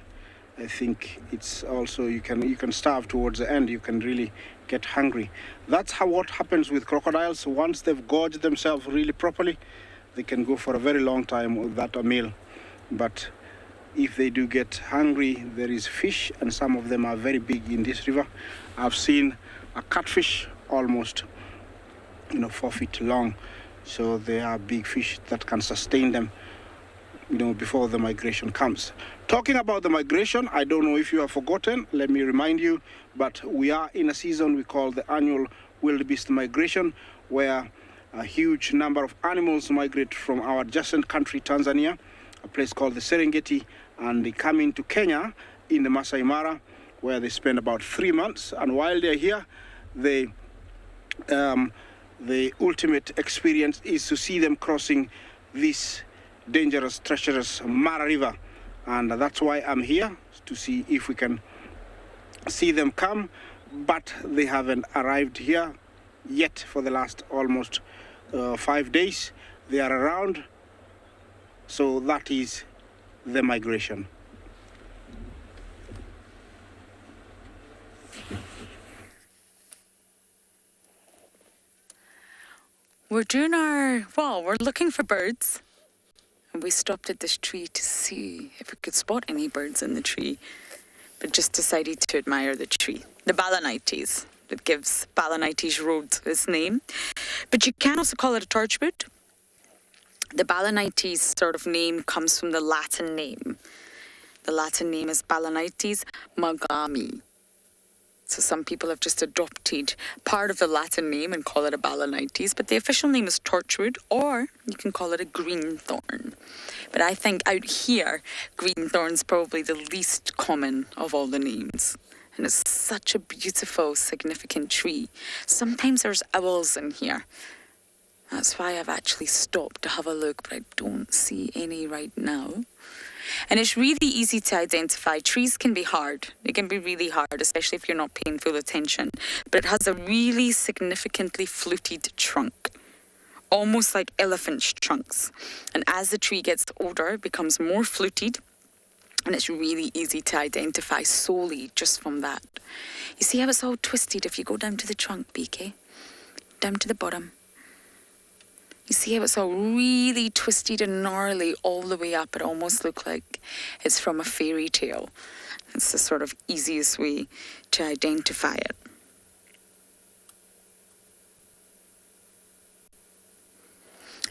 I think it's also, you can starve towards the end. You can really get hungry. That's what happens with crocodiles. Once they've gorged themselves really properly, they can go for a very long time without a meal. But if they do get hungry, there is fish, and some of them are very big in this river. I've seen a catfish almost 4 feet long. So they are big fish that can sustain them before the migration comes. Talking about the migration, I don't know if you have forgotten, let me remind you, but we are in a season we call the annual wildebeest migration, where a huge number of animals migrate from our adjacent country, Tanzania, a place called the Serengeti, and they come into Kenya in the Masai Mara, where they spend about 3 months. And while they're here, the ultimate experience is to see them crossing this dangerous, treacherous Mara River. And that's why I'm here, to see if we can see them come. But they haven't arrived here yet for the last almost 5 days. They are around. So that is the migration. we're looking for birds. And we stopped at this tree to see if we could spot any birds in the tree, but just decided to admire the tree. The Balanites. That gives Balanites Road its name. But you can also call it a torchwood. The Balanites sort of name comes from the Latin name. The Latin name is Balanites magami. So some people have just adopted part of the Latin name and call it a Balanites, but the official name is torchwood, or you can call it a greenthorn. But I think out here, greenthorn's probably the least common of all the names. And it's such a beautiful, significant tree. Sometimes there's owls in here. That's why I've actually stopped to have a look, but I don't see any right now. And it's really easy to identify. Trees can be hard. They can be really hard, especially if you're not paying full attention. But it has a really significantly fluted trunk, almost like elephant's trunks. And as the tree gets older, it becomes more fluted. And it's really easy to identify solely just from that. You see how it's all twisted if you go down to the trunk, BK? Down to the bottom. You see how it's all really twisted and gnarly all the way up. It almost looks like it's from a fairy tale. It's the sort of easiest way to identify it.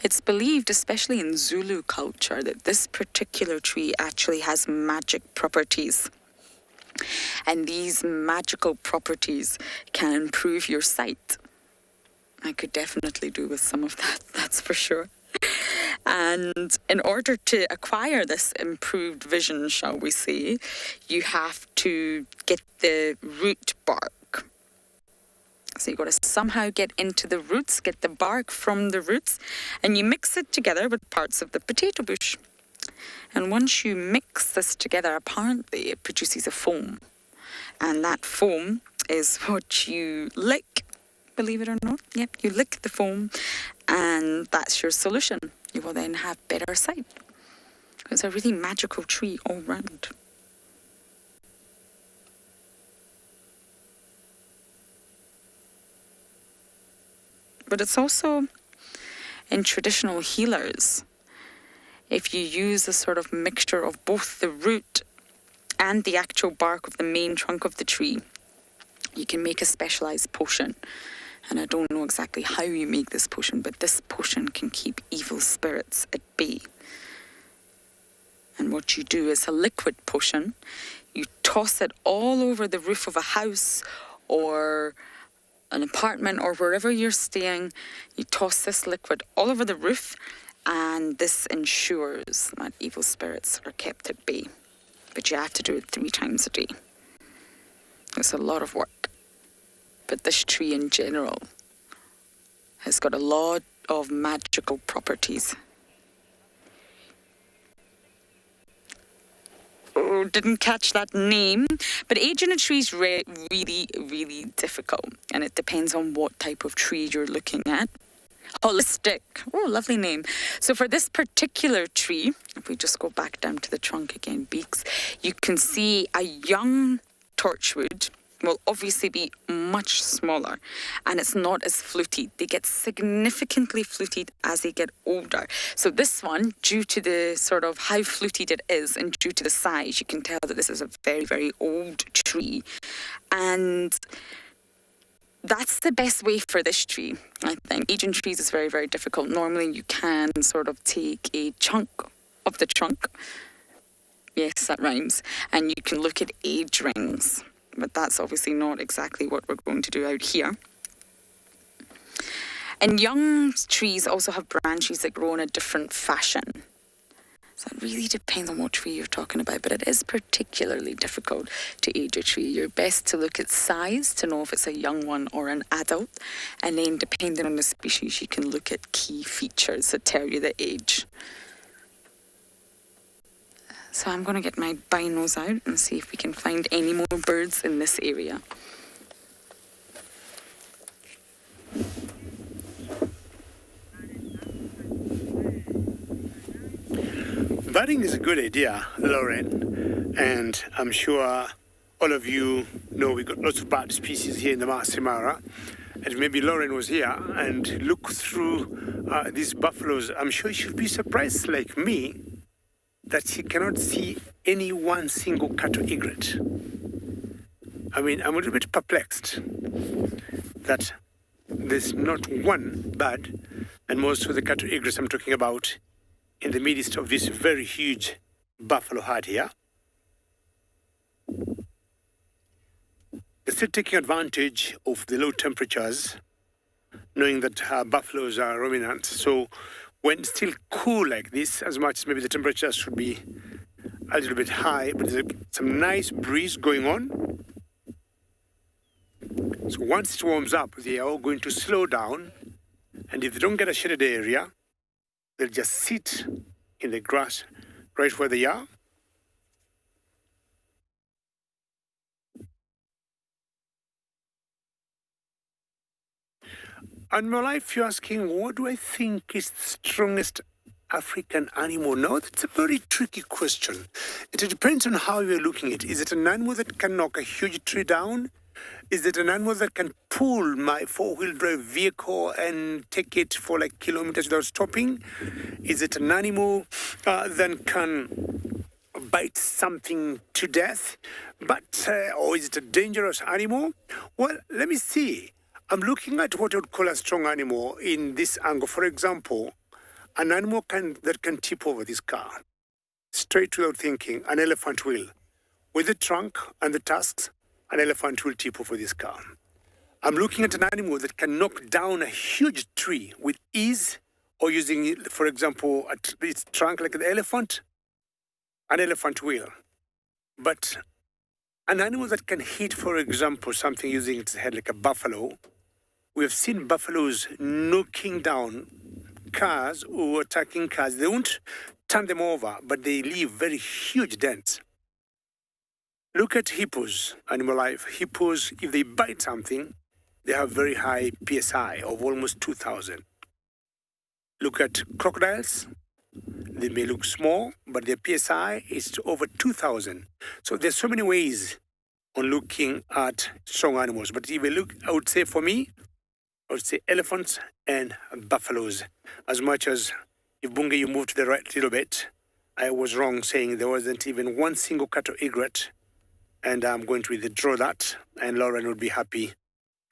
It's believed, especially in Zulu culture, that this particular tree actually has magic properties. And these magical properties can improve your sight. I could definitely do with some of that, that's for sure. And in order to acquire this improved vision, shall we say, you have to get the root bark. So you've got to somehow get into the roots, get the bark from the roots, and you mix it together with parts of the potato bush. And once you mix this together, apparently it produces a foam. And that foam is what you lick, believe it or not. Yep, you lick the foam, and that's your solution. You will then have better sight. It's a really magical tree all round. But it's also in traditional healers. If you use a sort of mixture of both the root and the actual bark of the main trunk of the tree, you can make a specialized potion. And I don't know exactly how you make this potion, but this potion can keep evil spirits at bay. And what you do is a liquid potion. You toss it all over the roof of a house or an apartment or wherever you're staying. You toss this liquid all over the roof, and this ensures that evil spirits are kept at bay. But you have to do it 3 times a day. It's a lot of work. But this tree in general has got a lot of magical properties. Oh, didn't catch that name. But aging a tree is really, really difficult. And it depends on what type of tree you're looking at. Holistic. Oh, lovely name. So for this particular tree, if we just go back down to the trunk again, Beaks, you can see a young torchwood will obviously be much smaller, and it's not as fluted. They get significantly fluted as they get older. So this one, due to the sort of how fluted it is and due to the size, you can tell that this is a very, very old tree. And that's the best way for this tree, I think. Aging trees is very, very difficult. Normally you can sort of take a chunk of the trunk. Yes, that rhymes. And you can look at age rings. But that's obviously not exactly what we're going to do out here. And young trees also have branches that grow in a different fashion. So it really depends on what tree you're talking about, but it is particularly difficult to age a tree. You're best to look at size to know if it's a young one or an adult. And then depending on the species, you can look at key features that tell you the age. So I'm going to get my binos out and see if we can find any more birds in this area. Budding is a good idea, Lauren. And I'm sure all of you know we've got lots of bird species here in the Masai Mara. and maybe Lauren was here and looked through these buffaloes, I'm sure she should be surprised like me that she cannot see any one single cattle egret. I mean, I'm a little bit perplexed that there's not one bird, and most of the cattle egrets I'm talking about, in the midst of this very huge buffalo herd here. They're still taking advantage of the low temperatures, knowing that buffaloes are ruminants. So when it's still cool like this, as much as maybe the temperatures should be a little bit high, but there's some nice breeze going on. So once it warms up, they are all going to slow down, and if they don't get a shaded area, they'll just sit in the grass right where they are. And my life, you're asking, what do I think is the strongest African animal? Now, that's a very tricky question. It depends on how you're looking at it. Is it an animal that can knock a huge tree down? Is it an animal that can pull my four-wheel drive vehicle and take it for like kilometers without stopping? Is it an animal that can bite something to death? Or is it a dangerous animal? Well, let me see. I'm looking at what I would call a strong animal in this angle. For example, an animal that can tip over this car, straight without thinking. An elephant will. With the trunk and the tusks, an elephant will tip over this car. I'm looking at an animal that can knock down a huge tree with ease, or using, for example, its trunk like the elephant. An elephant will. But an animal that can hit, for example, something using its head like a buffalo. We have seen buffaloes knocking down cars or attacking cars. They won't turn them over, but they leave very huge dents. Look at hippos, animal life. Hippos, if they bite something, they have very high PSI of almost 2,000. Look at crocodiles. They may look small, but their PSI is over 2,000. So there's so many ways on looking at strong animals. But if you look, I would say for me, I would say elephants and buffaloes. As much as, if Bunge, you moved to the right a little bit, I was wrong saying there wasn't even one single cattle egret. And I'm going to withdraw that. And Lauren would be happy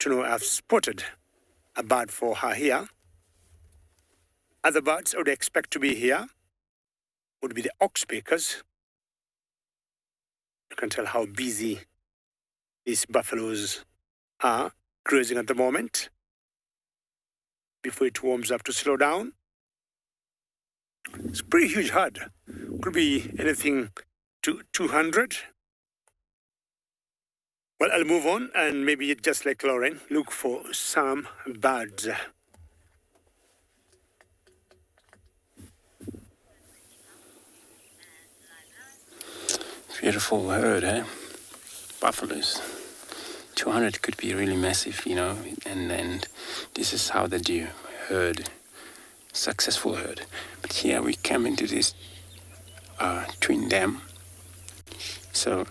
to know I've spotted a bird for her here. Other birds I would expect to be here would be the oxpeckers. You can tell how busy these buffaloes are grazing at the moment before it warms up to slow down. It's a pretty huge herd. Could be anything to 200. Well, I'll move on and maybe just like Lauren, look for some birds. Beautiful herd, eh? Buffaloes. 200 could be really massive, you know, and this is how they do herd, successful herd. But here we come into this twin dam. So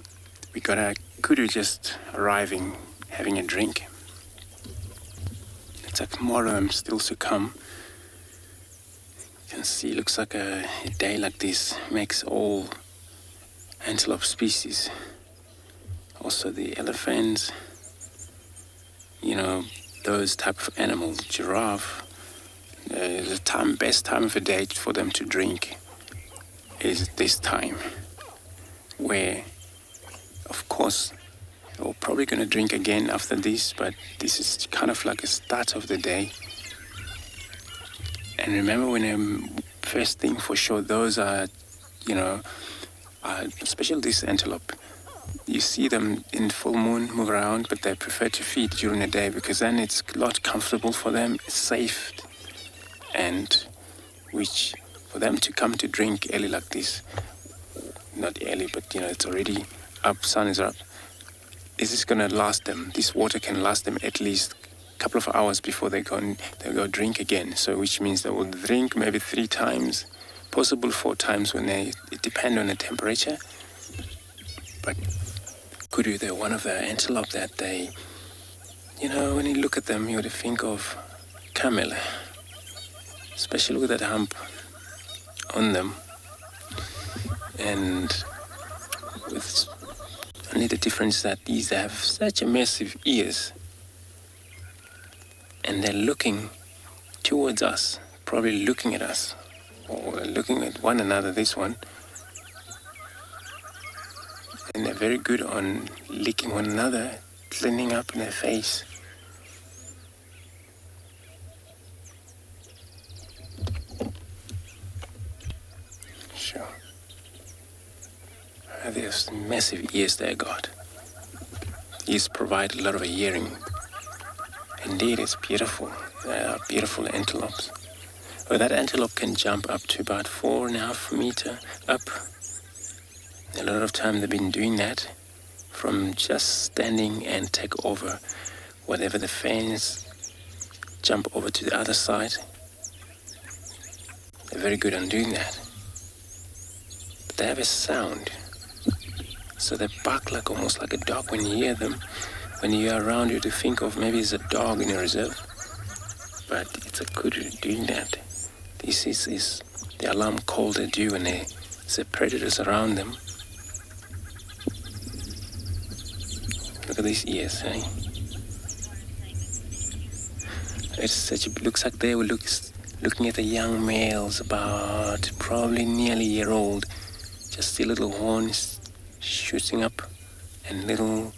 we got a kudu just arriving, having a drink. It's like more of them still to come. You can see, looks like a day like this makes all antelope species, also the elephants, you know, those type of animals, giraffe. The best time of the day for them to drink is this time, where, of course, we're probably going to drink again after this, but this is kind of like a start of the day. And remember, when first thing for sure, those are, you know, especially this antelope, you see them in full moon move around, but they prefer to feed during the day because then it's a lot comfortable for them, it's safe, and which for them to come to drink early like this, not early, but you know, it's already up, sun is up. This is gonna last them. This water can last them at least a couple of hours before they'll go drink again. So which means they will drink maybe 3 times, possible 4 times when it depends on the temperature. But kudu, they're one of the antelope that they, You know, when you look at them, you would think of camel, especially with that hump on them. And with only the difference that these have such a massive ears, and they're looking towards us, probably looking at us, or looking at one another, this one. And they're very good on licking one another, cleaning up in their face. Sure. There's massive ears they got. These provide a lot of hearing. Indeed, it's beautiful. They are beautiful antelopes. Well, that antelope can jump up to about 4.5 meters up. A lot of time they've been doing that from just standing and take over whatever the fence, jump over to the other side. They're very good on doing that. But they have a sound. So they bark like almost like a dog when you hear them. When you're around, you to think of maybe it's a dog in a reserve. But it's a good doing that. This is the alarm call they do when there's predators around them. Look at these ears, eh? Looks like they were looking at the young males, about probably nearly a year old. Just the little horns shooting up, and little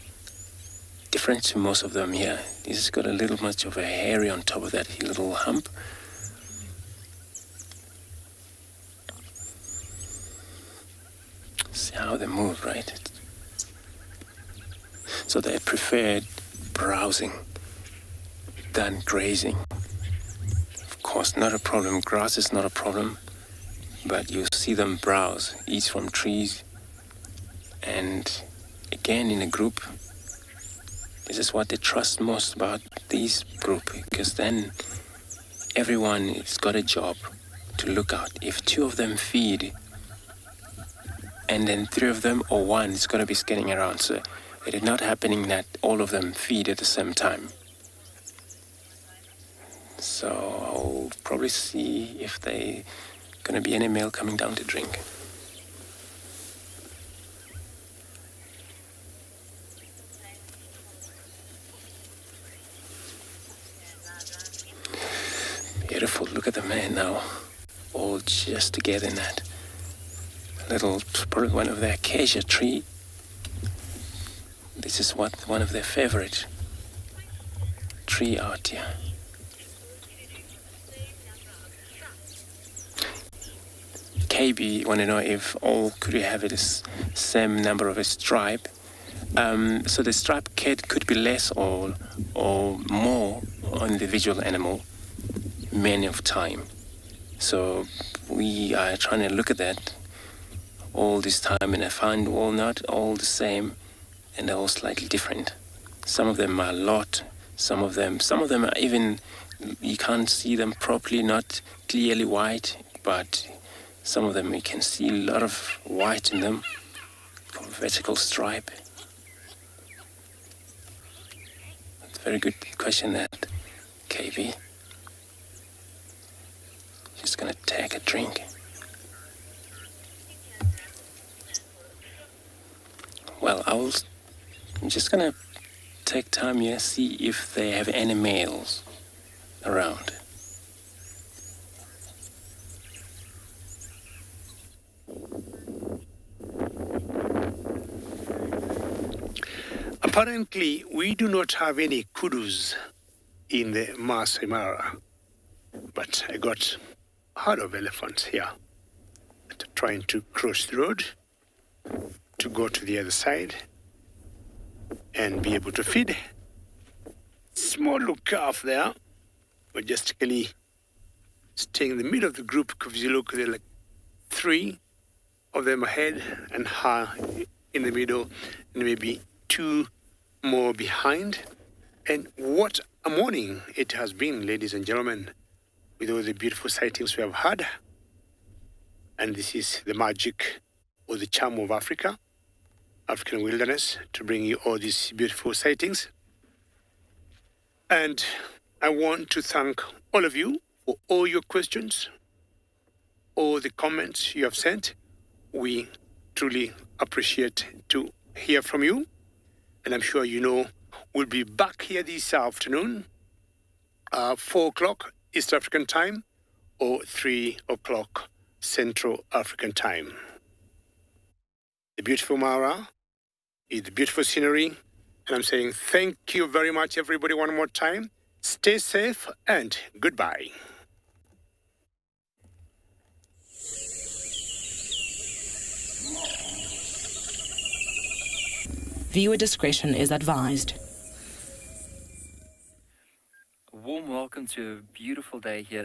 different to most of them here. This has got a little much of a hairy on top of that little hump. See how they move, right? So they preferred browsing than grazing. Of course, not a problem. Grass is not a problem, but you see them browse, eat from trees, and again in a group. This is what they trust most about this group, because then everyone has got a job to look out. If 2 of them feed, and then 3 of them or 1 is going to be scanning around. So it is not happening that all of them feed at the same time. So I'll probably see if they going to be any male coming down to drink. Beautiful. Look at the man now, all just together in that little, probably one of their acacia tree. This is one of their favorite tree out here. KB want to know if all could have the same number of a stripe. So the striped cat could be less or more on the individual animal many of time. So we are trying to look at that all this time, and I find all not all the same, and they're all slightly different. Some of them are a lot. Some of them are even, you can't see them properly, not clearly white, but some of them you can see a lot of white in them, vertical stripe. That's a very good question, that, KB. Just gonna take a drink. Well, I'm just gonna take time here, see if they have any males around. Apparently, we do not have any kudus in the Masai Mara, but I got a herd of elephants here that are trying to cross the road to go to the other side and be able to feed. Small little calf there, majestically staying in the middle of the group, because you look, there are like 3 of them ahead and her in the middle, and maybe 2 more behind. And what a morning it has been, ladies and gentlemen, with all the beautiful sightings we have had. And this is the magic or the charm of Africa, African wilderness, to bring you all these beautiful sightings. And I want to thank all of you for all your questions, all the comments you have sent. We truly appreciate to hear from you. And I'm sure you know we'll be back here this afternoon, 4 o'clock East African time or 3 o'clock Central African time. The beautiful Mara, the beautiful scenery, and I'm saying thank you very much, everybody, one more time. Stay safe and goodbye. Viewer discretion is advised. A warm welcome to a beautiful day here at